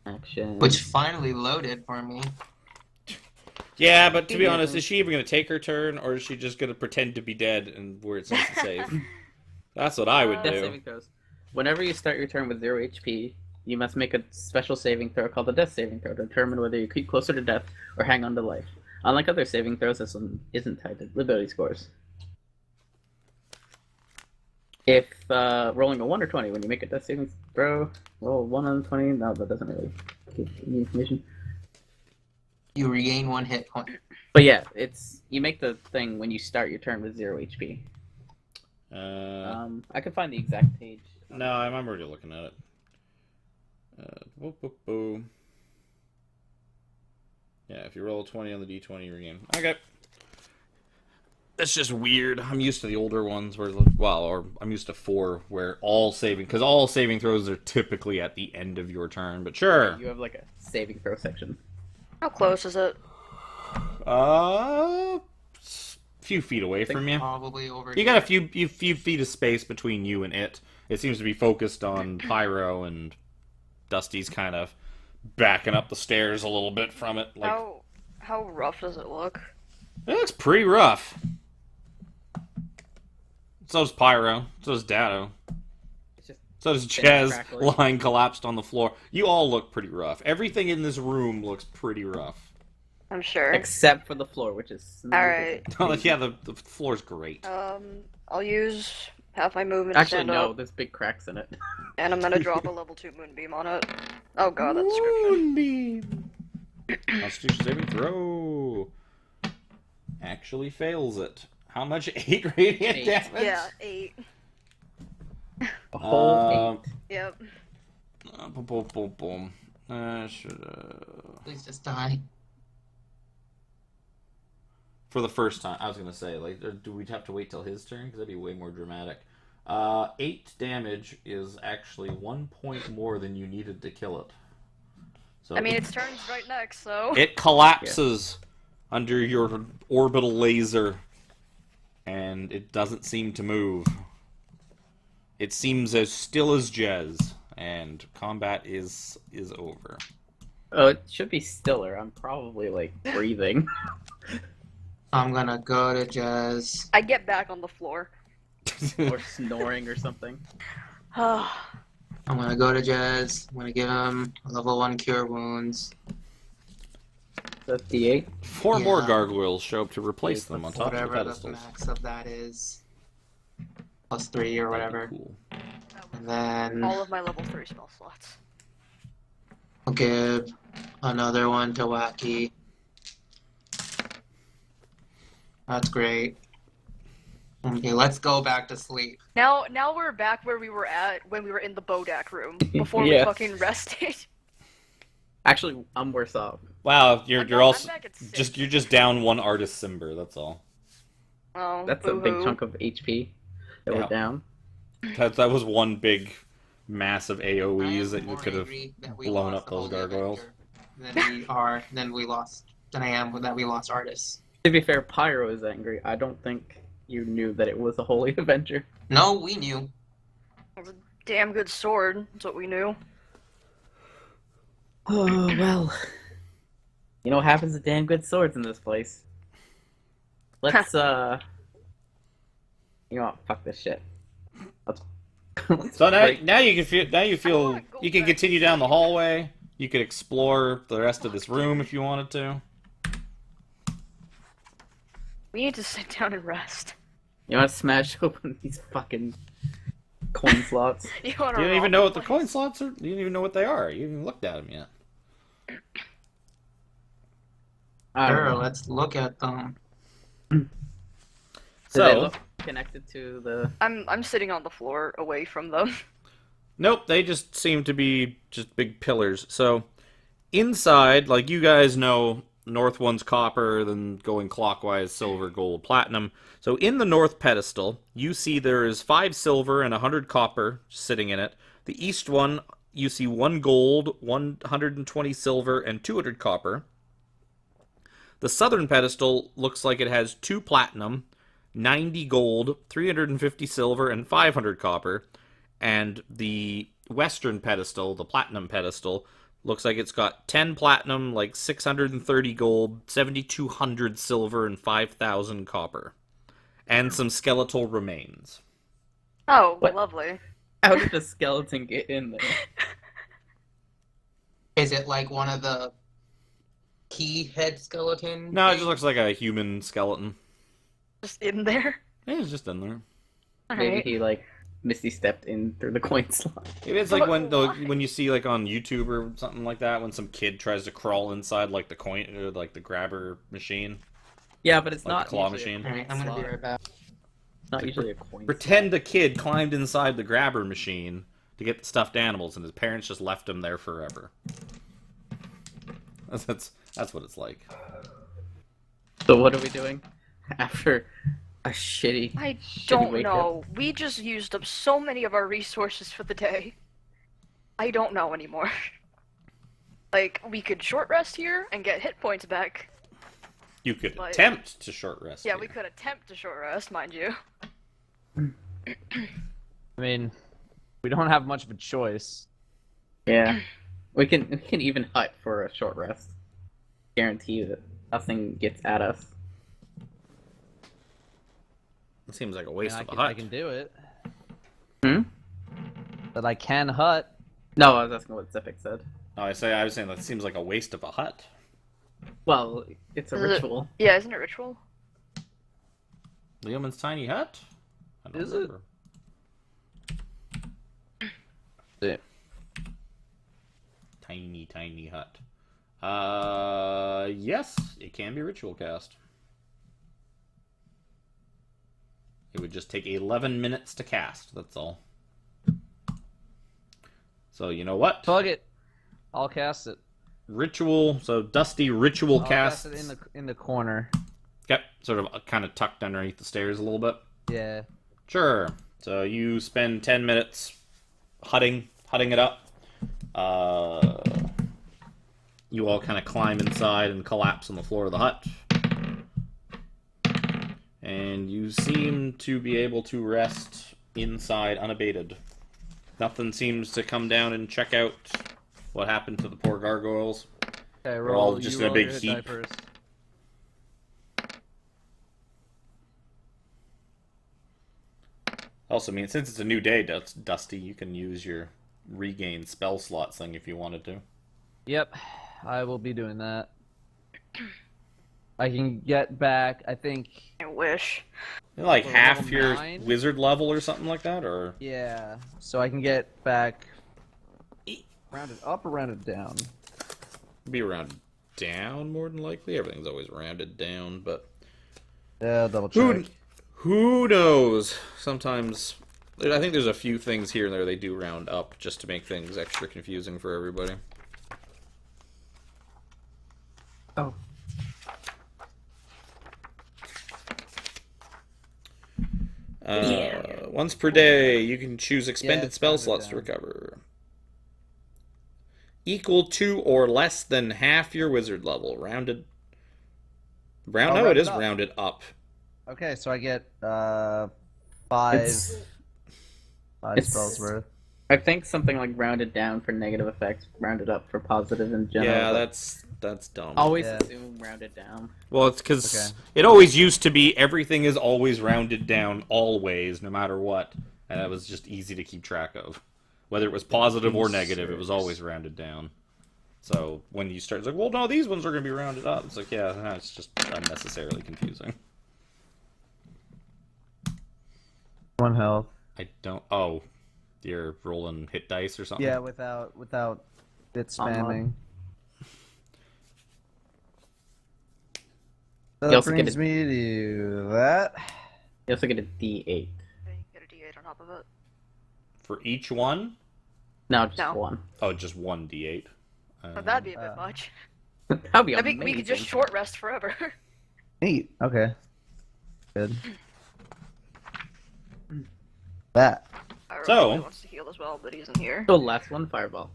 Action. Which finally loaded for me. Yeah, but to be honest, is she even going to take her turn, or is she just going to pretend to be dead and where it's nice and safe? That's what I would Death do. saving throws. Whenever you start your turn with 0 HP, you must make a special saving throw called the death saving throw to determine whether you keep closer to death or hang on to life. Unlike other saving throws, this one isn't tied to ability scores. If rolling a 1 or 20, when you make a death saving throw, roll 1 on 20. No, that doesn't really give any information. You regain 1 hit point. But yeah, you make the thing when you start your turn with 0 HP. I could find the exact page. No, I'm already looking at it. Boop, boop, boop. Yeah, if you roll a 20 on the d20, you regain. Okay. That's just weird. I'm used to the older ones where, well, or I'm used to 4 where all saving, because all saving throws are typically at the end of your turn, but sure. You have like a saving throw section. How close is it? Few feet away from you. Probably over. You got a few feet of space between you and it. It seems to be focused on Pyro, and Dusty's kind of backing up the stairs a little bit from it. Like, How rough does it look? it looks pretty rough. So does Pyro. So does Dado. It's just So does thin and Chaz, crackly. lying collapsed on the floor. You all look pretty rough. Everything in this room looks pretty rough. I'm sure. except for the floor, which is smooth. Alright. Oh, yeah, the floor's great. I'll use half my movement to Actually, stand no. up, There's big cracks in it. and I'm gonna drop a level 2 moonbeam on it. Oh god, that description. Moonbeam. Constitution saving throw. Actually fails it. How much? 8 radiant 8. damage? Yeah, 8. A whole 8. Yep. Boom, boom, boom, boom. Please just die. For the first time, I was gonna say, like, do we have to wait till his turn? Because that'd be way more dramatic. 8 damage is actually 1 point more than you needed to kill it. So I mean, its turn's right next, so. it collapses under your orbital laser, and it doesn't seem to move. It seems as still as Jez, and combat is over. Oh, it should be stiller. I'm probably like breathing. I'm gonna go to Jez. I get back on the floor. or snoring or something. I'm gonna go to Jez. I'm gonna give him a level 1 cure wounds. That's D8. 4 more Yeah. gargoyles show up to replace them on top of the Whatever the pedestals. max of that is. Plus 3 or whatever. Cool. And then All of my level 3 spell slots. I'll give another one to Wacky. That's great. Okay, let's go back to sleep. Now we're back where we were at when we were in the Bodak room before we Yeah. fucking rested. Actually, I'm worse off. Wow, you're I'm also back at 6. you're just down 1 artist Simber. That's all. Oh, That's a big boo-hoo. chunk of HP that Yeah. we're down. That was one big, massive I AOE's that am you more could have angry that we blown lost up those the Holy gargoyles. Avenger than I am that we lost artists. To be fair, Pyro is angry. I don't think you knew that it was a Holy Avenger. No, we knew. It was a damn good sword. That's what we knew. Oh, well. You know what happens to damn good swords in this place? Let's, You know what? Fuck this shit. Let's So break- now you feel wanna go you can back continue to down the sleep. hallway. You could explore the rest of this room if you wanted to. We need to sit down and rest. You want to smash open these fucking coin slots? You want You to don't even know what the coin slots are. You don't even know what they are. You haven't even looked at them yet. I don't Sure, know. let's look at them. Do they So look connected to the... I'm sitting on the floor away from them. nope, they just seem to be just big pillars. So inside, like you guys know, north one's copper, then going clockwise, silver, gold, platinum. So in the north pedestal, you see there is 5 silver and 100 copper sitting in it. The east one, you see 1 gold, 120 silver, and 200 copper. The southern pedestal looks like it has 2 platinum, 90 gold, 350 silver, and 500 copper. And the western pedestal, the platinum pedestal, looks like it's got 10 platinum, like 630 gold, 7,200 silver, and 5,000 copper. And some skeletal remains. Oh, What? lovely. How did the skeleton get in there? Is it like one of the key head skeleton? No, it things? just looks like a human skeleton. Just in there. It's just in there. Maybe Alright. he, like, Misty stepped in through the coin slot. It's like when Why? when you see like on YouTube or something like that when some kid tries to crawl inside like the coin or like the grabber machine. Yeah, but it's Like not the claw usually a machine. coin Alright, I'm gonna be slot. right back. It's not usually a coin Pretend a kid climbed inside the grabber machine to get the stuffed animals and his parents just left him there forever. That's what it's like. So what are we doing after a shitty? I shitty don't wake up? know. We just used up so many of our resources for the day. I don't know anymore. Like, we could short rest here and get hit points back. You could But- attempt to short rest. Yeah, here. we could attempt to short rest, mind you. I mean, we don't have much of a choice. Yeah, we can even hut for a short rest. Guarantee that nothing gets at us. It seems like a I, waste mean, of a I hut. can do it. Hmm. But I can hut. No, I was asking what Zephic said. No, I was saying that seems like a waste of a hut. Well, it's a Is it- ritual. Yeah, isn't it ritual? Leoman's tiny hut? I don't Is it? remember. Tiny hut. Yes, it can be ritual cast. It would just take 11 minutes to cast, that's all. So, you know what? Plug it. I'll cast it. Ritual, so Dusty ritual I'll cast. cast it in the corner. Yep, sort of kind of tucked underneath the stairs a little bit. Yeah. Sure. So you spend 10 minutes hutting it up. You all kind of climb inside and collapse on the floor of the hut. And you seem to be able to rest inside unabated. Nothing seems to come down and check out what happened to the poor gargoyles. Okay, all roll. just you in a roll big your hit heap. die first. Also, I mean, since it's a new day, Dusty, you can use your regain spell slots thing if you wanted to. Yep, I will be doing that. I can get back, I think, I wish. Like Or half level your 9? wizard level or something like that, or yeah. So I can get back rounded up or rounded down. be rounded down more than likely. Everything's always rounded down, but Yeah, I'll double check. who knows? Sometimes I think there's a few things here and there they do round up just to make things extra confusing for everybody. Oh. Once per day, you can choose expended it's spell rounded slots to down. recover. Equal to or less than half your wizard level. Rounded. No, it rounded is up. rounded up. Okay, so I get 5 It's- spells worth. I think something like rounded down for negative effects, rounded up for positive in general. Yeah, but that's dumb. always Yeah. assume rounded down. Well, it's because Okay. it always used to be everything is always rounded down, always, no matter what, and that was just easy to keep track of. Whether it was positive or negative, it was always rounded down. So when you start, it's like, well, no, these ones are going to be rounded up. It's like, yeah, no, it's just unnecessarily confusing. 1 health. I don't. Oh, you're rolling hit dice or something. Yeah, without it spamming. So You that also get brings a- me to that. You also get a D8. Okay, get a D8 on top of it. For each one. No, just No. one. Oh, just one D8. But that'd be a bit much. That'd be I amazing. mean, we could just short rest forever. Neat. Okay. Good. That. Ira So- probably wants to heal as well, but he isn't here. So last one, fireball.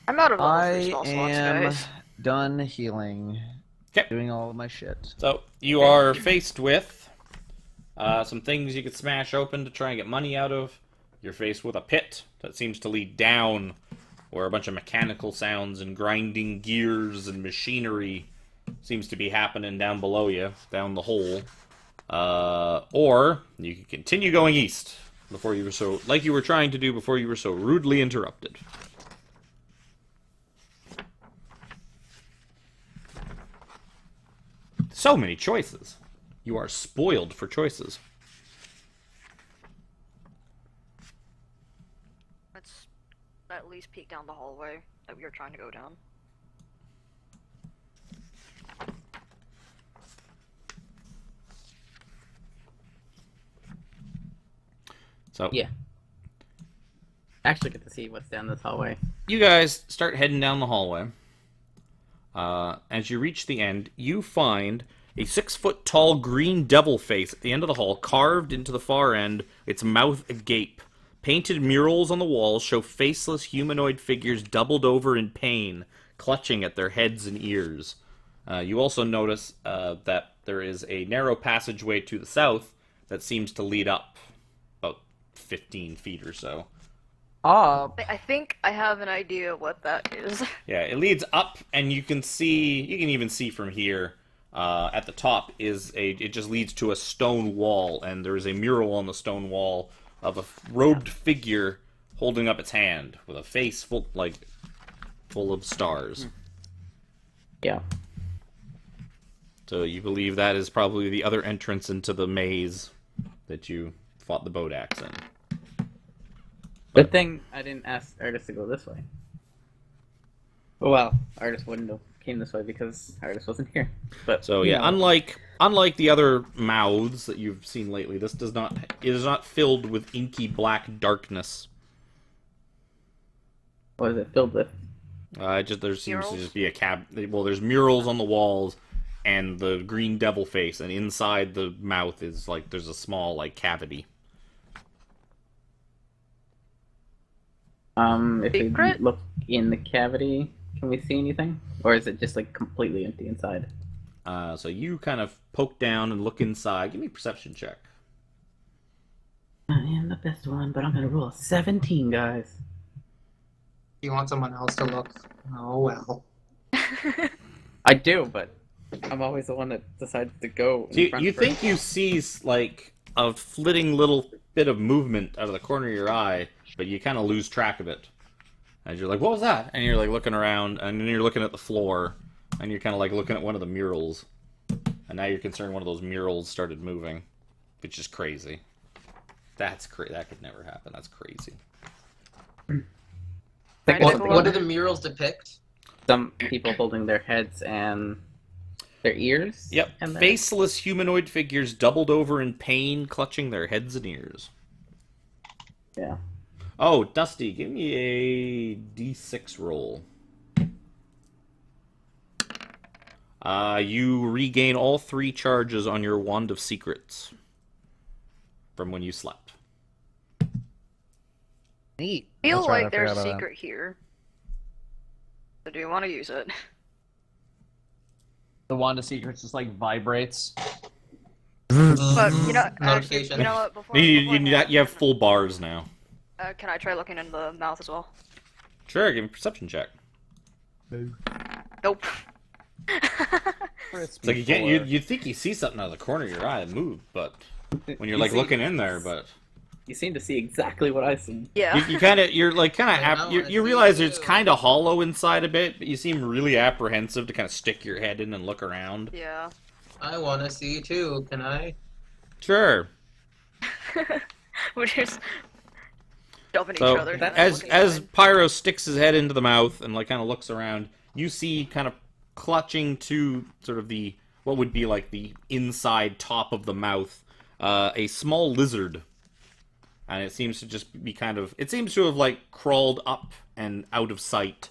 I'm out of level 3 I spell slots, am guys. done healing. 'Kay. Doing all of my shit. So you are faced with some things you could smash open to try and get money out of. You're faced with a pit that seems to lead down, where a bunch of mechanical sounds and grinding gears and machinery seems to be happening down below you, down the hole. Or you can continue going east before you were so, like you were trying to do before you were so rudely interrupted. So many choices. You are spoiled for choices. Let's at least peek down the hallway that we were trying to go down. So Yeah. Actually, get to see what's down this hallway. you guys start heading down the hallway. As you reach the end, you find a 6-foot-tall green devil face at the end of the hall, carved into the far end, its mouth agape. Painted murals on the walls show faceless humanoid figures doubled over in pain, clutching at their heads and ears. You also notice that there is a narrow passageway to the south that seems to lead up about 15 feet or so. I think I have an idea what that is. Yeah, it leads up, and you can even see from here, at the top it just leads to a stone wall, and there is a mural on the stone wall of a robed figure holding up its hand with a face full of stars. Yeah. So you believe that is probably the other entrance into the maze that you fought the boat axe in. Good thing I didn't ask Artis to go this way. Well, Artis wouldn't have came this way because Artis wasn't here. But So yeah, unlike the other mouths that you've seen lately, it is not filled with inky black darkness. what is it filled with? There seems to Murals? just be there's murals on the walls and the green devil face, and inside the mouth is there's a small cavity. If we Secret? look in the cavity, can we see anything? Or is it just completely empty inside? So you kind of poke down and look inside. Give me a perception check. I am the best one, but I'm gonna roll a 17, guys. You want someone else to look? Oh well. I do, but I'm always the one that decides to go. So you think you see a flitting little bit of movement out of the corner of your eye, but you kind of lose track of it. And you're like, what was that? And you're looking around, and then you're looking at the floor, and you're kind of looking at one of the murals. And now you're concerned one of those murals started moving, which is crazy. That's crazy. That could never happen. That's crazy. What do the murals depict? Some people holding their heads and their ears. Yep. And Faceless humanoid figures doubled over in pain, clutching their heads and ears. Yeah. Oh, Dusty, give me a D6 roll. You regain all 3 charges on your Wand of Secrets from when you slept. Neat. I feel That's right, I like there's a forgot about secret here. So do you want to use it? The Wand of Secrets just vibrates. But you know, actually, Notification. you know what? Before, You have full bars now. can I try looking in the mouth as well? Sure, give me a perception check. Nope. It's like you'd think you see something out of the corner of your eye and move, but when you're looking in there, but You seem to see exactly what I see. Yeah. you realize it's kind of hollow inside a bit, but you seem really apprehensive to kind of stick your head in and look around. Yeah. I want to see too. Can I? Sure. We're just jumping So each other. as Pyro sticks his head into the mouth and kind of looks around, you see kind of clutching to sort of what would be the inside top of the mouth, a small lizard. And it seems to just be it seems to have crawled up and out of sight.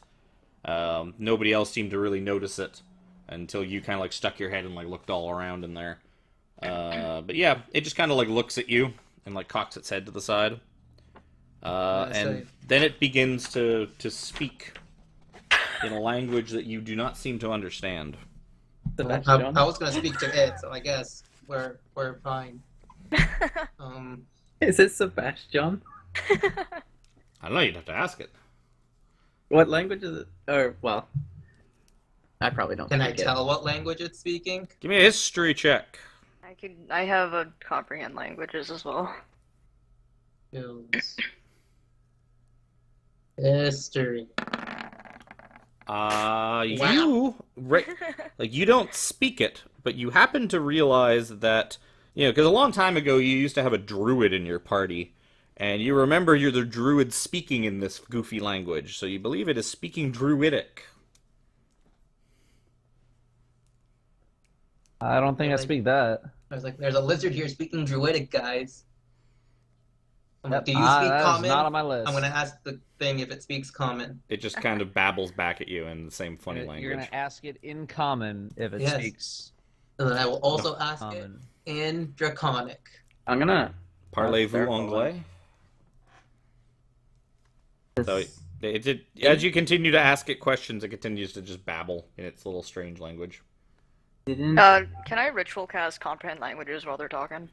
Nobody else seemed to really notice it until you kind of stuck your head and looked all around in there. But yeah, it just kind of looks at you and cocks its head to the side. And then it begins to speak in a language that you do not seem to understand. Sebastian? I was gonna speak to it, so I guess we're fine. Is it Sebastian? I don't know, you'd have to ask it. What language is it? Or, well, I probably don't Can I speak it. tell what language it's speaking? Give me a history check. I have a comprehend languages as well. Skills. History. You don't speak it, but you happen to realize that, because a long time ago you used to have a druid in your party, and you remember you're the druid speaking in this goofy language, so you believe it is speaking druidic. I don't think I speak that. I was like, there's a lizard here speaking druidic, guys. Do you speak that is common? not on my list. I'm gonna ask the thing if it speaks common. It just kind of babbles back at you in the same funny language. You're gonna ask it in common if it Yes. speaks And then I will also ask it common. in Draconic. I'm gonna. Parlez-vous Careful. anglais? So This- as you continue to ask it questions, it continues to just babble in its little strange language. Didn't. Can I ritual cast comprehend languages while they're talking?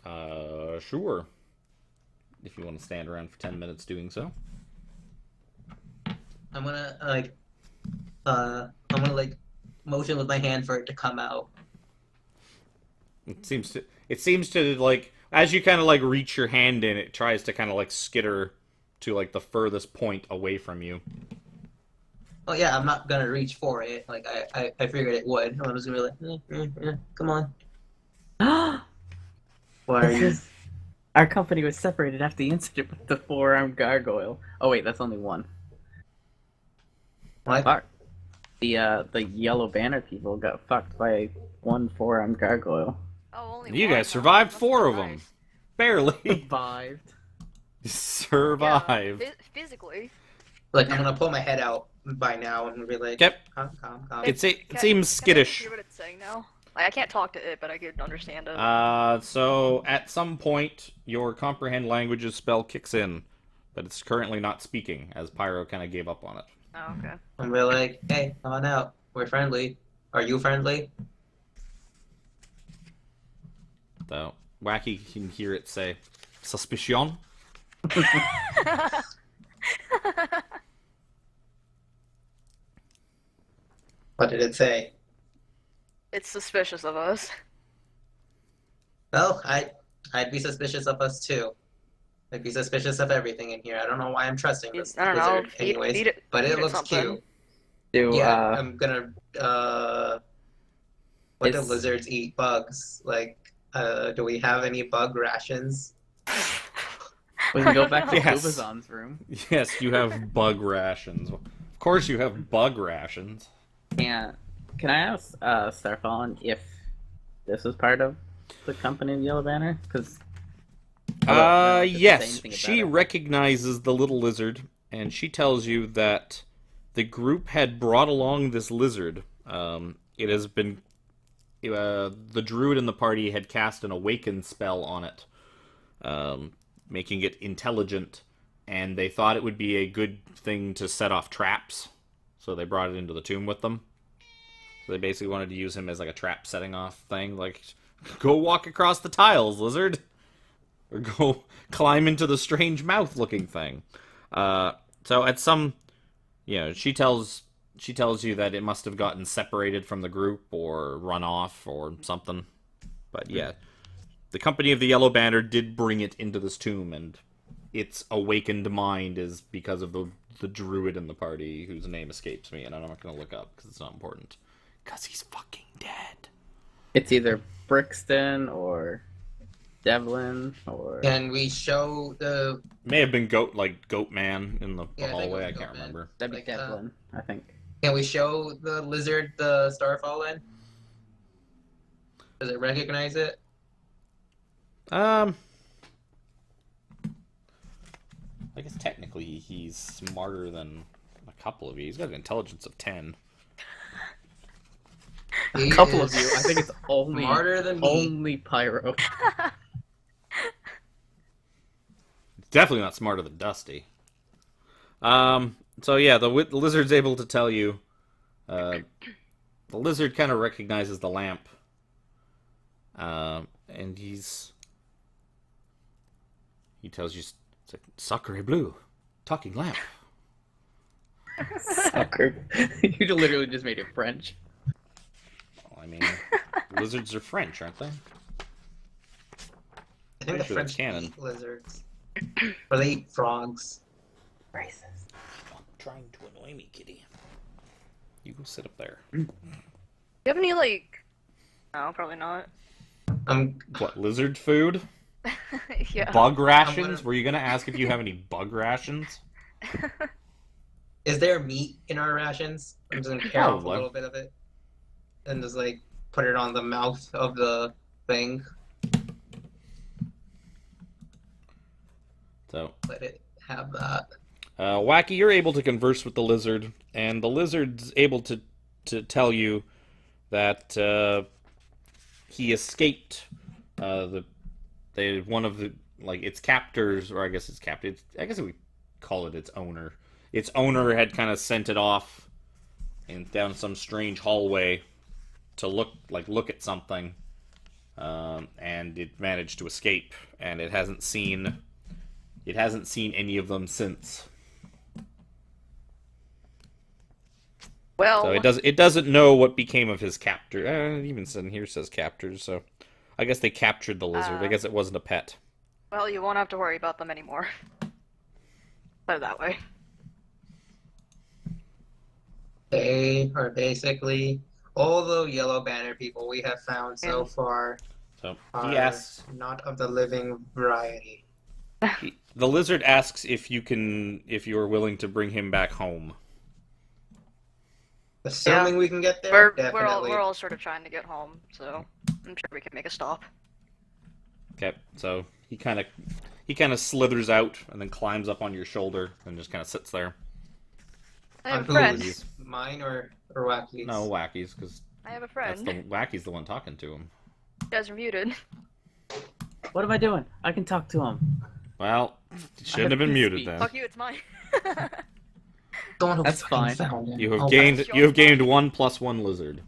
Sure. If you want to stand around for 10 minutes doing so. I'm gonna motion with my hand for it to come out. It seems to like, as you kind of like reach your hand in, it tries to kind of like skitter to like the furthest point away from you. Well, yeah, I'm not gonna reach for it. Like I figured it would. I was gonna be like, come on. Why are you? Our company was separated after the incident with the four-armed gargoyle. Oh wait, that's only one. What? Fuck. The yellow banner people got fucked by one four-armed gargoyle. Oh, only You one, guys huh? survived That's 4 not of them. nice. Barely. Survived. Survived. Yeah, physically. Like I'm gonna pull my head out by now and be like, Yep. calm. It seems Can I skittish. hear what it's saying now? Like, I can't talk to it, but I could understand it. So at some point, your comprehend languages spell kicks in, but it's currently not speaking, as Pyro kind of gave up on it. Oh, okay. And we're like, hey, come on out. We're friendly. Are you friendly? So Wacky can hear it say, "Suspicion." What did it say? It's suspicious of us. Well, I'd be suspicious of us too. I'd be suspicious of everything in here. I don't know why I'm trusting this I don't know. lizard, anyways. feed But it it looks something. cute. Do I'm gonna what do It's- lizards eat? Bugs. Like, do we have any bug rations? we can go back to Yes. Kubazan's room. Yes, you have bug rations. Of course, you have bug rations. Can I ask Starfallen if this was part of the company of Yellow Banner? Because Yes, she recognizes the little lizard, and she tells you that the group had brought along this lizard. It has been the druid in the party had cast an awaken spell on it, making it intelligent, and they thought it would be a good thing to set off traps, so they brought it into the tomb with them. So they basically wanted to use him as like a trap setting off thing, like, go walk across the tiles, lizard, or go climb into the strange mouth looking thing. So at some, she tells you that it must have gotten separated from the group or run off or something. But yeah, the company of the Yellow Banner did bring it into this tomb, and its awakened mind is because of the druid in the party whose name escapes me, and I'm not going to look up because it's not important. Because he's fucking dead. It's either Brixton or Devlin or. Can we show the May have been Goat Man in the Yeah, I think it hallway. was I can't Goat Man. remember. That'd be like, Devlin, I think. Can we show the lizard the Starfallen? Does it recognize it? I guess technically he's smarter than a couple of you. He's got an intelligence of 10. He A couple of is you. I think it's only smarter than me. only Pyro. It's definitely not smarter than Dusty. So yeah, the lizard's able to tell you. The lizard kind of recognizes the lamp. And he tells you, it's like, Sacre bleu, talking lamp. Sucker. You literally just made it French. Well, I mean, lizards are French, aren't they? I think Pretty the sure French that's canon. eat lizards. Or they eat frogs. Racist. Stop trying to annoy me, kitty. You go sit up there. Do you have any, like... No, probably not. What, lizard food? Yeah. Bug rations? gonna- Were you gonna ask if you have any bug rations? Is there meat in our rations? I'm just gonna tear off a Probably. little bit of it. And just like put it on the mouth of the thing. So, let it have that. Wacky, you're able to converse with the lizard, and the lizard's able to tell you that he escaped one of the its captors, or I guess it's captive. I guess we call it its owner. Its owner had kind of sent it off and down some strange hallway to look at something, and it managed to escape, and it hasn't seen any of them since. Well, So it doesn't know what became of his captor. It even in here says captors, so I guess they captured the lizard. I guess it wasn't a pet. well, you won't have to worry about them anymore. Put it that way. They are basically all the yellow banner people we have found so far So are he asks. not of the living variety. The lizard asks if you are willing to bring him back home. Assuming we can get there, We're definitely. all sort of trying to get home, so I'm sure we can make a stop. Okay, so he kind of slithers out and then climbs up on your shoulder and just kind of sits there. I have a On friend. whose? Mine or Wacky's? No, Wacky's, because I have a friend. Wacky's the one talking to him. You guys are muted. What am I doing? I can talk to him. Well, it shouldn't have been muted then. Fuck you, it's mine. Don't That's fine. found him. You have Oh, gained that's you have your gained 1 + 1 lizard.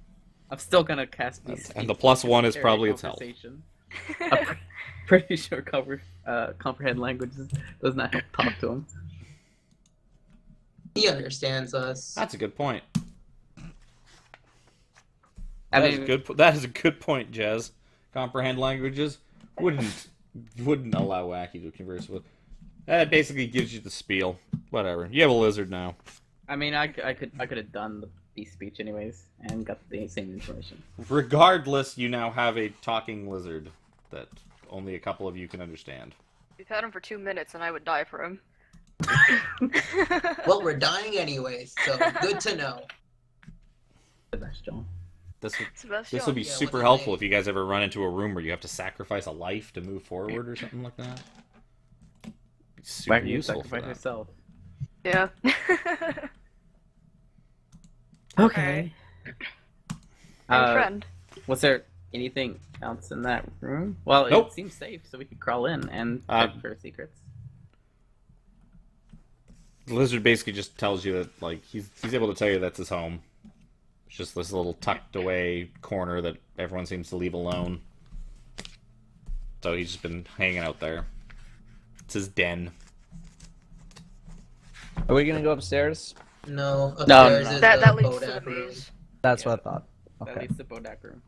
I'm still gonna cast these. And the +1 is probably its health. I'm pretty sure comprehend languages does not help talk to him. He understands us. That's a good point. I That is mean, good. That is a good point, Jez. Comprehend languages wouldn't allow Wacky to converse with. That basically gives you the spiel. Whatever. You have a lizard now. I mean, I could have done the beast speech anyways and got the same information. Regardless, you now have a talking lizard that only a couple of you can understand. We've had him for 2 minutes and I would die for him. Well, we're dying anyways, so good to know. That's John. This Sebastian. will be Yeah, super what's helpful his if you guys ever run into a room where you have to sacrifice a life to move forward or something like that. Be super Why can you useful for sacrifice that. yourself? Yeah. Okay. I'm a friend. Was there anything else in that room? Well, Nope. it seems safe, so we could crawl in and Uh, check for secrets. The lizard basically just tells you that he's able to tell you that's his home. It's just this little tucked away corner that everyone seems to leave alone. So he's just been hanging out there. It's his den. Are we gonna go upstairs? No, upstairs No, is That the leads to the Bodak room. maze. That's Yeah. what I thought. That Okay. leads to Bodak room.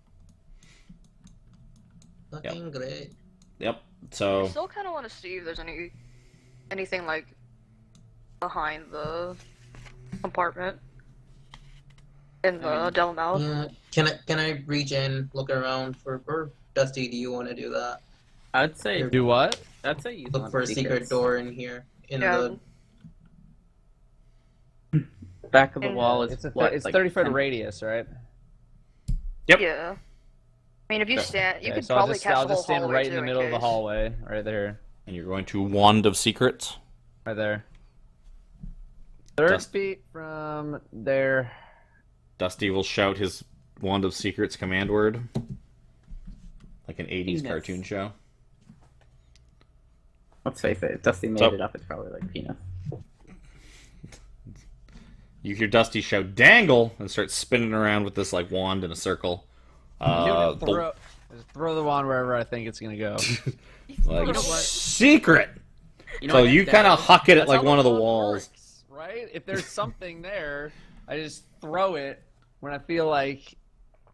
Fucking great. Yep. I So still kind of want to see if there's anything like behind the compartment in the Delmouth. Yeah. Can I reach in, look around or Dusty? Do you want to do that? I'd say Do what? I'd say use Look one for a of the secret secrets. door in here. In Yeah. the Back of the And- wall is It's a what, it's like 30-foot 10 radius, right? Yep. Yeah. I mean, if you Okay. stand, you Okay, could so probably I'll catch the whole just stand hallway right too, in the middle of the case. hallway, right there, and you're going to Wand of Secrets. right there. 30 Dust- feet from there. Dusty will shout his Wand of Secrets command word. Like an 80s Penis. cartoon show. Let's face it, if Dusty made So- it up, it's probably like penis. You hear Dusty shout "Dangle" and start spinning around with this wand in a circle. Just The- throw the wand wherever I think it's gonna go. like You know what? secret. You know So what? you kind of huck it at That's how one of the wand walls. works, right? If there's something there, I just throw it when I feel like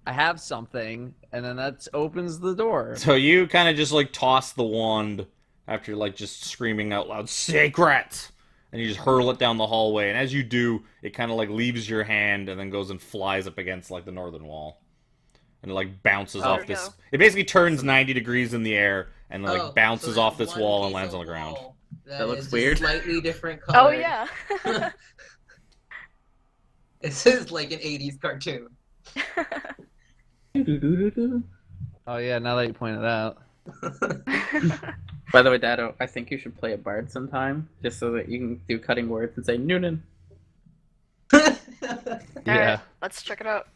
I have something, and then that opens the door. So you kind of just toss the wand after just screaming out loud "Secret!" and you just hurl it down the hallway. And as you do, it kind of leaves your hand and then goes and flies up against the northern wall, and it bounces Oh, off there we this. go. It basically turns 90 degrees in the air and Oh, bounces so off there's this one wall and piece lands of on the ground. wall That looks is weird. Slightly different Oh color. yeah. This is like an 80s cartoon. Oh yeah, now that you point it out. By the way, Dado, I think you should play a bard sometime, just so that you can do cutting words and say Noonan. Yeah. Alright, let's check it out.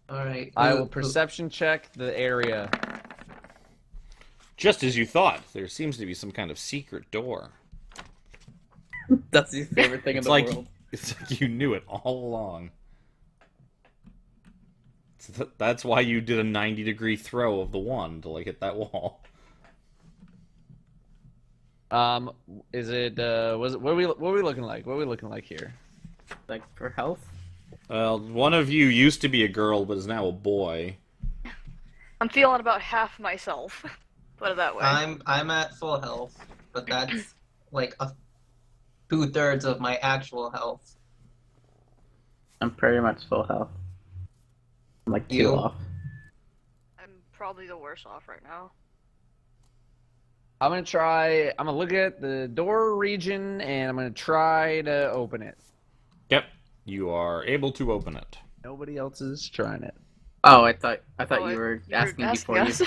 Alright. I will perception check the area. Just as you thought, there seems to be some kind of secret door. That's his favorite thing in It's the like world. it's like you knew it all along. That's why you did a 90-degree throw of the wand to like hit that wall. Is it what are we looking like? What are we looking like here? Like for health. Well, one of you used to be a girl, but is now a boy. I'm feeling about half myself. Put it that way. I'm at full health, but that's like 2/3 of my actual health. I'm pretty much full health. I'm like 2 You? off. I'm probably the worst off right now. I'm gonna look at the door region and I'm gonna try to open it. Yep, you are able to open it. Nobody else is trying it. Oh, I thought Oh, you were you were asking before us. you.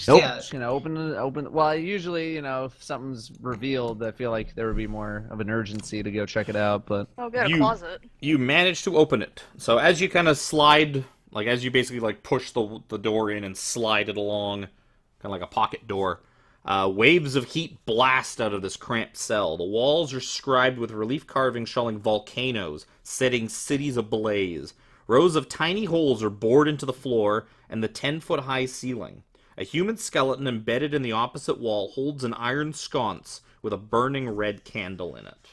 Nope. Yeah. Just gonna open. Well, usually, if something's revealed, I feel like there would be more of an urgency to go check it out. But Oh, good, a You- closet. You manage to open it. So as you kind of slide, like as you basically like push the door in and slide it along, kind of like a pocket door, waves of heat blast out of this cramped cell. The walls are scribed with relief carvings showing volcanoes, setting cities ablaze. Rows of tiny holes are bored into the floor and the 10-foot-high ceiling. A human skeleton embedded in the opposite wall holds an iron sconce with a burning red candle in it.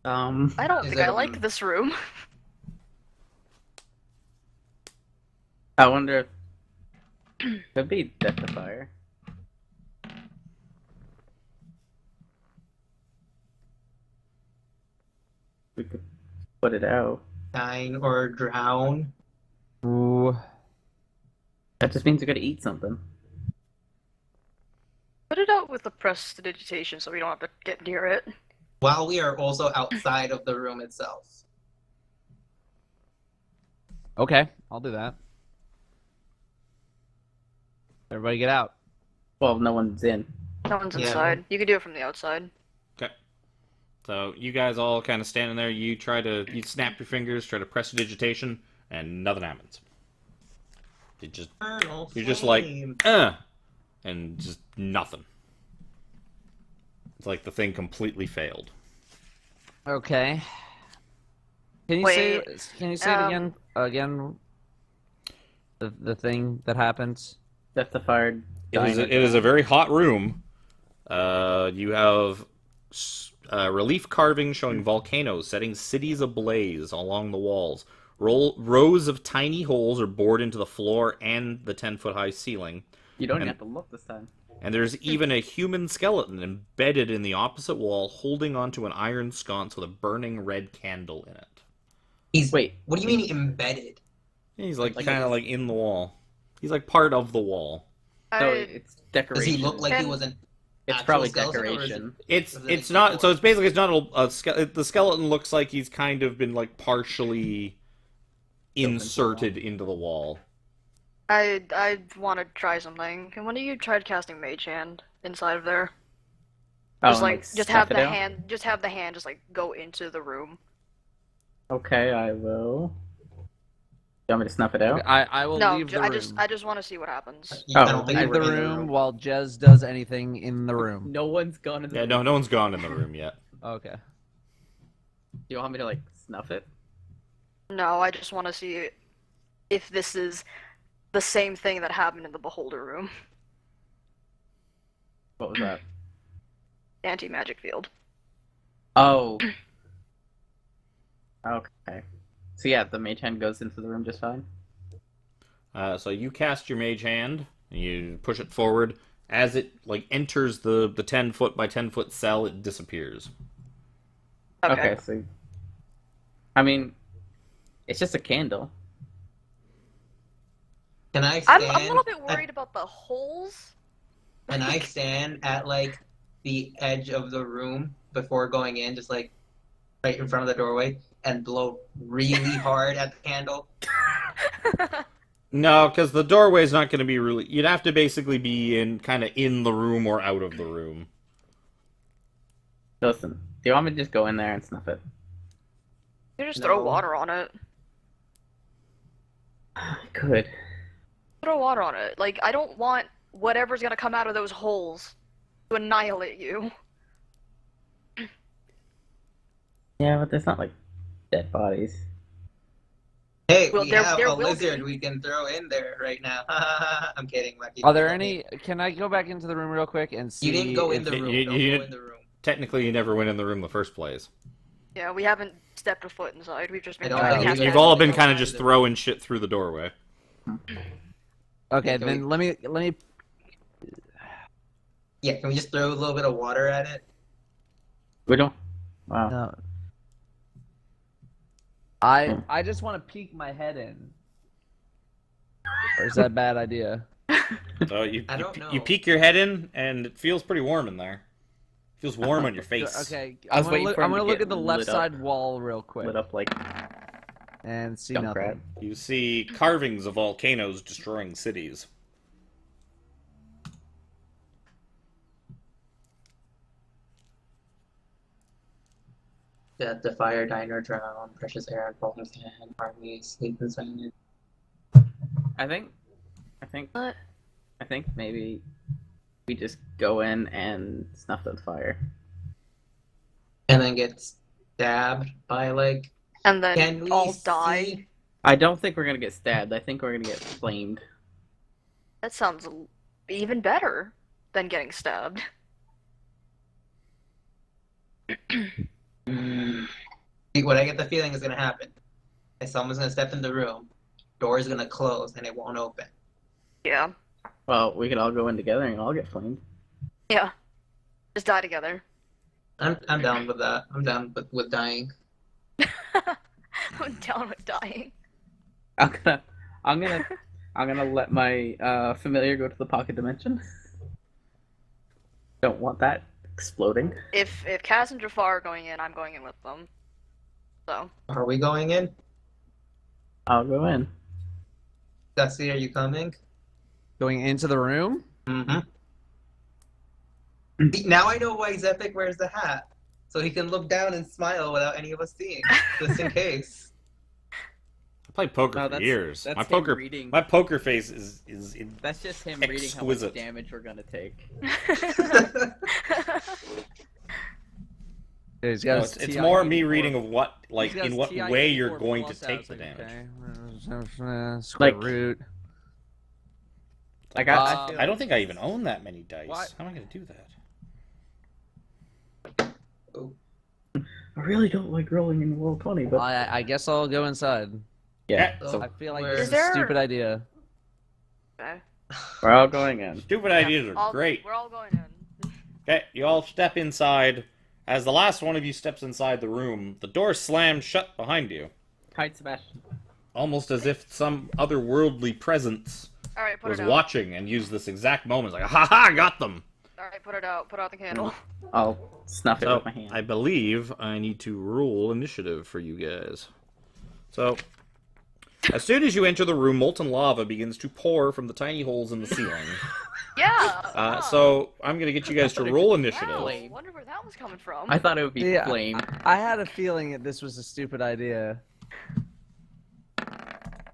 I don't Is think it, I like this room. I wonder if could be death to fire. We could put it out. Dine or drown. ooh, That just means we gotta eat something. Put it out with the prestidigitation so we don't have to get near it. While we are also outside of the room itself. okay, I'll do that. Everybody, get out. Well, no one's in. No one's Yeah. inside. You can do it from the outside. Okay. So you guys all kind of standing there. You snap your fingers, try to press digitation, and nothing happens. You're just like, and just nothing. It's like the thing completely failed. Okay. Can you Wait, say it again? Again. The thing that happens. Death to fire. It is a very hot room. You have relief carvings showing volcanoes setting cities ablaze along the walls. Rows of tiny holes are bored into the floor and the 10-foot-high ceiling. You don't And- even have to look this time. And there's even a human skeleton embedded in the opposite wall, holding onto an iron sconce with a burning red candle in it. Wait. What do you mean embedded? He's like Like kind of like in the wall. He's like part of the wall. No, I, it's Does decoration. he look like he And- was an It's actual probably skeleton, or is it- decoration. It's not. So it's basically it's not the skeleton looks like he's kind of been like partially inserted into the wall. I want to try something. Can one of you tried casting Mage Hand inside of there? Oh, Just and, like, just snuff have it the out? hand, just have the hand, just like go into the room. Okay, I will. You want me to snuff it out? I will No, leave the room. I just want to see what happens. I Oh, don't think Leave we're the in room while Jez does anything in the room. No one's gone in the Yeah, room. no one's gone in the room yet. Okay. Do you want me to like snuff it? No, I just want to see if this is the same thing that happened in the Beholder room. What was that? Anti-magic field. Oh. Okay. So yeah, the mage hand goes into the room just fine. So you cast your mage hand, and you push it forward. As it like enters the 10-foot by 10-foot cell, it disappears. Okay. So I mean, it's just a candle. Can I I'm stand? a little bit worried about the holes. Can I stand at like the edge of the room before going in, just like right in front of the doorway, and blow really hard at the candle? No, because the doorway's not going to be really. You'd have to basically be kind of in the room or out of the room. Listen, do you want me to just go in there and snuff it? You just No. throw water on it. I could. Throw water on it. Like, I don't want whatever's gonna come out of those holes to annihilate you. Yeah, but there's not like dead bodies. Hey, Well, we there- have there a will lizard be. we can throw in there right now. I'm kidding. Lucky. Are there any? Can I go back into the room real quick and see? You didn't go in if- the room. you- Don't you- go in the room. Technically, you never went in the room in the first place. Yeah, we haven't stepped a foot inside. We've just been I don't doing think cast you You've guys all magic. been go kind of inside just the throwing shit through the doorway. Okay, Can then we- let me. Yeah, can we just throw a little bit of water at it? We don't. Wow. No. I just want to peek my head in. Or is that a bad idea? So you, I you, don't know. you peek your head in, and it feels pretty warm in there. Feels warm on your face. Okay, I was I'm gonna waiting look, for I'm him to gonna look get at the left lit up. side wall real quick Lit up like and see junk nothing. rat. You see carvings of volcanoes destroying cities. The fire diner drown, precious air, falling sand, armies, sleep in silence. I think What? maybe we just go in and snuff the fire. And then get stabbed by like. And then Can we all die. see? I don't think we're gonna get stabbed. I think we're gonna get flamed. That sounds even better than getting stabbed. See, what I get the feeling is gonna happen is someone's gonna step in the room, door's gonna close, and it won't open. Yeah. Well, we could all go in together and all get flamed. Yeah. Just die together. I'm down with that. I'm down with dying. I'm down with dying. I'm gonna let my familiar go to the pocket dimension. Don't want that exploding. If Kaz and Jafar are going in, I'm going in with them. So. Are we going in? I'll go in. Dusty, are you coming? Going into the room? Mm-hmm. Now I know why Zephic wears the hat. So he can look down and smile without any of us seeing. Just in case. I played poker No, for that's- years. that's My him poker, reading. my poker face is That's just him reading how much Exquisite. damage we're gonna take. Yeah, he's No, got it's, his it's TI more me 84 reading of what, like, he's got in his what TI way you're 84 going to plus take out, the so, damage. okay. Square Like- root. Like I feel I don't think I even own that many dice. Why- How am I going to do that? I really don't like rolling in roll 20, but I guess I'll go inside. yeah, So I feel like Where- this Is is a there- stupid idea. Okay. we're all going in. Stupid ideas are All- great. We're all going in. Okay, you all step inside. As the last one of you steps inside the room, the door slams shut behind you, Tight Sebastian. almost as if some otherworldly presence Alright, put was it out. watching and used this exact moment. It's like, ha ha, got them. Alright, put it out. Put out the candle. I'll snuff it So with my hand. I believe I need to roll initiative for you guys. So as soon as you enter the room, molten lava begins to pour from the tiny holes in the ceiling. Yeah! So I'm gonna get you guys to roll initiative. Wow, Flame. wonder where that was coming from. I thought it would be Yeah. flame. I had a feeling that this was a stupid idea.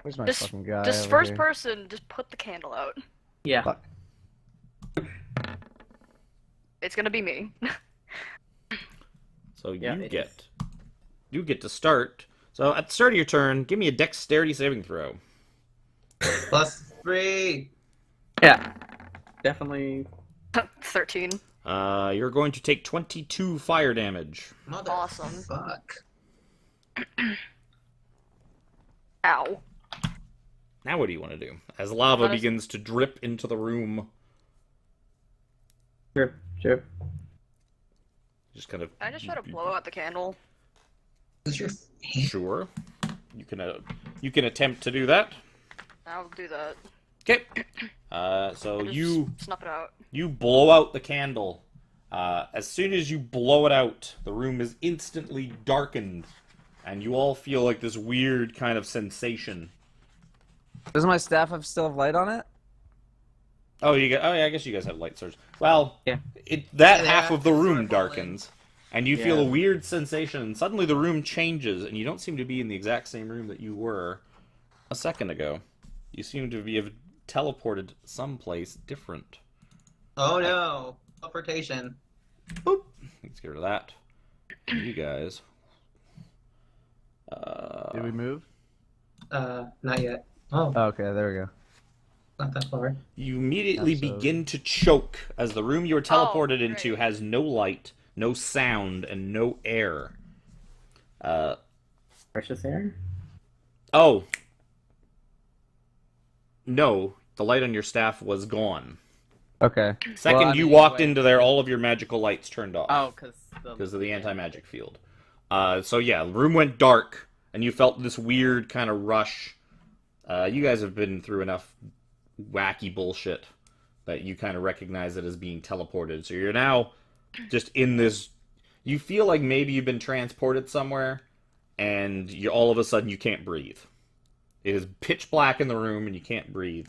Where's my Just- fucking guy? Just over first here? person, just put the candle out. Yeah. Fuck. It's gonna be me. So Yeah, you it get to start. So at the start of your turn, give me a dexterity saving throw. +3. Yeah. Definitely. 13. You're going to take 22 fire damage. Mother Awesome. fuck. Ow. Now what do you want to do? As lava What is- begins to drip into the room, Sure. Sure. just kind of. I just try to blow out the candle. Who's your Sure. You can attempt to do that. I'll do that. Okay. So Just snuff it out. you blow out the candle. As soon as you blow it out, the room is instantly darkened, and you all feel like this weird kind of sensation. Does my staff still have light on it? Oh, yeah, I guess you guys have light source. Well, Yeah. That Yeah, half of the it's room sort of darkens, and you feel Yeah. a weird sensation, and suddenly the room changes, and you don't seem to be in the exact same room that you were a second ago. You seem to have teleported someplace different. Oh no, teleportation. Boop. Let's get rid of that. And you guys. Did we move? Not yet. Oh, Okay, there we go. not that far. You immediately So- begin to choke as the room you were teleported Oh, into great. has no light, no sound, and no air. Precious air? Oh. No, the light on your staff was gone. Okay. Second Well, I you mean, walked anyway- into there, all of your magical lights turned off. Oh, Because of the anti-magic field. So yeah, the room went dark, and you felt this weird kind of rush. You guys have been through enough wacky bullshit that you kind of recognize it as being teleported. So you're now just in this... You feel like maybe you've been transported somewhere, and you all of a sudden you can't breathe. It is pitch black in the room, and you can't breathe.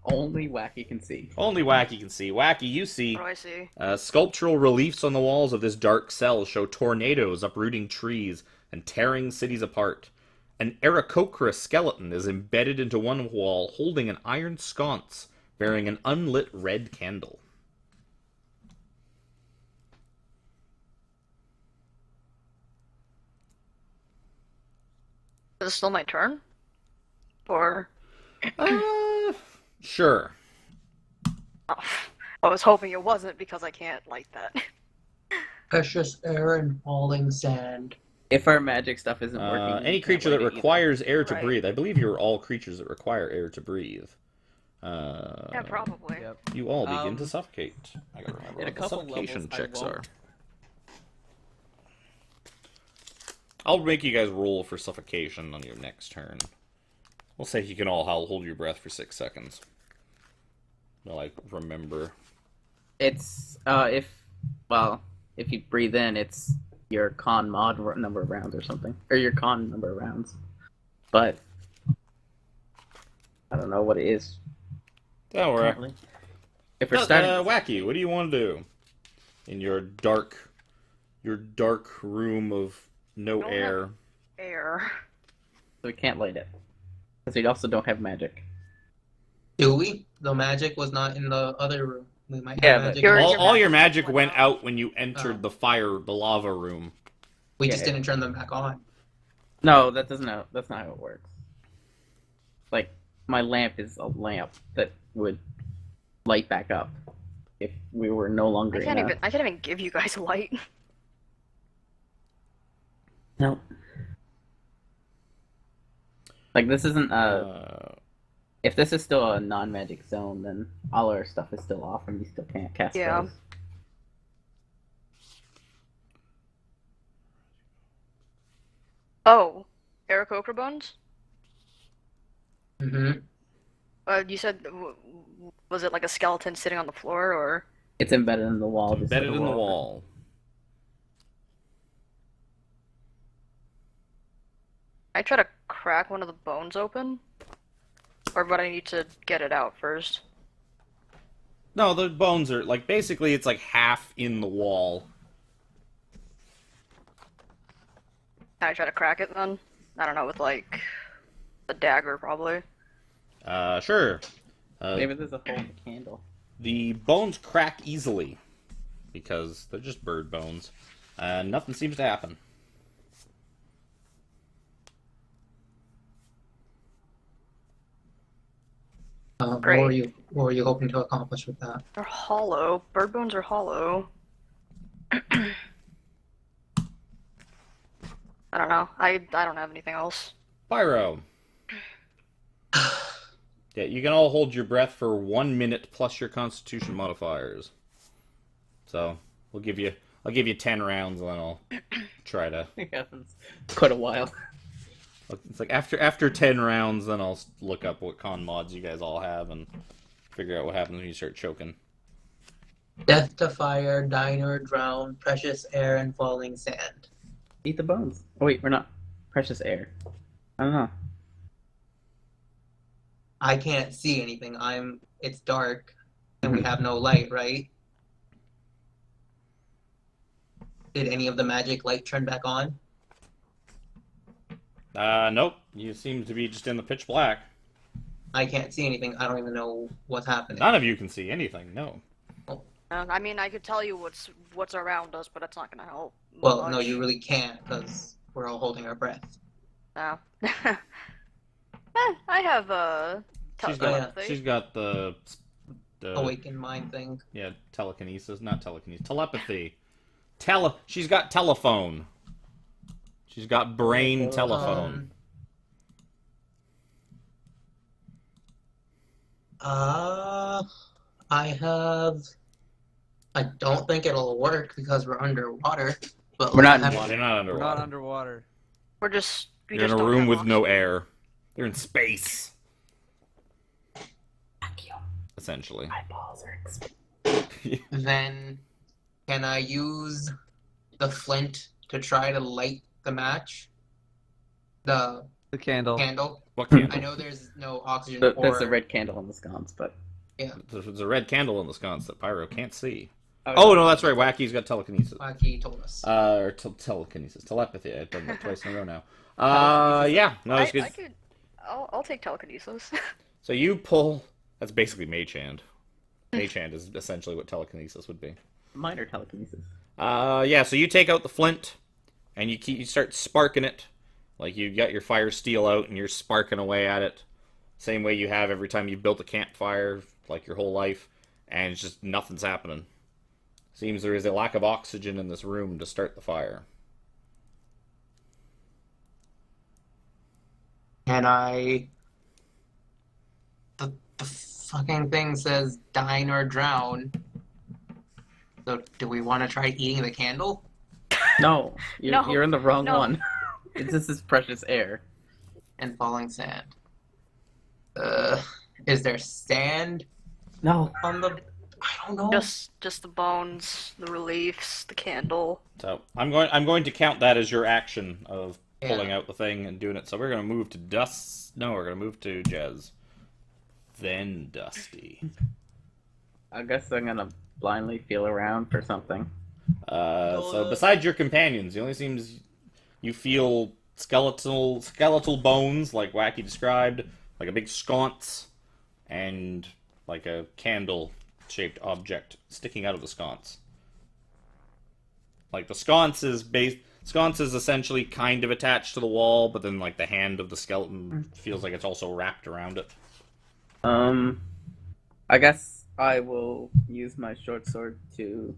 Only Wacky can see. Only Wacky can see. Wacky, you see... What do I see? Sculptural reliefs on the walls of this dark cell show tornadoes uprooting trees and tearing cities apart. An Aarakocra skeleton is embedded into one wall, holding an iron sconce, bearing an unlit red candle. Is it still my turn? Or Sure. oh, I was hoping it wasn't because I can't light that. Precious air and falling sand. If our magic stuff isn't working, Any you can't creature that light it either. requires air to Right. breathe. I believe you're all creatures that require air to breathe. Yeah, probably. Yep. You all begin to suffocate. I gotta remember In a what the couple suffocation levels, I checks won't. are. I'll make you guys roll for suffocation on your next turn. We'll say you can all hold your breath for 6 seconds. While I remember. It's if you breathe in, it's your con mod number of rounds or something, or your con number of rounds. But I don't know what it is Don't worry. currently. If we're starting, Wacky, what do you want to do? In your dark room of no Don't air. Air. we can't light it because we also don't have magic. Do we? The magic was not in the other room. We might Yeah, have but magic. Your- All your magic magic went went out when you entered Oh. the lava room. We Yeah. just didn't turn them back on. No, that's not how it works. Like my lamp is a lamp that would light back up if we were no longer I can't in a... even give you guys light. No. Like this isn't if this is still a non-magic zone, then all our stuff is still off and we still can't cast Yeah. spells. Oh, Aarakocra bones? Mm-hmm. You said, was it like a skeleton sitting on the floor, or? It's embedded in the wall. just Embedded like a in the wall. I try to crack one of the bones open? Or would I need to get it out first? No, the bones are like basically it's like half in the wall. Can I try to crack it then? I don't know, with like a dagger probably. Sure. Maybe there's a hole in the candle. The bones crack easily because they're just bird bones. Nothing seems to happen. Great. What were you hoping to accomplish with that? They're hollow. Bird bones are hollow. I don't know. I don't have anything else. Pyro. Yeah, you can all hold your breath for 1 minute plus your Constitution modifiers. So I'll give you 10 rounds, and then I'll try to. Yeah, it's quite a while. It's like after 10 rounds, then I'll look up what con mods you guys all have and figure out what happens when you start choking. Death to fire, dine or drown, precious air, and falling sand. Eat the bones. Oh wait, we're not. Precious air. I don't know. I can't see anything. It's dark, and we have no light, right? Did any of the magic light turn back on? Nope. You seem to be just in the pitch black. I can't see anything. I don't even know what's happening. None of you can see anything, no. I mean, I could tell you what's around us, but that's not gonna help. Well, much. no, you really can't, because we're all holding our breath. No. I have telepathy. She's got the Awakened mind thing. yeah, telekinesis, not telekinesis, telepathy. She's got telephone. She's got brain telephone. I don't think it'll work because we're underwater. But We're not You're not We're underwater. not underwater. We You're in just a don't room have with no oxygen. air. You're in space. Essentially. My balls are Then, can I use the flint to try to light the match? The The candle. candle? What candle? I know there's no oxygen There's a or... red candle in the sconce, but There's a red candle in the sconce that Pyro can't see. oh, Oh, no, that's right. Wacky's got telekinesis. He told us. Or telekinesis. Telepathy. I've done that twice in a row now. Yeah. No, it's good. I'll take telekinesis. So you pull... That's basically Mage Hand. Mage Hand is essentially what telekinesis would be. minor telekinesis. Yeah, so you take out the flint, and you start sparking it. Like, you got your fire steel out, and you're sparking away at it. Same way you have every time you've built a campfire, like your whole life, and it's just nothing's happening. Seems there is a lack of oxygen in this room to start the fire. Can I... The fucking thing says dine or drown. So do we want to try eating the candle? No, you're in the wrong no. one. This is precious air. And falling sand. Is there sand No. on the... I don't know. just the bones, the reliefs, the candle. So I'm going to count that as your action of pulling Yeah. out the thing and doing it. So we're going to move to Dust. No, we're going to move to Jez. Then Dusty. I guess I'm gonna blindly feel around for something. So besides your companions, the only seems you feel skeletal bones, like Wacky described, like a big sconce, and like a candle-shaped object sticking out of the sconce. Like the sconce is essentially kind of attached to the wall, but then like the hand of the skeleton feels like it's also wrapped around it. I guess I will use my short sword to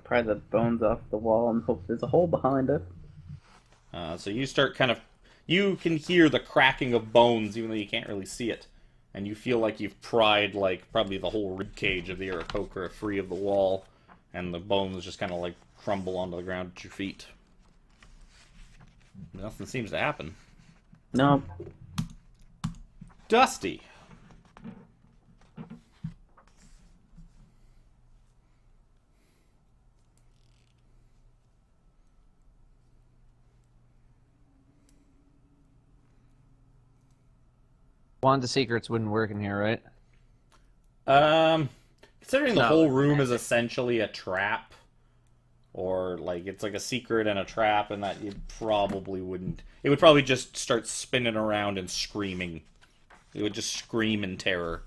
pry the bones off the wall and hope there's a hole behind it. So you start you can hear the cracking of bones, even though you can't really see it. And you feel like you've pried, like, probably the whole rib cage of the Aarakocra free of the wall. And the bones just kind of, like, crumble onto the ground at your feet. Nothing seems to happen. No. Dusty. Wand of Secrets wouldn't work in here, right? Considering the No, whole it's room is magic. essentially a trap, or like it's like a secret and a trap, and that you probably wouldn't. It would probably just start spinning around and screaming. It would just scream in terror.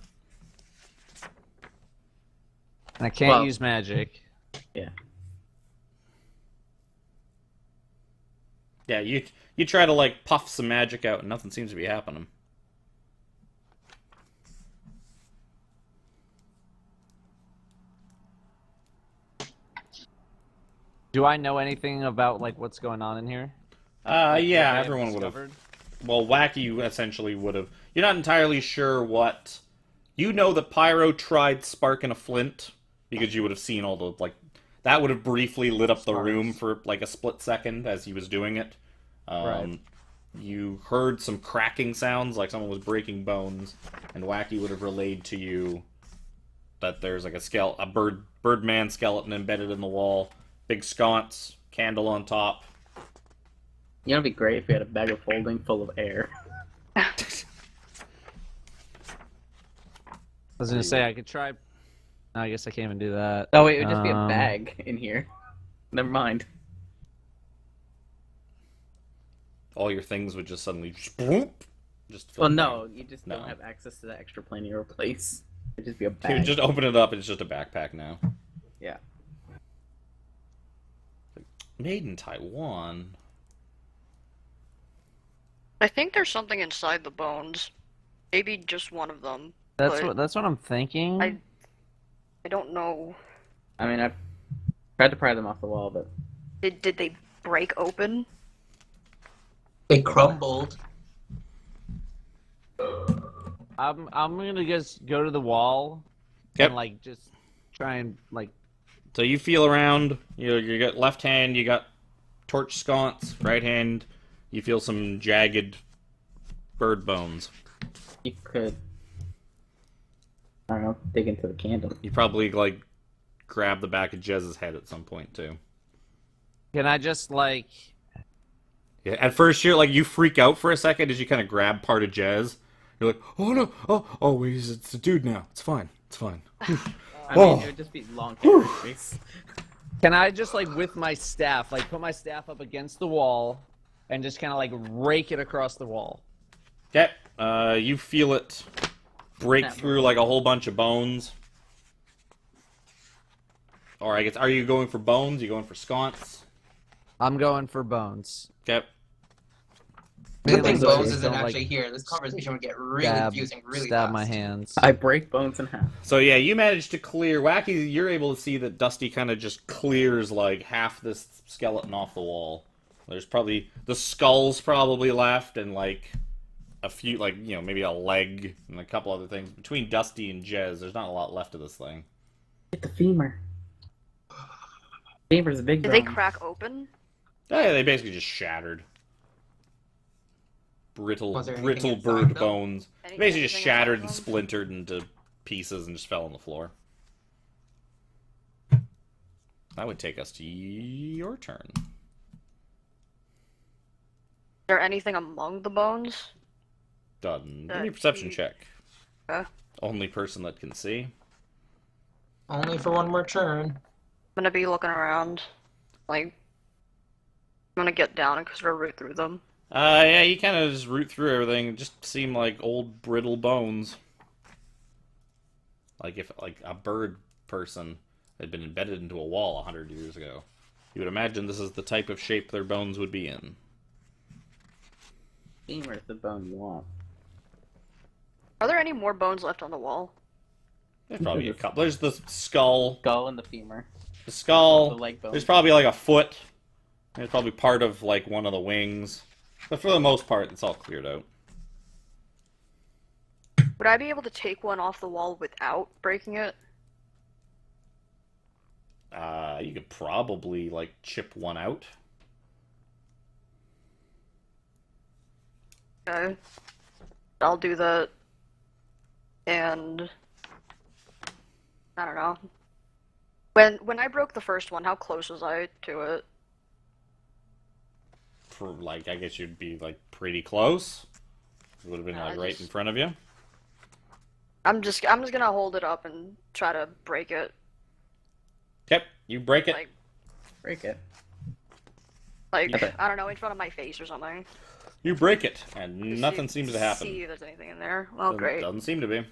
And I can't Well- use magic. Yeah. Yeah, you try to like puff some magic out, and nothing seems to be happening. Do I know anything about like what's going on in here? Yeah, What they have everyone would have. discovered? Well, Wacky essentially would have. You're not entirely sure what. You know that Pyro tried sparking a flint because you would have seen all the like. That would have briefly lit up the room for like a split second as he was doing it. Right. You heard some cracking sounds, like someone was breaking bones, and Wacky would have relayed to you that there's like a birdman skeleton embedded in the wall, big sconce, candle on top. You know, it'd be great if we had a bag of holding full of air. was gonna say I could try. I guess I can't even do that. Oh wait, it would just be a bag in here. Never mind. All your things would just suddenly just fill Well, in. no, you just No. don't have access to that extra planar place. It'd just be a You bag. would just open it up and it's just a backpack now. Yeah. Made in Taiwan. I think there's something inside the bones. Maybe just one of them. That's but what I'm thinking. I don't know. I mean, I've tried to pry them off the wall, but Did they break open? They crumbled. I'm gonna just go to the wall Yep. and like just try and like. So you feel around. You got left hand. You got torch sconce. Right hand. You feel some jagged bird bones. you could, I don't know, dig into the candle. You probably like grab the back of Jez's head at some point too. Can I just like? Yeah. At first, you're like you freak out for a second as you kind of grab part of Jez. You're like, oh no, oh, it's a dude now. It's fine. It's fine. I mean, Oh. it would just be long candles. Can I just like with my staff, like put my staff up against the wall, and just kind of like rake it across the wall? Okay. You feel it break through like a whole bunch of bones. Or I guess, are you going for bones? You going for sconce? I'm going for bones. Okay. Good thing Maybe Bones just isn't don't, like, actually here. This conversation would get really Stab, confusing really stab fast. my hands. I break bones in half. So yeah, you managed to clear. Wacky, you're able to see that Dusty kind of just clears like half this skeleton off the wall. There's probably the skull's probably left, and like a few, like maybe a leg and a couple other things. Between Dusty and Jez, there's not a lot left of this thing. Get the femur. Femur's a big Did bone. they crack open? Oh, yeah, they basically just shattered. Brittle Was there anything bird inside, though? bones. Anything- Basically just anything shattered inside and them? splintered into pieces and just fell on the floor. That would take us to your turn. Is there anything among the bones? Done. Give me a perception check. Okay. Only person that can see. Only for one more turn. I'm gonna be looking around. Like, I'm gonna get down and sort of root through them. Yeah, you kind of just root through everything. It just seem like old brittle bones. Like if like a bird person had been embedded into a wall 100 years ago. You would imagine this is the type of shape their bones would be in. Femur's the bone you want. Are there any more bones left on the wall? There's probably a couple. There's the skull. Skull and the femur. The skull. The leg bone. There's probably like a foot. There's probably part of like one of the wings. But for the most part, it's all cleared out. Would I be able to take one off the wall without breaking it? You could probably like chip one out. Okay. I'll do that. And I don't know. When I broke the first one, how close was I to it? For like, I guess you'd be like pretty close. It would have been Yeah, like I right just- in front of you. I'm just gonna hold it up and try to break it. Yep, you break it. Like, Break it. Okay. I don't know, in front of my face or something. You break it, and Just nothing seems to happen. See if there's anything in there. Well, Doesn't- great. Doesn't seem to be.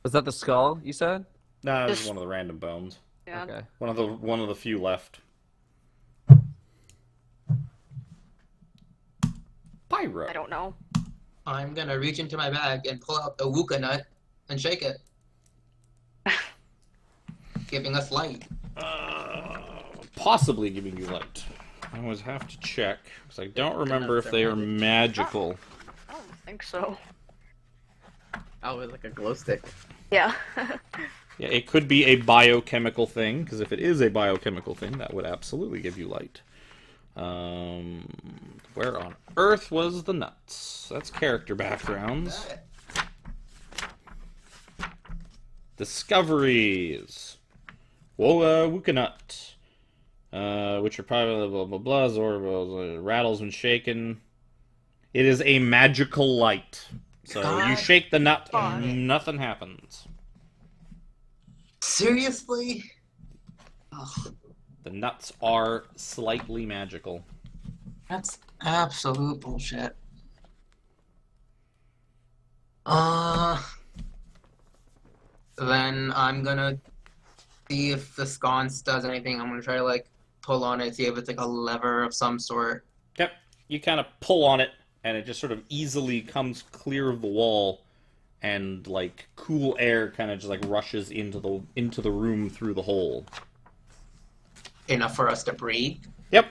Was that the skull you said? No, it's Just- one of the random bones. Yeah. Okay. One of the few left. Pyro. I don't know. I'm gonna reach into my bag and pull out the Wooka nut and shake it. Giving us light. Possibly giving you light. I always have to check because I don't remember if they are magical. I don't think so. Oh, it's like a glow stick. Yeah. Yeah, it could be a biochemical thing, because if it is a biochemical thing, that would absolutely give you light. Where on earth was the nuts? That's character backgrounds. Discoveries. Wukanut. Which are probably blah blah blah, or rattles when shaken. It is a magical light. So you God shake the nut damn it. and nothing happens. Seriously? Ugh, The nuts are slightly magical. that's absolute bullshit. Then I'm gonna see if the sconce does anything. I'm gonna try to like pull on it, see if it's like a lever of some sort. Yep. You kind of pull on it, and it just sort of easily comes clear of the wall, and like cool air kind of just like rushes into the room through the hole. Enough for us to breathe. Yep.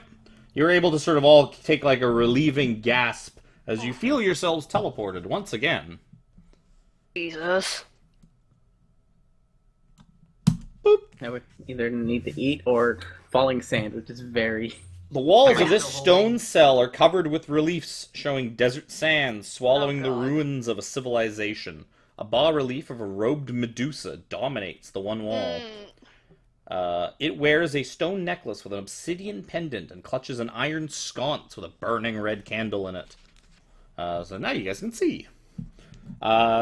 You're able to sort of all take like a relieving gasp as you feel yourselves teleported once again. Jesus. I would either need to eat or falling sand, which is very. The walls Am I of this still stone holding? cell are covered with reliefs showing desert sands swallowing the God. ruins of a civilization. A bas-relief of a robed Medusa dominates the one wall. It wears a stone necklace with an obsidian pendant and clutches an iron sconce with a burning red candle in it. So now you guys can see.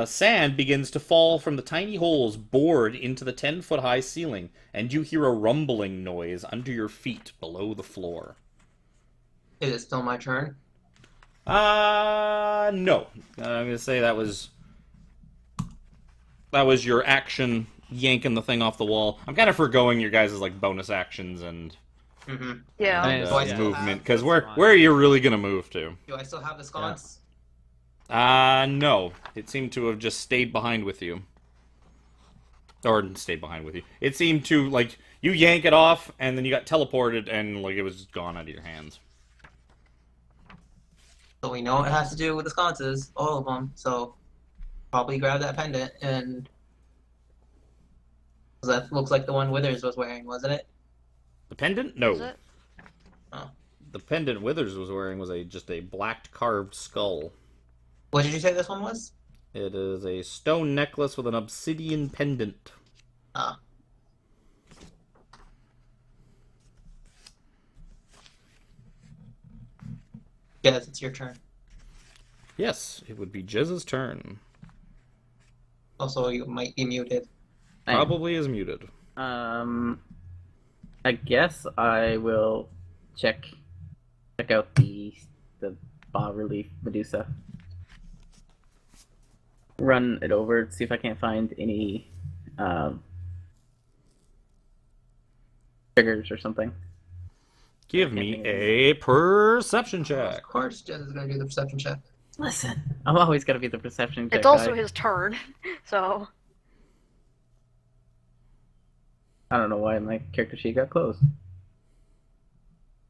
Sand begins to fall from the tiny holes bored into the 10-foot-high ceiling, and you hear a rumbling noise under your feet below the floor. Is it still my turn? No. I'm gonna say that was your action yanking the thing off the wall. I'm kind of foregoing your guys' like bonus actions and Mm-hmm. Yeah. I mean, Do I still movement, have- because That's where are you really gonna move to? Do I still have the sconce? No. It seemed to have just stayed behind with you. Or stayed behind with you. It seemed to, like, you yank it off, and then you got teleported, and, like, it was just gone out of your hands. So we know it has to do with the sconces, all of them. So probably grab that pendant and. That looks like the one Withers was wearing, wasn't it? The pendant? No. Is it? The pendant Withers was wearing was just a black carved skull. What did you say this one was? It is a stone necklace with an obsidian pendant. Ah. Yes, it's your turn. Yes, it would be Jez's turn. Also, you might be muted. Probably is muted. I guess I will check out the bas relief Medusa. Run it over, see if I can't find any triggers or something. Give me a perception Of check. course, Jess is gonna do the perception check. Listen, I'm always gotta be the perception check It's also guy. his turn, so I don't know why my character sheet got closed.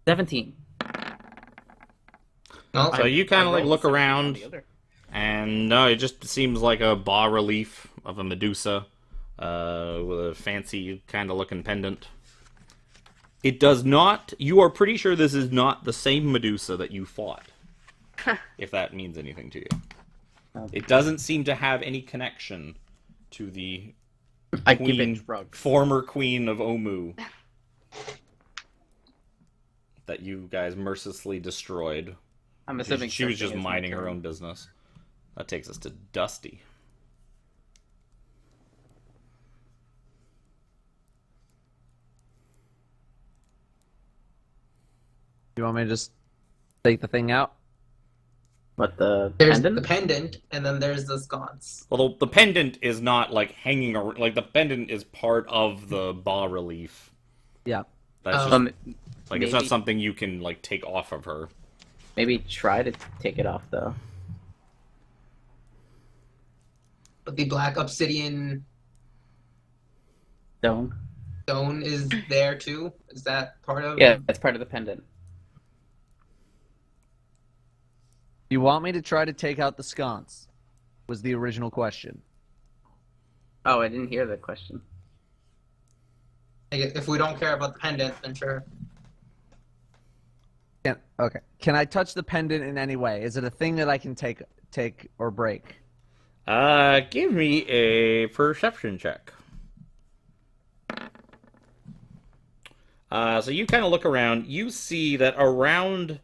17. No, So you kind of like rolled look 17 on around, the other. and no, it just seems like a bas relief of a Medusa with a fancy kind of looking pendant. It does not. You are pretty sure this is not the same Medusa that you fought. If that means anything to you. It doesn't seem to have any connection to the I give queen, it drugs. former queen of Omu that you guys mercilessly destroyed. I'm assuming She was something just is my minding her turn. own business. That takes us to Dusty. You want me to just take the thing out? What, the there's pendant? the pendant, and then there's the sconce. Well, the pendant is not like hanging around. Like the pendant is part of the bas relief. Yeah. That's just Um, like it's not maybe- something you can like take off of her. Maybe try to take it off though. But the black obsidian Stone. stone is there too. Is that part of? Yeah, that's part of the pendant. You want me to try to take out the sconce? Was the original question. Oh, I didn't hear the question. Like, if we don't care about the pendant, then sure. Okay. Can I touch the pendant in any way? Is it a thing that I can take or break? Give me a perception check. So you kind of look around. You see that around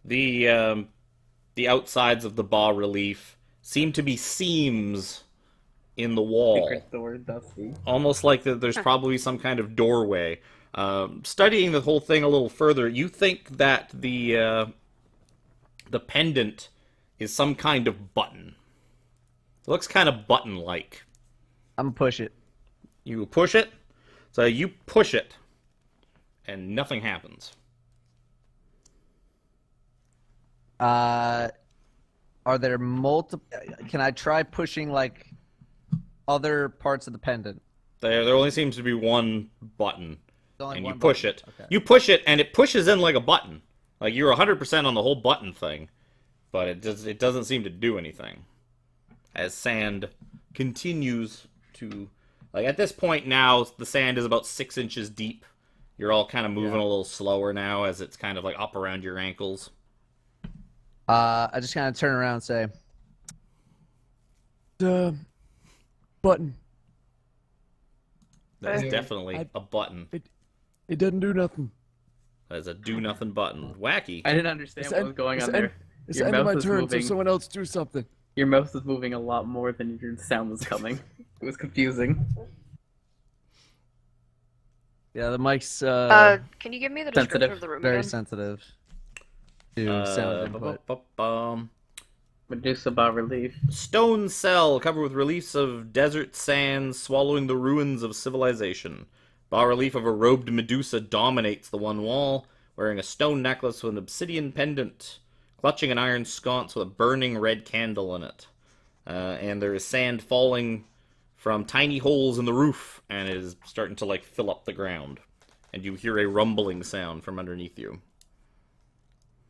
the outsides of the bas relief, seem to be seams in the wall. Secret door, Dusty. Almost like there's probably some kind of doorway. Studying the whole thing a little further, you think that the pendant is some kind of button. It looks kind of button-like. I'm gonna push it. You push it, so you push it, and nothing happens. Are there multiple? Can I try pushing like other parts of the pendant? There only seems to be one button, There's only and one you push button. it. Okay. You push it, and it pushes in like a button. Like you're 100% on the whole button thing, but it doesn't seem to do anything. As sand continues to, like at this point now, the sand is about 6 inches deep. You're all kind of moving a little slower now, as it's kind of like up around your ankles. I just kind of turn around and say, "The button. That's Okay. definitely a button. It doesn't do nothing. That's a do-nothing button. Wacky. I didn't understand what was going on there. It's Your the end of mouth my was turn, moving. so someone else do something." Your mouth was moving a lot more than your sound was coming. It was confusing. Yeah, the mic's Can you give me the description Sensitive. of the room very again? sensitive to sound input. Medusa bas relief. Stone cell covered with reliefs of desert sands swallowing the ruins of civilization. Bas-relief of a robed Medusa dominates the one wall, wearing a stone necklace with an obsidian pendant, clutching an iron sconce with a burning red candle in it. And there is sand falling from tiny holes in the roof, and it is starting to like fill up the ground. And you hear a rumbling sound from underneath you.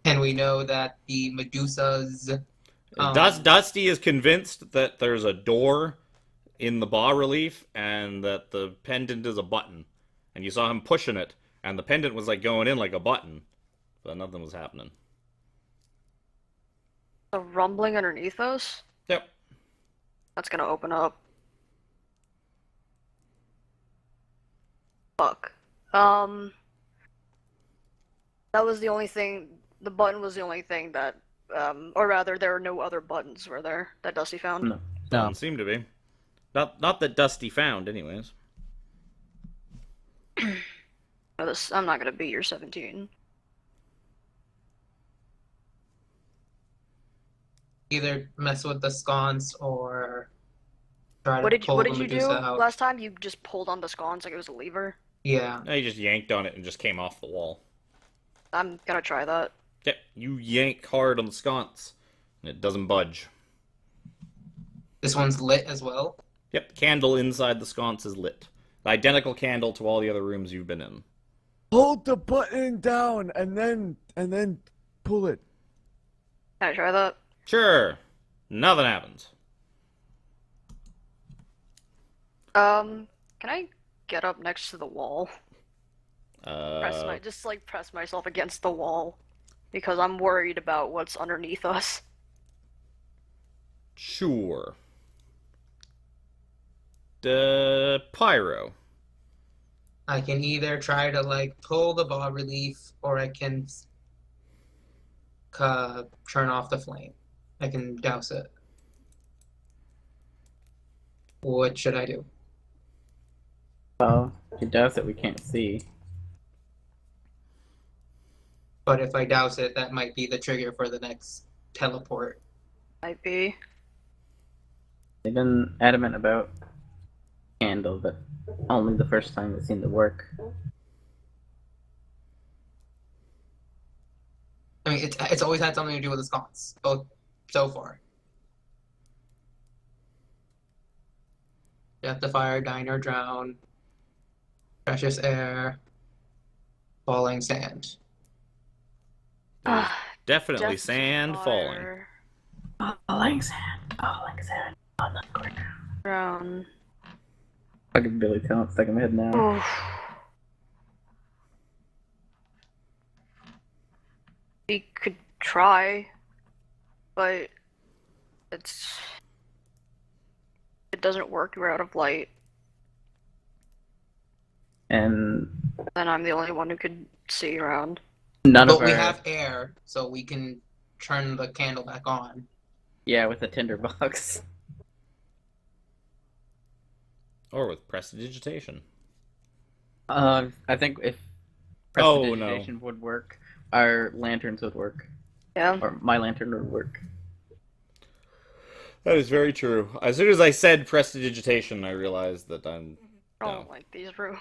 And we know that the Medusas. Dusty is convinced that there's a door in the bas-relief and that the pendant is a button. And you saw him pushing it, and the pendant was like going in like a button, but nothing was happening. The rumbling underneath us? Yep. That's gonna open up. Fuck. That was the only thing. The button was the only thing that, or rather, there are no other buttons, were there, that Dusty found? No. No. Doesn't seem to be. Not that Dusty found, anyways. No, I'm not gonna beat your 17. Either mess with the sconce or try What to did pull what the did you do Medusa out. last time? You just pulled on the sconce like it was a lever? Yeah. No, you just yanked on it and just came off the wall. I'm gonna try that. Yep, you yank hard on the sconce, and it doesn't budge. This one's lit as well. Yep, the candle inside the sconce is lit. The identical candle to all the other rooms you've been in. Hold the button down and then pull it. Can I try that? Sure. Nothing happens. Can I get up next to the wall? Press myself against the wall. Because I'm worried about what's underneath us. Sure. Pyro. I can either try to like pull the bas relief or I can turn off the flame. I can douse it. What should I do? Well, if you douse it, we can't see. But if I douse it, that might be the trigger for the next teleport. Might be. They've been adamant about candle, but only the first time it seemed to work. I mean, it's always had something to do with the sconce, both so far. Death to fire, diner, drown, precious air, falling sand. Definitely Death to sand falling. fire, Falling sand. Falling sand. On the ground. Drown. Fucking Billy Talent stuck in my head now. Oof. We could try, but it doesn't work. We're out of light. And Then I'm the only one who could see around. none But of we our have air, so we can turn the candle back on. Yeah, with a tinderbox. Or with prestidigitation. I think if Oh, no. prestidigitation would work, our lanterns would work. Yeah. Or my lantern would work. That is very true. As soon as I said prestidigitation, I realized that I'm... I No. don't like these rooms.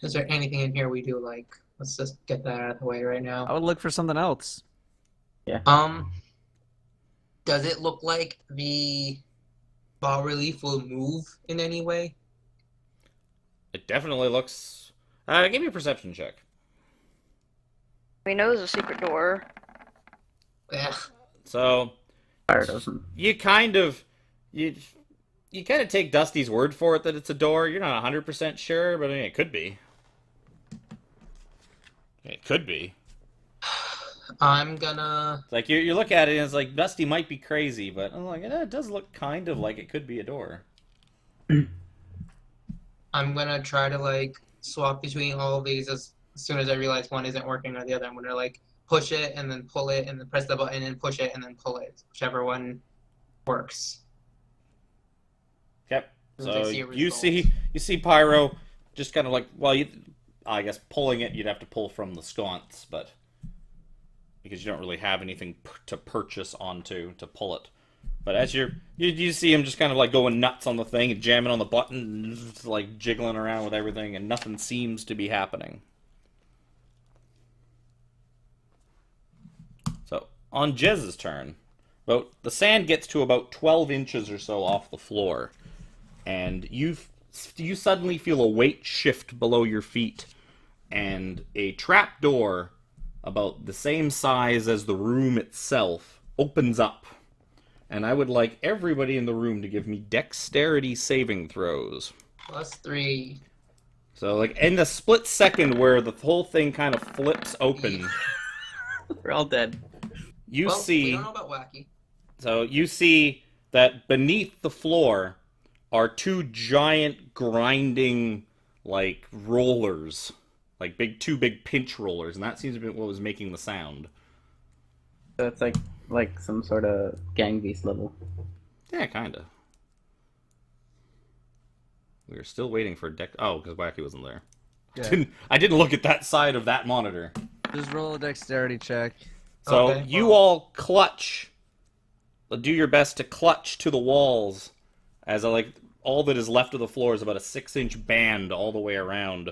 Is there anything in here we do like? Let's just get that out of the way right now. I would look for something else. Does it look like the bas relief will move in any way? It definitely looks... give me a perception check. We know there's a secret door. Yeah. So, Fire doesn't. you kind of take Dusty's word for it that it's a door. You're not 100% sure, but I mean, it could be. It could be. I'm gonna... It's like, you look at it and it's like, Dusty might be crazy, but I'm like, it does look kind of like it could be a door. I'm gonna try to like swap between all of these as soon as I realize one isn't working or the other. I'm gonna like push it and then pull it and then press the button and push it and then pull it, whichever one works. Yep. As So I see a you result. see Pyro just kind of like, well, I guess pulling it, you'd have to pull from the sconce, but because you don't really have anything to purchase onto to pull it. But as you see him just kind of like going nuts on the thing and jamming on the button and just like jiggling around with everything, and nothing seems to be happening. So on Jez's turn, the sand gets to about 12 inches or so off the floor, and you suddenly feel a weight shift below your feet, and a trap door about the same size as the room itself opens up. And I would like everybody in the room to give me dexterity saving throws. +3. So, like, in the split second where the whole thing kind of flips open, We're all dead. you Well, we see... don't know about wacky. So, you see that beneath the floor are two giant grinding, like, rollers. Like, two big pinch rollers, and that seems to be what was making the sound. So it's like some sort of gang beast level. Yeah, kinda. We were still waiting for oh, because Wacky wasn't there. Yeah. I didn't look at that side of that monitor. Just roll a dexterity check. So Okay, you well. all clutch. Do your best to clutch to the walls, as all that is left of the floor is about a 6-inch band all the way around.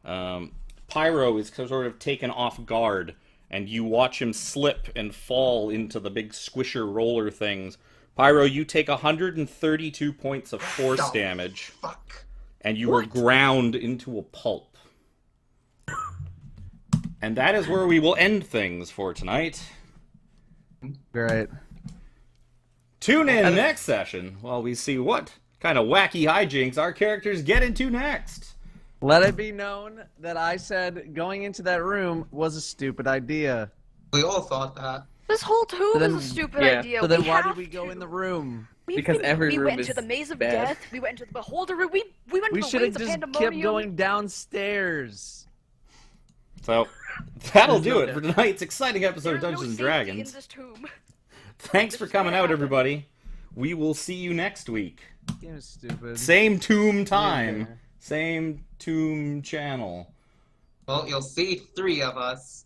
Pyro is sort of taken off guard, and you watch him slip and fall into the big squisher roller things. Pyro, you take 132 points of force Oh, damage, Fuck. and you were ground into a pulp. And that is where we will end things for tonight. Great. Tune in next session while we see what kind of wacky hijinks our characters get into next. Let it be known that I said going into that room was a stupid idea. We all thought that. This whole tomb So then- is a stupid yeah. idea. So then We why did have we go to. in the room? Because every we room went is into the maze of bad. death. We went into the beholder room. We went We to the should have wings of just pandemonium. kept going downstairs. So that'll There's do no it for tonight's exciting episode of There's no Dungeons and safety Dragons. in this tomb. Thanks for This is coming what out, happened. everybody. We will see you next week. Game is stupid. Same tomb time. Yeah. Same tomb channel. Well, you'll see 3 of us.